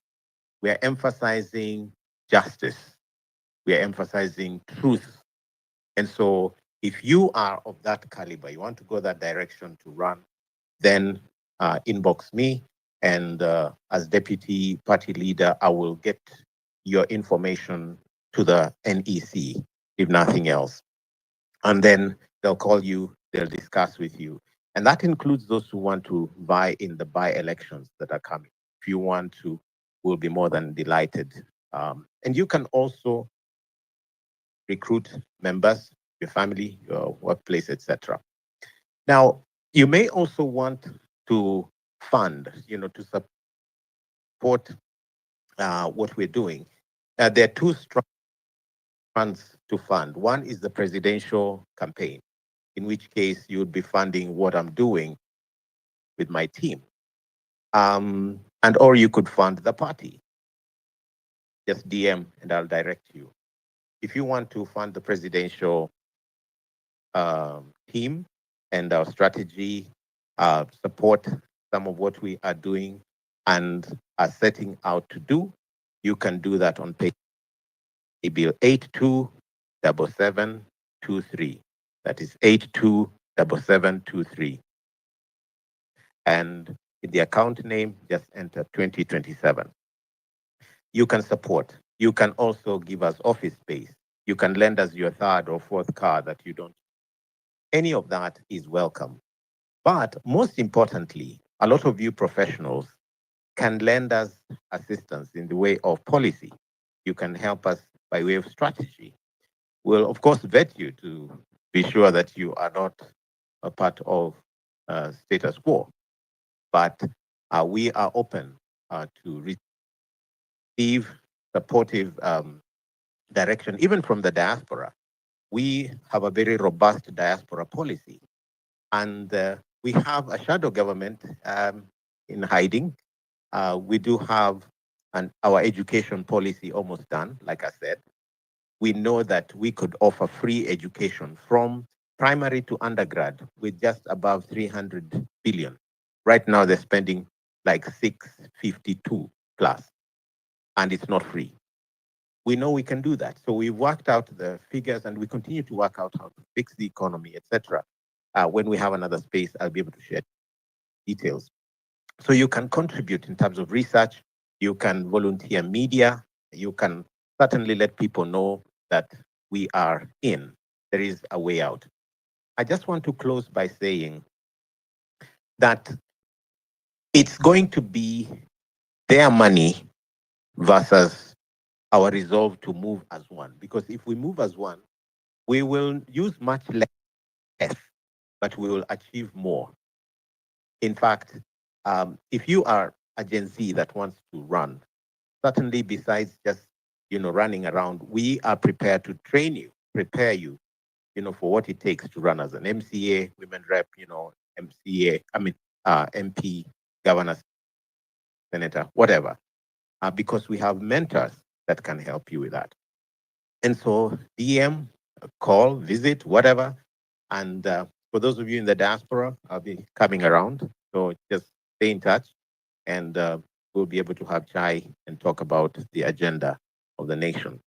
We are emphasizing justice. We are emphasizing truth. And so if you are of that caliber, you want to go that direction to run, then inbox me. And as deputy party leader, I will get your information to the NEC, if nothing else. And then they'll call you, they'll discuss with you. And that includes those who want to vie in the by-elections that are coming. If you want to, we'll be more than delighted. And you can also recruit members, your family, your workplace, etc. Now, you may also want to fund, to support what we're doing. There are two funds to fund. One is the presidential campaign, in which case you would be funding what I'm doing with my team. Or you could fund the party. Just DM and I'll direct you. If you want to fund the presidential team and our strategy, support some of what we are doing and are setting out to do, you can do that on pay bill 827723. That is 827723. And in the account name, just enter 2027. You can support. You can also give us office space. You can lend us your third or fourth car that you don't. Any of that is welcome. But most importantly, a lot of you professionals can lend us assistance in the way of policy. You can help us by way of strategy. We'll, of course, vet you to be sure that you are not a part of status quo. But we are open to receive supportive direction, even from the diaspora. We have a very robust diaspora policy. And we have a shadow government in hiding. We do have our education policy almost done, like I said. We know that we could offer free education from primary to undergrad with just above 300 billion. Right now, they're spending like 652 plus, and it's not free. We know we can do that. So we worked out the figures and we continue to work out how to fix the economy, etc. When we have another space, I'll be able to share details. So you can contribute in terms of research, you can volunteer media, you can certainly let people know that we are in. There is a way out. I just want to close by saying that it's going to be their money versus our resolve to move as one. Because if we move as one, we will use much less, but we will achieve more. In fact, if you are a Gen Z that wants to run, certainly besides just running around, we are prepared to train you, prepare you for what it takes to run as an MCA, women rep, MP, governor, senator, whatever, because we have mentors that can help you with that. And so DM, call, visit, whatever. And for those of you in the diaspora, I'll be coming around. So just stay in touch, and we'll be able to have chai and talk about the agenda of the nation.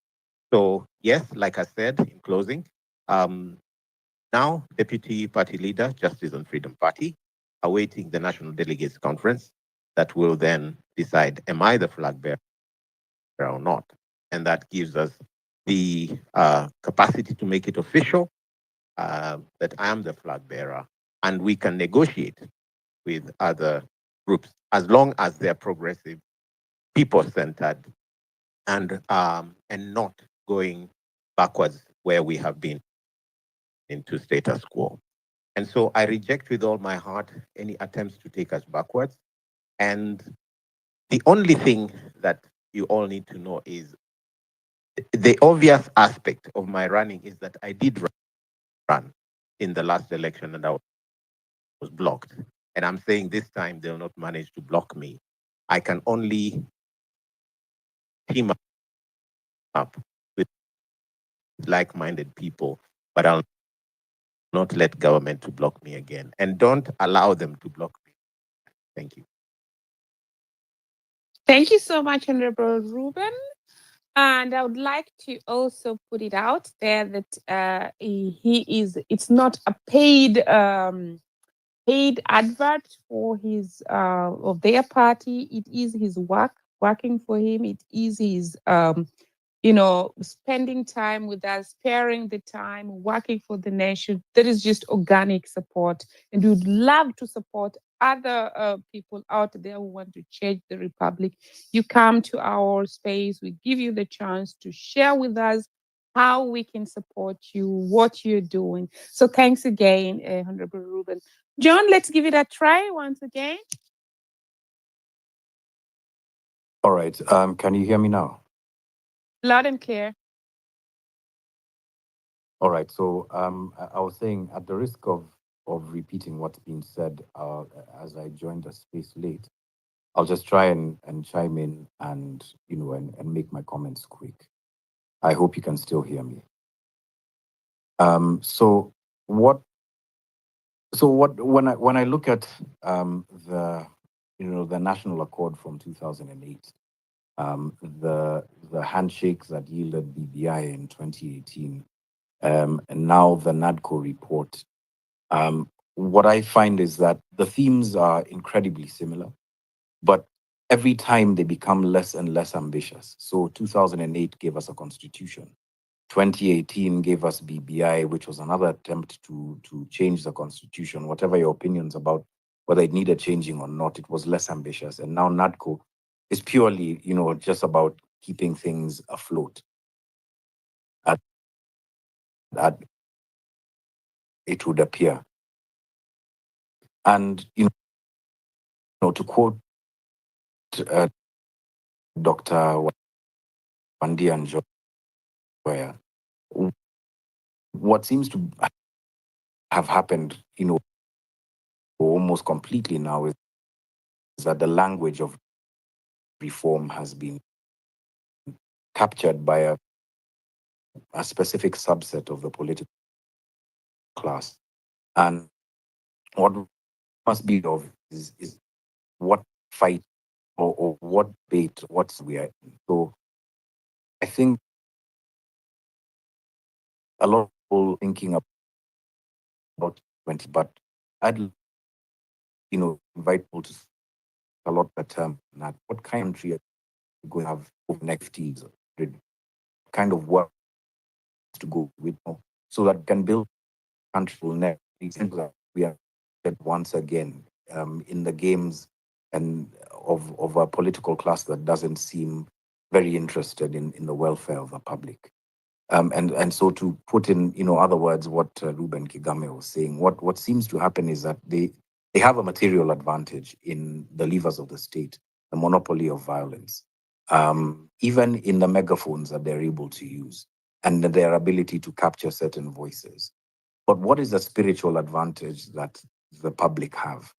So yes, like I said in closing, now Deputy Party Leader, Justice and Freedom Party, awaiting the National Delegates Conference that will then decide, am I the flag bearer or not? And that gives us the capacity to make it official that I am the flag bearer, and we can negotiate with other groups as long as they're progressive, people-centered, and not going backwards where we have been into status quo. And so I reject with all my heart any attempts to take us backwards. And the only thing that you all need to know is the obvious aspect of my running is that I did run in the last election and I was blocked. And I'm saying this time they'll not manage to block me. I can only team up with like-minded people, but I'll not let government to block me again. And don't allow them to block me. Thank you. Thank you so much, Honorable Ruben. And I would like to also put it out there that it's not a paid advert for his of their party. It is his working for him. It is his spending time with us, sparing the time, working for the nation. That is just organic support. And we would love to support other people out there who want to change the republic. You come to our space, we give you the chance to share with us how we can support you, what you're doing. So thanks again, Honorable Ruben. John, let's give it a try once again. All right. Can you hear me now? Loud and clear. All right. So I was saying, at the risk of repeating what's been said as I joined the space late, I'll just try and chime in and and make my comments quick. I hope you can still hear me. When I look at the National Accord from 2008, the handshakes that yielded BBI in 2018, and now the NADCO report, what I find is that the themes are incredibly similar, but every time they become less and less ambitious. So 2008 gave us a constitution. 2018 gave us BBI, which was another attempt to change the constitution. Whatever your opinions about whether it needed changing or not, it was less ambitious. And now NADCO is purely, just about keeping things afloat. It would appear. And, to quote Dr. Wandi and Joya, what seems to have happened, almost completely now is that the language of reform has been captured by a specific subset of the political class. And what must be of is what fight or what debate, what's we are in. So I think a lot of people thinking about 20, but I'd invite people to a lot better that what kind of country are we going to have over next years, kind of work to go with, so that we can build a country will never that we are once again in the games and of a political class that doesn't seem very interested in the welfare of the public. And so to put in, other words, what Ruben Kigame was saying, what seems to happen is that they have a material advantage in the levers of the state, the monopoly of violence, even in the megaphones that they're able to use. and their ability to capture certain voices. But what is the spiritual advantage that the public have?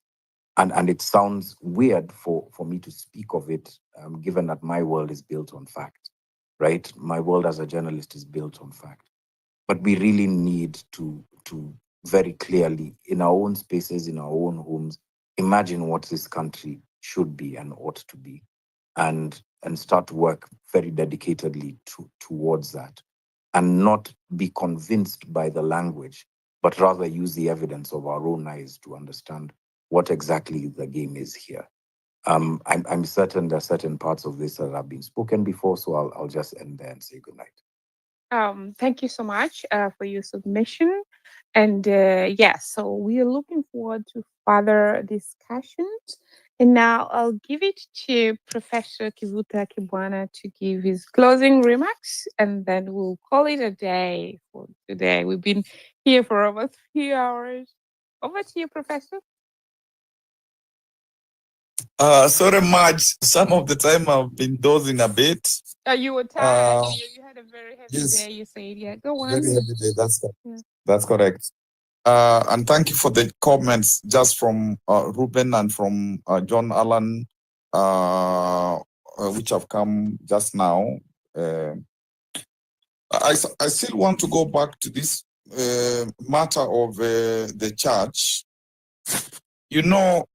And it sounds weird for me to speak of it, given that my world is built on fact, right? My world as a journalist is built on fact. But we really need to very clearly, in our own spaces, in our own homes, imagine what this country should be and ought to be, and start to work very dedicatedly towards that, and not be convinced by the language, but rather use the evidence of our own eyes to understand what exactly the game is here. I'm certain there are certain parts of this that have been spoken before, so I'll just end there and say good night. Thank you so much for your submission. And so we are looking forward to further discussions. And now I'll give it to Professor Kivuta Kibwana to give his closing remarks, and then we'll call it a day for today. We've been here for almost 3 hours. Over to you, Professor. Sorry, Marge. Some of the time I've been dozing a bit. You were tired. You had a very heavy Yes, day, you said. Yeah, go on. very heavy day. Yeah. That's correct. And thank you for the comments just from Ruben and from John Allen, which have come just now. I still want to go back to this matter of the church. You know,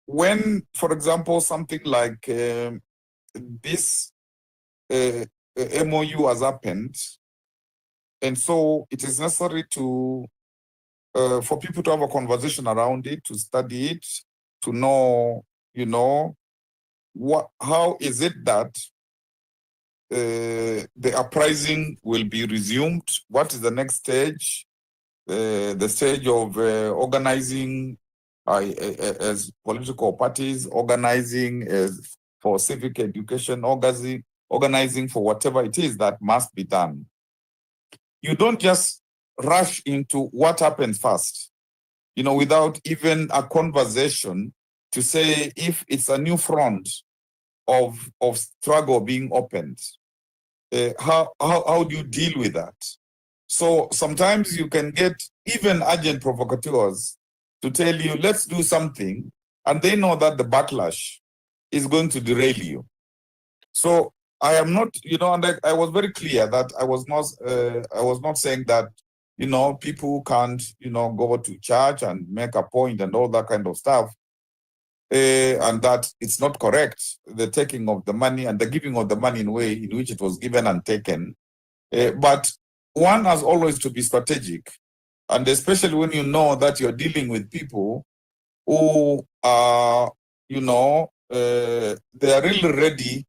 when, for example, something like this MOU has happened, and so it is necessary to for people to have a conversation around it, to study it, to know, how is it that the uprising will be resumed? What is the next stage? The stage of organizing as political parties, organizing for civic education, organizing for whatever it is that must be done. You don't just rush into what happens first, without even a conversation to say if it's a new front of struggle being opened, how do you deal with that? So sometimes you can get even urgent provocateurs to tell you, let's do something, and they know that the backlash is going to derail you. So I am not, and I was very clear that I was not saying that, people can't, go to church and make a point and all that kind of stuff, and that it's not correct, the taking of the money and the giving of the money in a way in which it was given and taken. But one has always to be strategic, and especially when you know that you're dealing with people who are, they are really ready.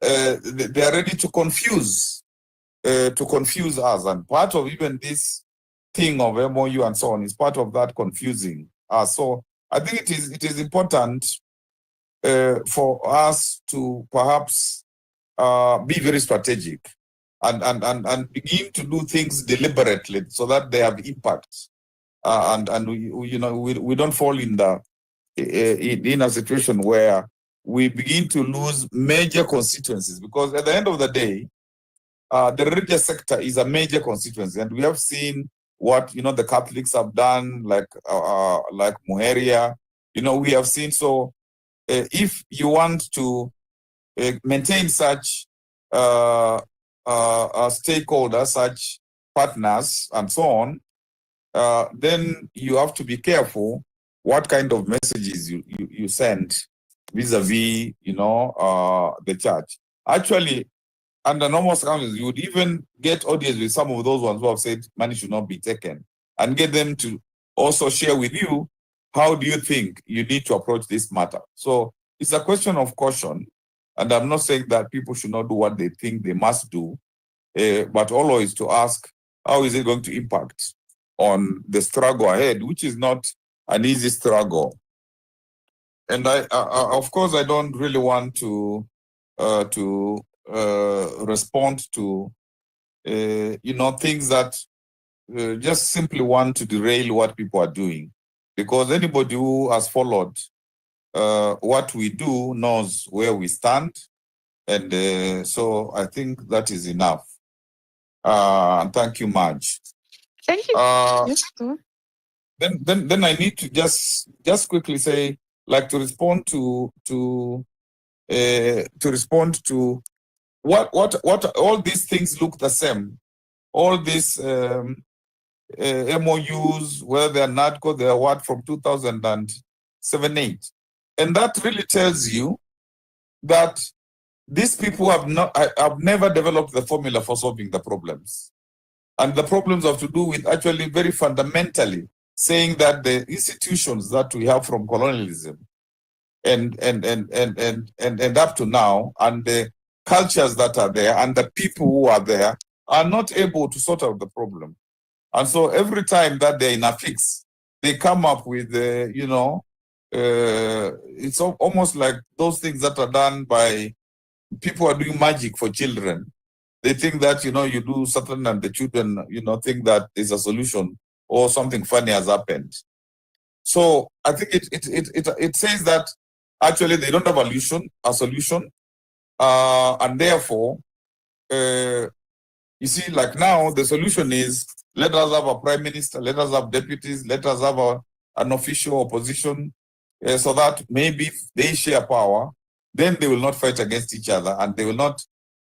They are ready to confuse us, and part of even this thing of MOU and so on is part of that confusing us. So I think it is important for us to perhaps be very strategic and begin to do things deliberately so that they have impact, and we don't fall in a situation where we begin to lose major constituencies, because at the end of the day, the religious sector is a major constituency, and we have seen what the Catholics have done, like Muheria. We have seen. So if you want to maintain such stakeholders, such partners, and so on, then you have to be careful what kind of messages you send vis-a-vis, the church. Actually, under normal circumstances, you would even get audience with some of those ones who have said money should not be taken, and get them to also share with you, how do you think you need to approach this matter? So it's a question of caution, and I'm not saying that people should not do what they think they must do, but always to ask, how is it going to impact on the struggle ahead, which is not an easy struggle. And I of course, I don't really want to respond to things that just simply want to derail what people are doing, because anybody who has followed what we do knows where we stand, and so I think that is enough. And thank you, Marge. Thank you. Yes, go. Then I need to just quickly say, like, to respond to what all these things look the same. All these MOUs, whether they're NADCO, they're what, from 2007-8. And that really tells you that these people have never developed the formula for solving the problems. And the problems have to do with actually very fundamentally saying that the institutions that we have from colonialism and up to now, and the cultures that are there and the people who are there are not able to sort out the problem. And so every time that they're in a fix, they come up with, it's almost like those things that are done by people who are doing magic for children. They think that, you do something and the children, think that there's a solution or something funny has happened. So I think it says that actually they don't have a solution. And therefore, you see, like now, the solution is, let us have a prime minister, let us have deputies, let us have an official opposition, so that maybe if they share power, then they will not fight against each other, and they will not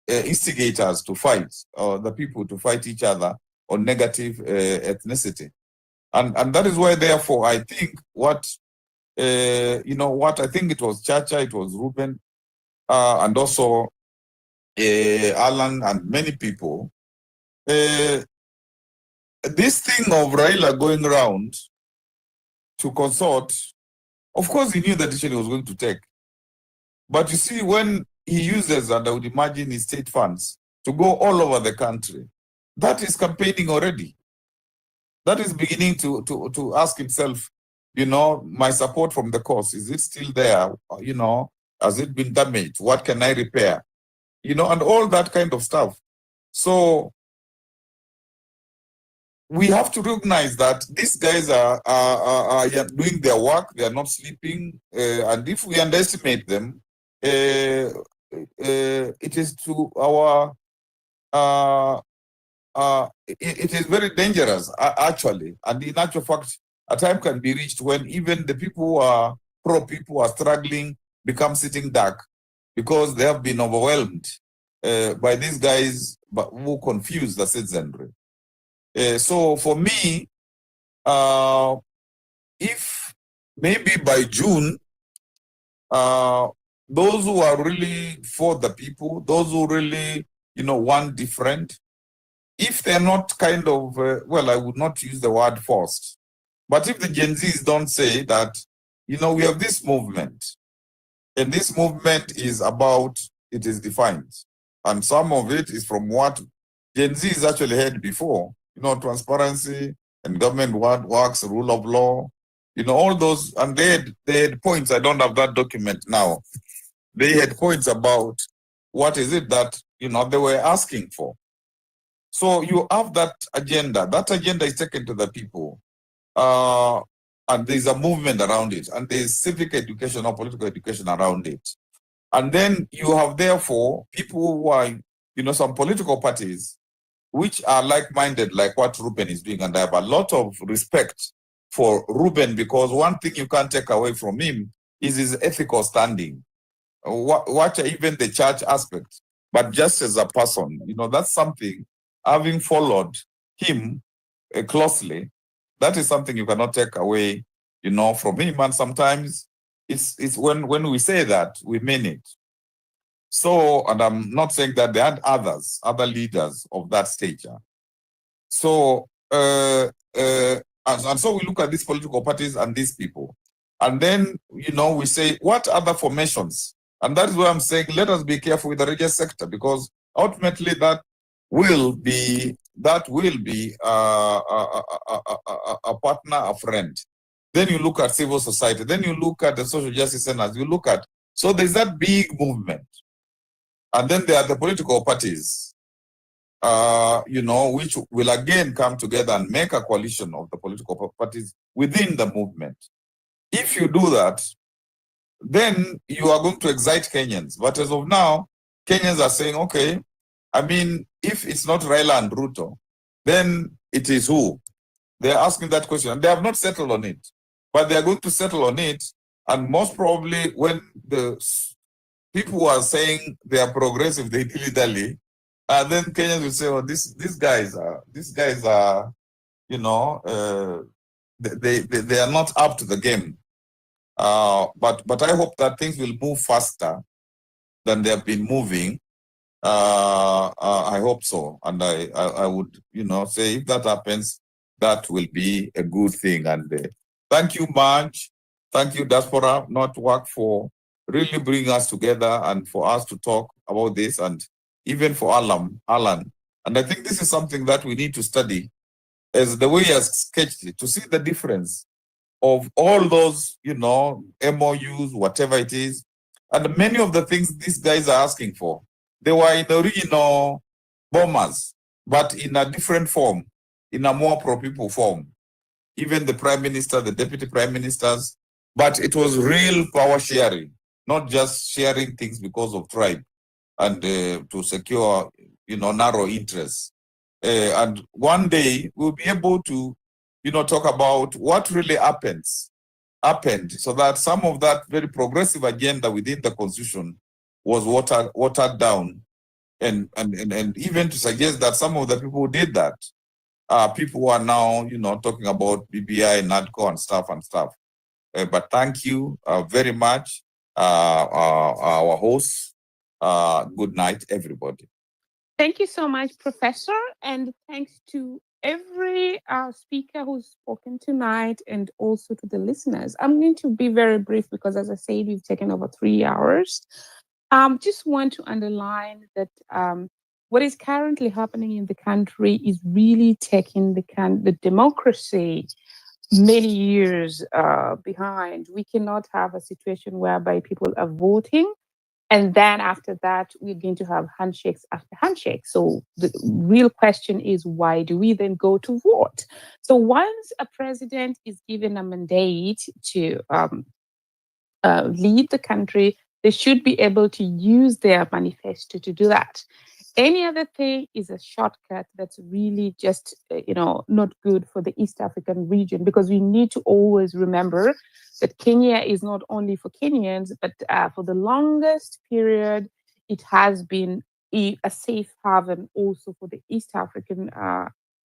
instigate us to fight, or the people to fight each other on negative ethnicity. And that is why, therefore, I think what I think it was Chacha, it was Ruben, and also Alan and many people, this thing of Raila going around to consort, of course he knew the decision he was going to take. But you see, when he uses, and I would imagine, his state funds to go all over the country, that is campaigning already. That is beginning to ask himself, my support from the cause, is it still there? Has it been damaged? What can I repair? And all that kind of stuff. So we have to recognize that these guys are doing their work. They are not sleeping. And if we underestimate them, it is to our, it is very dangerous, actually. And in actual fact, a time can be reached when even the people who are pro-people are struggling, become sitting duck, because they have been overwhelmed by these guys who confuse the citizenry. So for me, if maybe by June, those who are really for the people, those who really, want different, if they're not kind of, well, I would not use the word forced, but if the Gen Zs don't say that, we have this movement, and this movement is about, it is defined, and some of it is from what Gen Zs actually had before, transparency and government works, rule of law, all those, and they had points. I don't have that document now. They had points about what is it that, they were asking for. So you have that agenda. That agenda is taken to the people. And there's a movement around it. And there's civic education or political education around it. And then you have, therefore, people who are, some political parties which are like-minded, like what Ruben is doing. And I have a lot of respect for Ruben, because one thing you can't take away from him is his ethical standing. Watch even the church aspect, but just as a person, that's something, having followed him closely, that is something you cannot take away, from him. And sometimes it's when we say that, we mean it. So, and I'm not saying that there aren't other leaders of that stature. So, and so we look at these political parties and these people. And then, we say, what other formations? And that is why I'm saying, let us be careful with the religious sector, because ultimately that will be a partner, a friend. Then you look at civil society. Then you look at the social justice centers. You look at, so there's that big movement. And then there are the political parties, which will again come together and make a coalition of the political parties within the movement. If you do that, then you are going to excite Kenyans. But as of now, Kenyans are saying, okay, I mean, if it's not Raila and Ruto, then it is who? They're asking that question. They have not settled on it, but they are going to settle on it. And most probably when the people who are saying they are progressive, they dilly-dally, then Kenyans will say, oh, these guys are, you know, they are not up to the game. But I hope that things will move faster than they have been moving. I hope so. And I would, you know, say if that happens, that will be a good thing. And thank you, Marge. Thank you, Diaspora Network, for really bringing us together and for us to talk about this, and even for Alan. And I think this is something that we need to study, as the way he has sketched it, to see the difference of all those, you know, MOUs, whatever it is, and many of the things these guys are asking for. They were in the original bombers, but in a different form, in a more pro-people form. Even the prime minister, the deputy prime ministers, but it was real power sharing, not just sharing things because of tribe and to secure, you know, narrow interests. And one day we'll be able to, you know, talk about what really happened, so that some of that very progressive agenda within the constitution was watered down, and even to suggest that some of the people who did that people who are now, you know, talking about BBI, NADCO, and stuff. But thank you very much, our hosts. Good night, everybody. Thank you so much, Professor, and thanks to every speaker who's spoken tonight, and also to the listeners. I'm going to be very brief because, as I said, we've taken over 3 hours. Just want to underline that what is currently happening in the country is really taking the democracy many years behind. We cannot have a situation whereby people are voting, and then after that, we're going to have handshakes after handshakes. So the real question is, why do we then go to vote? So once a president is given a mandate to lead the country, they should be able to use their manifesto to do that. Any other thing is a shortcut that's really just, not good for the East African region, because we need to always remember that Kenya is not only for Kenyans, but for the longest period, it has been a safe haven also for the East African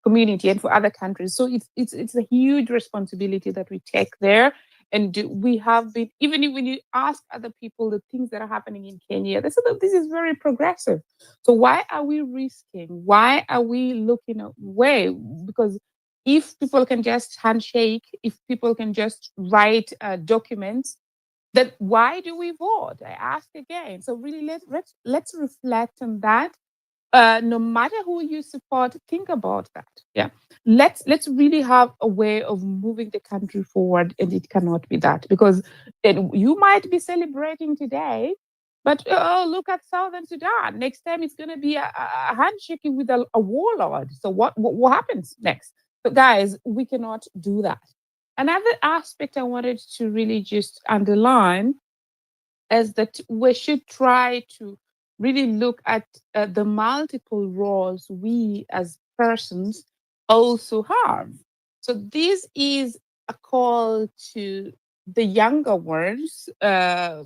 community and for other countries. So it's a huge responsibility that we take there. And we have been, even when you ask other people the things that are happening in Kenya, they say that this is very progressive. So why are we risking? Why are we looking away? Because if people can just handshake, if people can just write documents, then why do we vote? I ask again. So really, let's reflect on that. No matter who you support, think about that. Yeah, let's really have a way of moving the country forward, and it cannot be that, because you might be celebrating today, but look at Southern Sudan. Next time it's going to be a handshaking with a warlord. So what happens next? So guys, we cannot do that. Another aspect I wanted to really just underline is that we should try to really look at the multiple roles we as persons also have. So this is a call to the younger ones, probably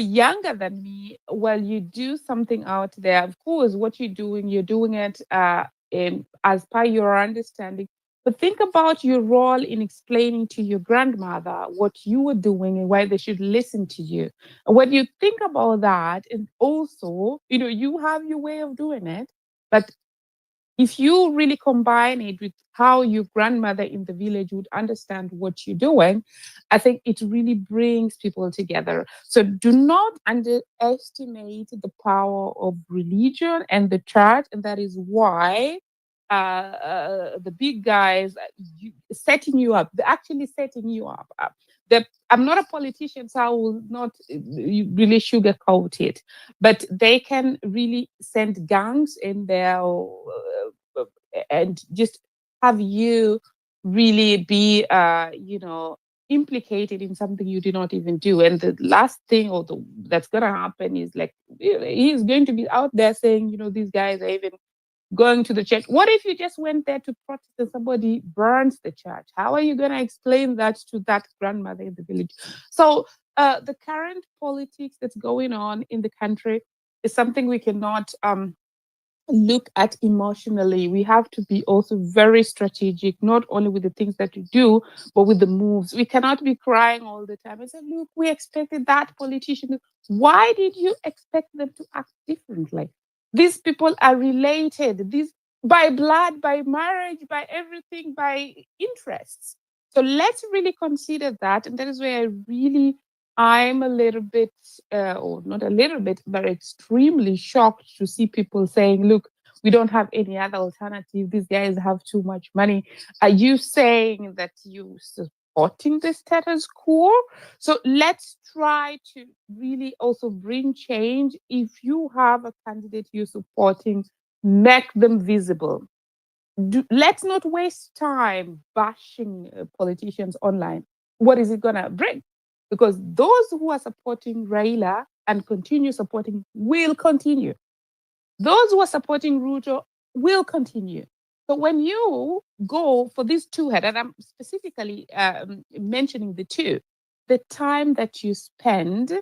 younger than me. Well, you do something out there. Of course, what you're doing it as per your understanding. But think about your role in explaining to your grandmother what you were doing and why they should listen to you. And when you think about that, and also, you have your way of doing it, but if you really combine it with how your grandmother in the village would understand what you're doing, I think it really brings people together. So do not underestimate the power of religion and the church. And that is why the big guys setting you up, they're actually setting you up. I'm not a politician, so I will not really sugarcoat it, but they can really send gangs in there and just have you really be, implicated in something you did not even do. And the last thing that's going to happen is like, he's going to be out there saying, these guys are even going to the church. What if you just went there to protest and somebody burns the church? How are you going to explain that to that grandmother in the village? So the current politics that's going on in the country is something we cannot look at emotionally. We have to be also very strategic, not only with the things that you do, but with the moves. We cannot be crying all the time and say, look, we expected that politician. Why did you expect them to act differently? These people are related, these by blood, by marriage, by everything, by interests. So let's really consider that. And that is where I'm a little bit, or not a little bit, but extremely shocked to see people saying, look, we don't have any other alternative. These guys have too much money. Are you saying that you supporting the status quo? So let's try to really also bring change. If you have a candidate you're supporting, make them visible. Let's not waste time bashing politicians online. What is it going to bring? Because those who are supporting Raila and continue supporting will continue. Those who are supporting Ruto will continue. So when you go for these two head, and I'm specifically mentioning the two, the time that you spend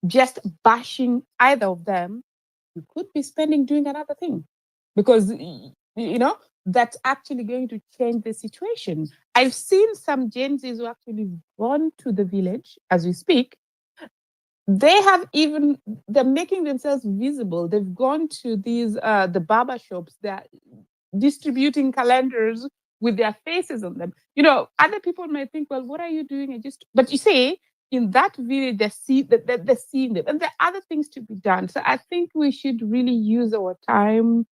just bashing either of them, you could be spending doing another thing, because that's actually going to change the situation. I've seen some Gen Zs who actually gone to the village as we speak. They're making themselves visible. They've gone to these the barber shops. They're distributing calendars with their faces on them. Other people might think, well, what are you doing? But you see, in that village, they're seeing them, and there are other things to be done. So I think we should really use our time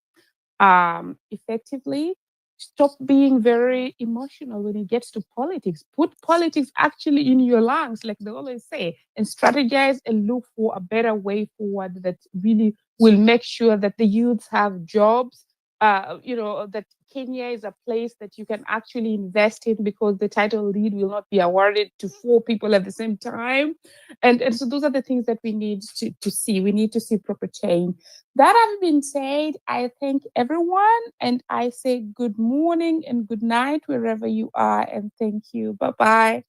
effectively. Stop being very emotional when it gets to politics. Put politics actually in your lungs, like they always say, and strategize and look for a better way forward that really will make sure that the youths have jobs. That Kenya is a place that you can actually invest in, because the title lead will not be awarded to 4 people at the same time. And so those are the things that we need to see. We need to see proper change. That having been said, I thank everyone, and I say good morning and good night wherever you are, and thank you. Bye-bye.